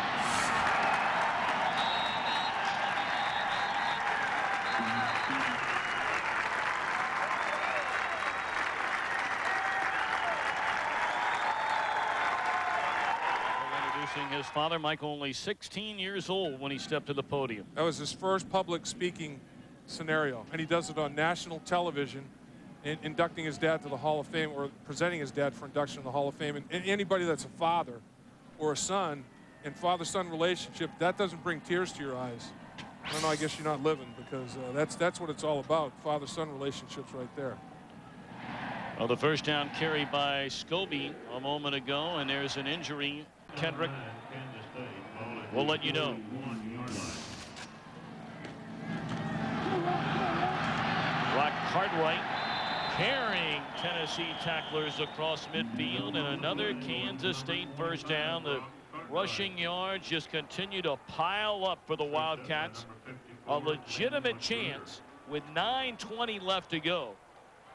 Introducing his father, Michael, only 16 years old when he stepped to the podium. That was his first public speaking scenario, and he does it on national television, inducting his dad to the Hall of Fame, or presenting his dad for induction to the Hall of Fame. And anybody that's a father or a son, and father-son relationship, that doesn't bring tears to your eyes. I don't know, I guess you're not living, because that's what it's all about, father-son relationships right there. Well, the first down carry by Scobie a moment ago, and there's an injury. Kendrick, we'll let you know. Black Cartwright carrying Tennessee tacklers across midfield, and another Kansas State first down. The rushing yards just continue to pile up for the Wildcats. A legitimate chance with 9:20 left to go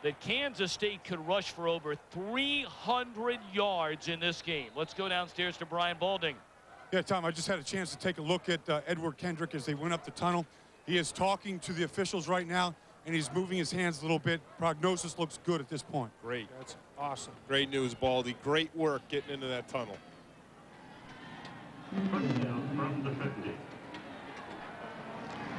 that Kansas State could rush for over 300 yards in this game. Let's go downstairs to Brian Balding. Yeah, Tom, I just had a chance to take a look at Edward Kendrick as they went up the tunnel. He is talking to the officials right now, and he's moving his hands a little bit. Prognosis looks good at this point. Great. That's awesome. Great news, Baldy. Great work getting into that tunnel. From the 50.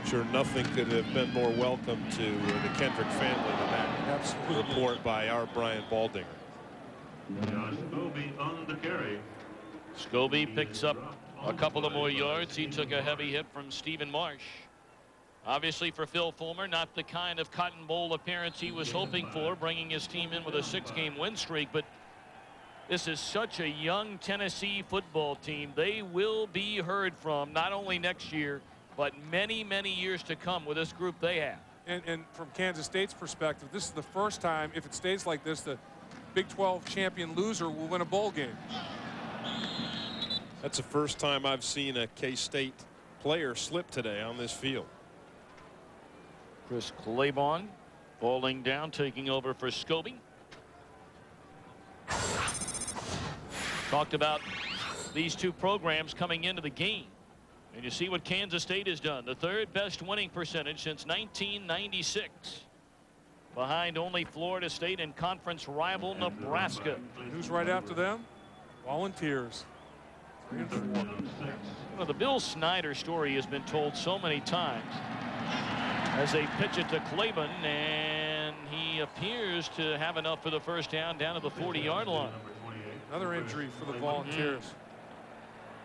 Sure, nothing could have been more welcome to the Kendrick family than that report by our Brian Baldinger. Scobie on the carry. Scobie picks up a couple of more yards. He took a heavy hit from Stephen Marsh. Obviously, for Phil Fulmer, not the kind of Cotton Bowl appearance he was hoping for, bringing his team in with a 6-game win streak. But this is such a young Tennessee football team. They will be heard from not only next year, but many, many years to come with this group they have. And from Kansas State's perspective, this is the first time, if it stays like this, the Big 12 champion loser will win a bowl game. That's the first time I've seen a K-State player slip today on this field. Chris Claiborne falling down, taking over for Scobie. Talked about these two programs coming into the game. And you see what Kansas State has done. The third best winning percentage since 1996. Behind only Florida State and conference rival Nebraska. Who's right after them? Volunteers. 3 and 4. Well, the Bill Snyder story has been told so many times. As they pitch it to Claiborne, and he appears to have enough for the first down to the 40-yard line. Another injury for the Volunteers.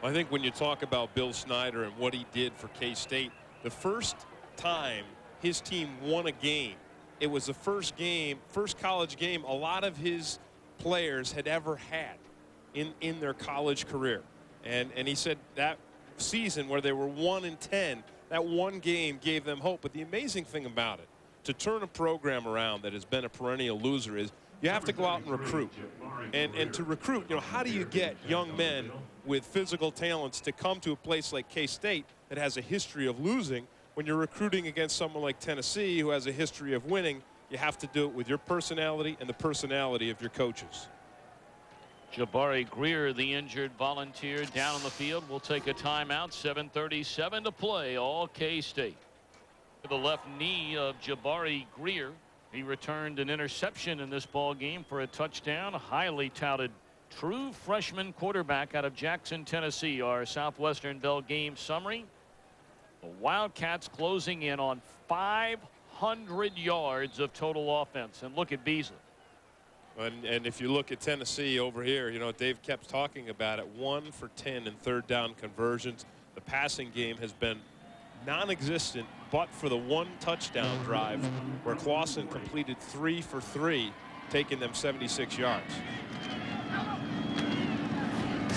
I think when you talk about Bill Snyder and what he did for K-State, the first time his team won a game, it was the first college game a lot of his players had ever had in their college career. And he said that season where they were 1-10, that one game gave them hope. But the amazing thing about it, to turn a program around that has been a perennial loser, is you have to go out and recruit. And to recruit, how do you get young men with physical talents to come to a place like K-State that has a history of losing? When you're recruiting against someone like Tennessee who has a history of winning, you have to do it with your personality and the personality of your coaches. Jabari Greer, the injured Volunteer, down on the field. We'll take a timeout. 7:37 to play. All K-State. The left knee of Jabari Greer. He returned an interception in this ball game for a touchdown. Highly touted true freshman quarterback out of Jackson, Tennessee. Our Southwestern Bell game summary. The Wildcats closing in on 500 100 yards of total offense. And look at Beasley. And if you look at Tennessee over here, you know, Dave kept talking about it, 1 for 10 in third down conversions. The passing game has been non-existent, but for the 1 touchdown drive where Clausen completed 3 for 3, taking them 76 yards.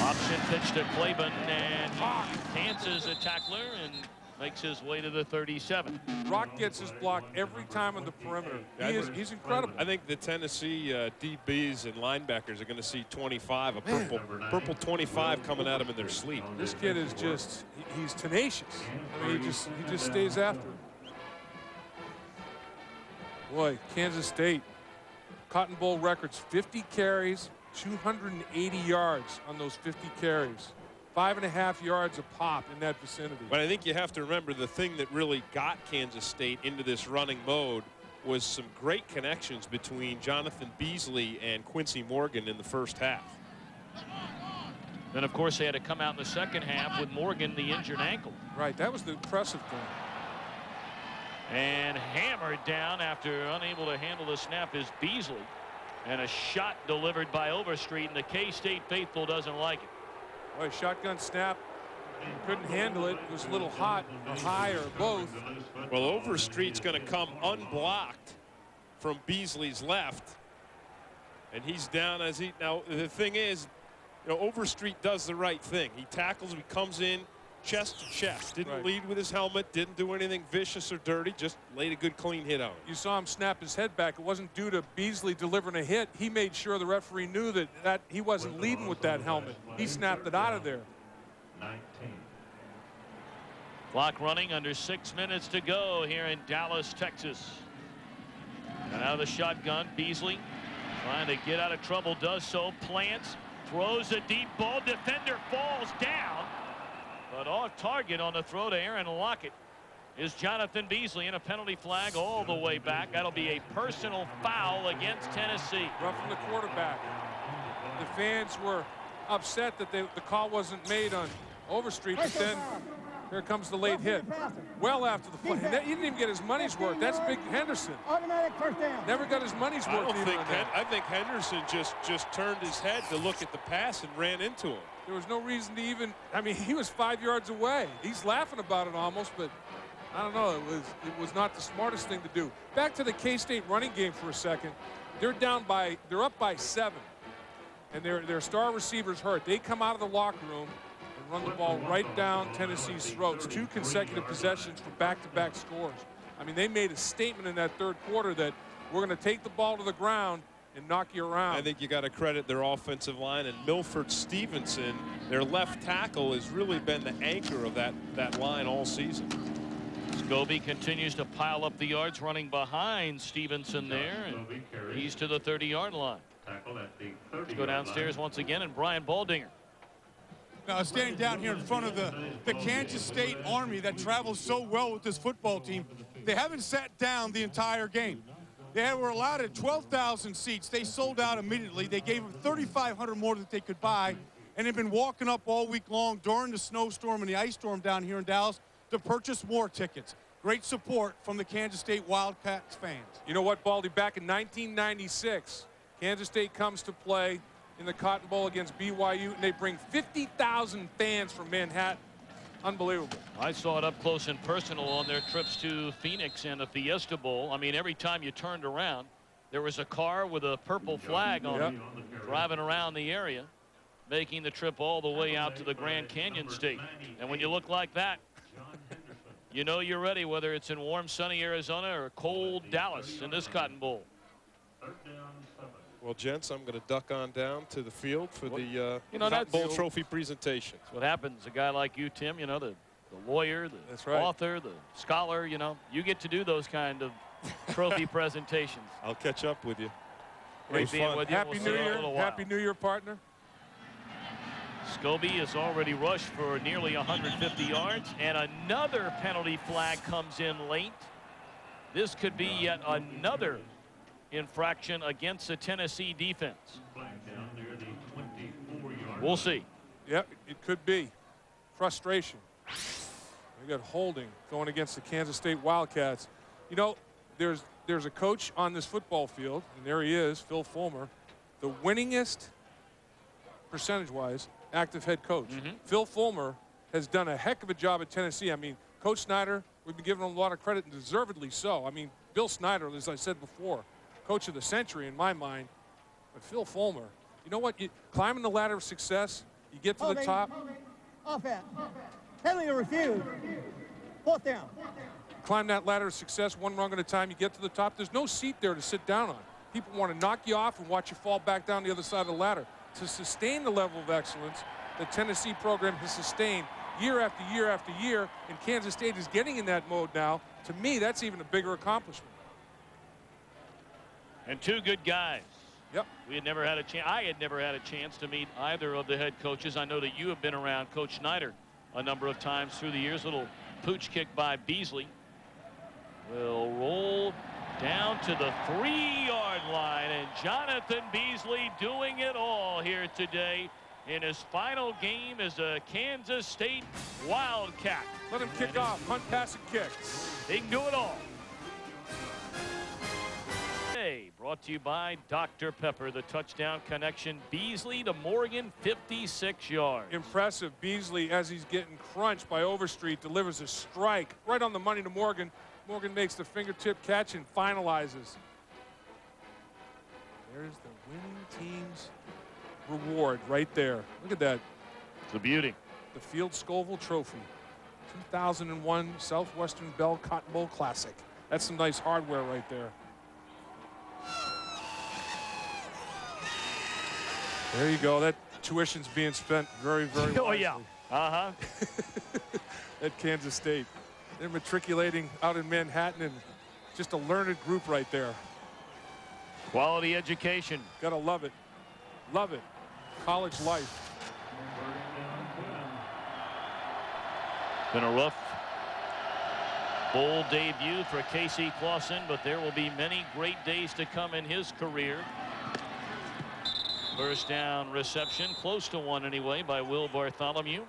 Option pitch to Claiborne, and he cancels a tackler and makes his way to the 37. Rock gets his block every time on the perimeter. He's incredible. I think the Tennessee DBs and linebackers are going to see 25, a purple 25 coming at him in their sleep. This kid is just, he's tenacious. I mean, he just stays after him. Boy, Kansas State, Cotton Bowl records, 50 carries, 280 yards on those 50 carries. 5.5 yards a pop in that vicinity. But I think you have to remember the thing that really got Kansas State into this running mode was some great connections between Jonathan Beasley and Quincy Morgan in the first half. Then, of course, they had to come out in the second half with Morgan, the injured ankle. Right, that was the impressive thing. And hammered down after unable to handle the snap is Beasley. And a shot delivered by Overstreet, and the K-State faithful doesn't like it. Boy, shotgun snap, couldn't handle it. It was a little hot, or high, or both. Well, Overstreet's going to come unblocked from Beasley's left, and he's down as he. Now the thing is, you know, Overstreet does the right thing. He tackles, he comes in chest to chest. Didn't lead with his helmet, didn't do anything vicious or dirty, just laid a good clean hit on him. You saw him snap his head back. It wasn't due to Beasley delivering a hit. He made sure the referee knew that he wasn't leading with that helmet. He snapped it out of there. 19. Clock running, under 6 minutes to go here in Dallas, Texas. And out of the shotgun, Beasley trying to get out of trouble, does so, plants, throws a deep ball, defender falls down. But off target on the throw to Aaron Lockett is Jonathan Beasley, and a penalty flag all the way back. That'll be a personal foul against Tennessee. Roughing the quarterback. The fans were upset that the call wasn't made on Overstreet, but then here comes the late hit. Well after the play. He didn't even get his money's worth. That's Big Henderson. Automatic first down. Never got his money's worth. I think Henderson just turned his head to look at the pass and ran into him. There was no reason to even, I mean, he was 5 yards away. He's laughing about it almost, but I don't know. It was not the smartest thing to do. Back to the K-State running game for a second. They're up by 7, and their star receivers hurt. They come out of the locker room and run the ball right down Tennessee's throats. 2 consecutive possessions for back-to-back scores. I mean, they made a statement in that third quarter that we're going to take the ball to the ground and knock you around. I think you got to credit their offensive line, and Milford Stevenson, their left tackle, has really been the anchor of that line all season. Scobie continues to pile up the yards, running behind Stevenson there, and he's to the 30-yard line. Let's go downstairs once again, and Brian Baldinger. Now, standing down here in front of the Kansas State Army that travels so well with this football team, they haven't sat down the entire game. They were allowed at 12,000 seats. They sold out immediately. They gave them 3,500 more that they could buy, and they've been walking up all week long during the snowstorm and the ice storm down here in Dallas to purchase more tickets. Great support from the Kansas State Wildcats fans. You know what, Baldy? Back in 1996, Kansas State comes to play in the Cotton Bowl against BYU, and they bring 50,000 fans from Manhattan. Unbelievable. I saw it up close and personal on their trips to Phoenix and the Fiesta Bowl. I mean, every time you turned around, there was a car with a purple flag on it, driving around the area, making the trip all the way out to the Grand Canyon State. And when you look like that, you know you're ready, whether it's in warm, sunny Arizona or cold Dallas in this Cotton Bowl. Well, gents, I'm going to duck on down to the field for the Cotton Bowl trophy presentation. That's what happens. A guy like you, Tim, you know, the lawyer, the author, the scholar, you know, you get to do those kind of trophy presentations. I'll catch up with you. Great being with you. Happy New Year. Happy New Year, partner. Scobie has already rushed for nearly 150 yards, and another penalty flag comes in late. This could be yet another infraction against the Tennessee defense. We'll see. Yep, it could be. Frustration. We got holding going against the Kansas State Wildcats. You know, there's a coach on this football field, and there he is, Phil Fulmer, the winningest, percentage-wise, active head coach. Phil Fulmer has done a heck of a job at Tennessee. I mean, Coach Snyder, we've been giving him a lot of credit, and deservedly so. I mean, Bill Snyder, as I said before, coach of the century in my mind. But Phil Fulmer, you know what? Climbing the ladder of success, you get to the top. Offense. Penalty to refuse. 4th down. Climb that ladder of success one rung at a time, you get to the top. There's no seat there to sit down on. People want to knock you off and watch you fall back down the other side of the ladder. To sustain the level of excellence the Tennessee program has sustained year after year after year, and Kansas State is getting in that mode now. To me, that's even a bigger accomplishment. And 2 good guys. Yep. I had never had a chance to meet either of the head coaches. I know that you have been around Coach Snyder a number of times through the years. Little pooch kick by Beasley. Will roll down to the 3-yard line, and Jonathan Beasley doing it all here today in his final game as a Kansas State Wildcat. Let him kick off, punt, pass, and kick. He can do it all. Hey, brought to you by Dr. Pepper, the touchdown connection. Beasley to Morgan, 56 yards. Impressive. Beasley, as he's getting crunched by Overstreet, delivers a strike right on the money to Morgan. Morgan makes the fingertip catch and finalizes. There's the winning team's reward right there. Look at that. It's a beauty. The Field Scoville Trophy. 2001 Southwestern Bell Cotton Bowl Classic. That's some nice hardware right there. There you go. That tuition's being spent very, very wisely. Oh, yeah. Uh-huh. At Kansas State. They're matriculating out in Manhattan, and just a learned group right there. Quality education. Gotta love it. Love it. College life. Been a rough bowl debut for Casey Clausen, but there will be many great days to come in his career. First down reception, close to one anyway, by Will Bartholomew.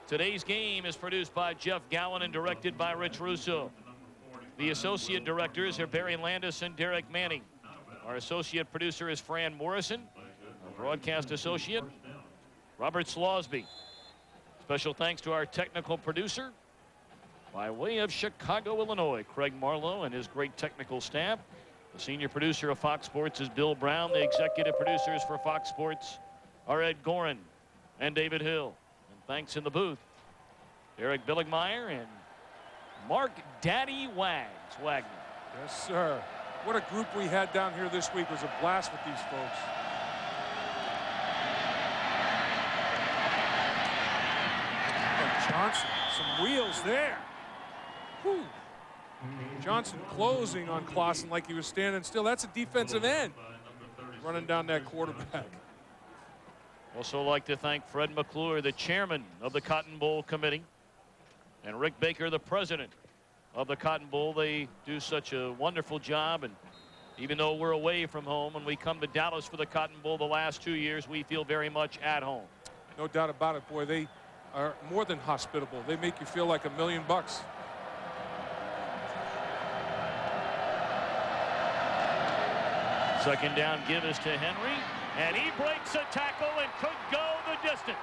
Today's game is produced by Jeff Gowan and directed by Rich Russo. The associate directors are Barry Landis and Derek Manning. Our associate producer is Fran Morrison. Our broadcast associate, Robert Slosby. Special thanks to our technical producer, by way of Chicago, Illinois, Craig Marlowe and his great technical staff. The senior producer of Fox Sports is Bill Brown. The executive producers for Fox Sports are Ed Gorin and David Hill. And thanks in the booth, Eric Billigmeyer and Mark Daddy Wags Wagner. Yes, sir. What a group we had down here this week. It was a blast with these folks. Johnson, some wheels there. Whew. Johnson closing on Clausen like he was standing still. That's a defensive end running down that quarterback. Also like to thank Fred McClure, the chairman of the Cotton Bowl Committee, and Rick Baker, the president of the Cotton Bowl. They do such a wonderful job, and even though we're away from home, when we come to Dallas for the Cotton Bowl the last 2 years, we feel very much at home. No doubt about it, boy. They are more than hospitable. They make you feel like $1 million. Second down give is to Henry, and he breaks a tackle and could go the distance.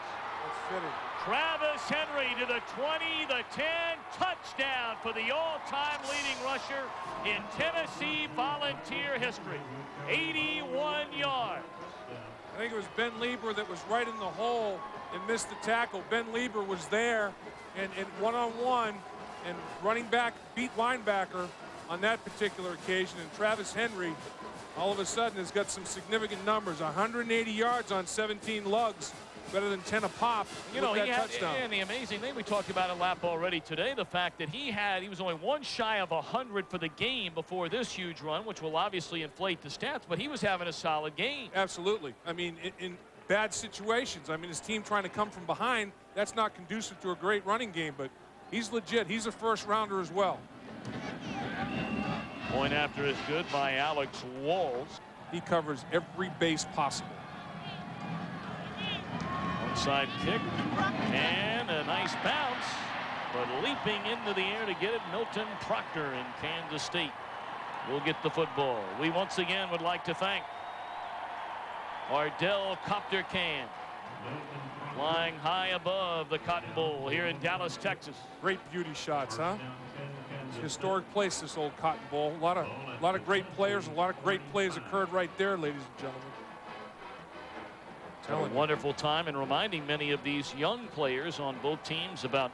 That's fitting. Travis Henry to the 20, the 10, touchdown for the all-time leading rusher in Tennessee Volunteer history. 81 yards. I think it was Ben Lieber that was right in the hole and missed the tackle. Ben Lieber was there and one-on-one, and running back beat linebacker on that particular occasion. And Travis Henry, all of a sudden, has got some significant numbers. 180 yards on 17 lugs, better than 10 a pop. You know, he had, touchdown. And the amazing thing, we talked about it lap already today, the fact that he was only one shy of 100 for the game before this huge run, which will obviously inflate the stats, but he was having a solid game. Absolutely. I mean, in bad situations, I mean, his team trying to come from behind, that's not conducive to a great running game, but he's legit. He's a first rounder as well. Point after is good by Alex Walls. He covers every base possible. Onside kick and a nice bounce, but leaping into the air to get it, Milton Proctor in Kansas State. will get the football. We once again would like to thank Ardell Copter Can, flying high above the Cotton Bowl here in Dallas, Texas. Great beauty shots, huh? It's a historic place, this old Cotton Bowl. A lot of great players, a lot of great plays occurred right there, ladies and gentlemen. A wonderful time, and reminding many of these young players on both teams about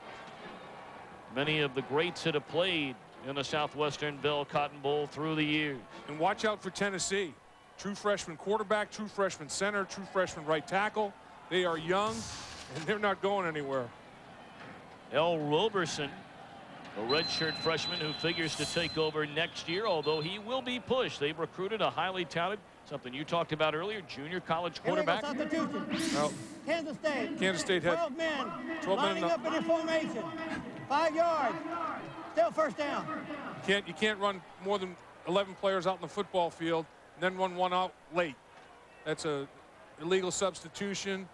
many of the greats that have played in the Southwestern Bell Cotton Bowl through the years. And watch out for Tennessee. True freshman quarterback, true freshman center, true freshman right tackle. They are young, and they're not going anywhere. El Roberson, a redshirt freshman who figures to take over next year, although he will be pushed. They've recruited a highly talented, something you talked about earlier, junior college quarterback. Well, Kansas State had 12 men 12 lining up in a formation. 5 yards. Still first down. You can't run more than 11 players out in the football field and then run one out late. That's a illegal substitution,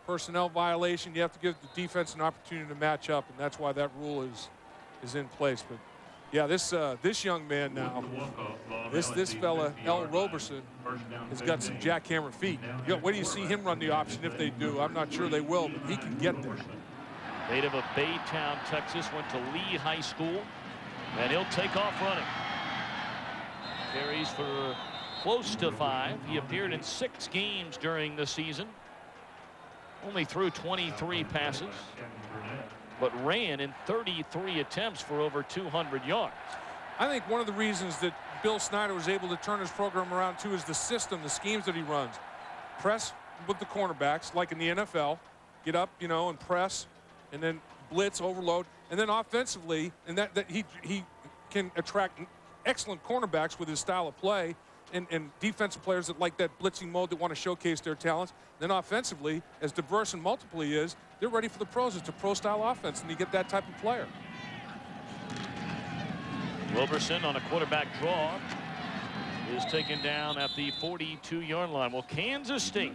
personnel violation. You have to give the defense an opportunity to match up, and that's why that rule is in place. But yeah, this young man now, this fella El Roberson, has got some jackhammer feet. Where do you see him run the option if they do? I'm not sure they will, but he can get there. Native of Baytown, Texas, went to Lee High School, and he'll take off running. Carries for close to 5. He appeared in 6 games during the season. Only threw 23 passes, but ran in 33 attempts for over 200 yards. I think one of the reasons that Bill Snyder was able to turn his program around too is the system, the schemes that he runs. Press with the cornerbacks, like in the NFL. Get up, and press, and then blitz, overload, and then offensively, and that he can attract excellent cornerbacks with his style of play, and defensive players that like that blitzing mode that want to showcase their talents. Then offensively, as diverse and multiple he is, they're ready for the pros. It's a pro-style offense, and you get that type of player. Roberson on a quarterback draw is taken down at the 42-yard line. Well, Kansas State,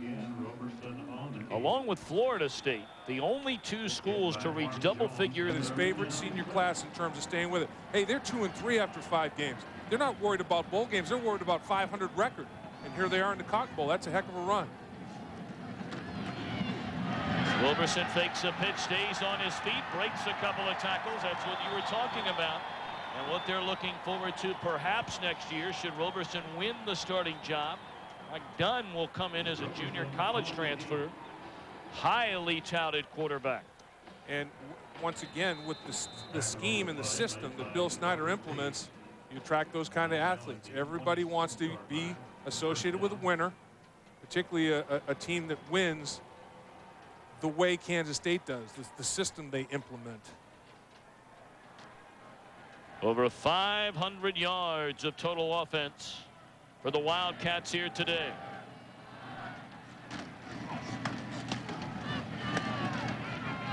along with Florida State, the only 2 schools to reach double figures. His favorite senior class in terms of staying with it. Hey, they're 2-3 after 5 games. They're not worried about bowl games. They're worried about 500 record. And here they are in the Cotton Bowl. That's a heck of a run. Roberson fakes a pitch, stays on his feet, breaks a couple of tackles. That's what you were talking about. And what they're looking forward to perhaps next year, should Roberson win the starting job. Mike Dunn will come in as a junior college transfer. Highly touted quarterback. And once again, with the scheme and the system that Bill Snyder implements, you attract those kind of athletes. Everybody wants to be associated with a winner, particularly a team that wins the way Kansas State does, the system they implement. Over 500 yards of total offense for the Wildcats here today.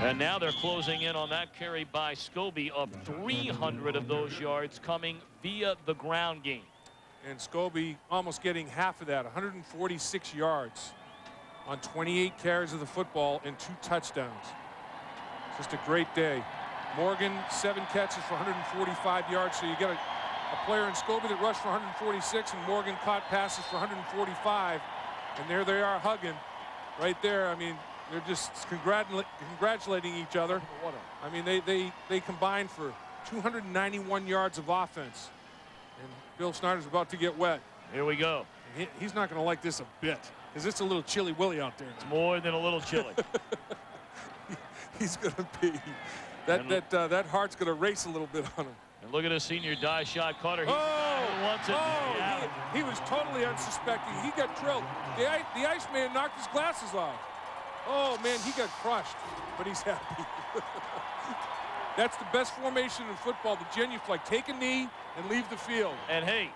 And now they're closing in on that carry by Scobie of 300 of those yards coming via the ground game. And Scobie almost getting half of that, 146 yards on 28 carries of the football and 2 touchdowns. Just a great day. Morgan, 7 catches for 145 yards. So you get a player in Scobie that rushed for 146, and Morgan caught passes for 145. And there they are hugging right there. I mean, they're just congratulating each other. I mean, they combined for 291 yards of offense. And Bill Snyder's about to get wet. Here we go. He's not going to like this a bit, because it's a little chilly willy out there. It's more than a little chilly. He's going to be. That heart's going to race a little bit on him. And look at his senior die shot. Carter, he's the guy who wants it. Yeah. He was totally unsuspecting. He got drilled. The Iceman knocked his glasses off. Oh, man, he got crushed, but he's happy. That's the best formation in football, the genuflect. Take a knee and leave the field. And, hey,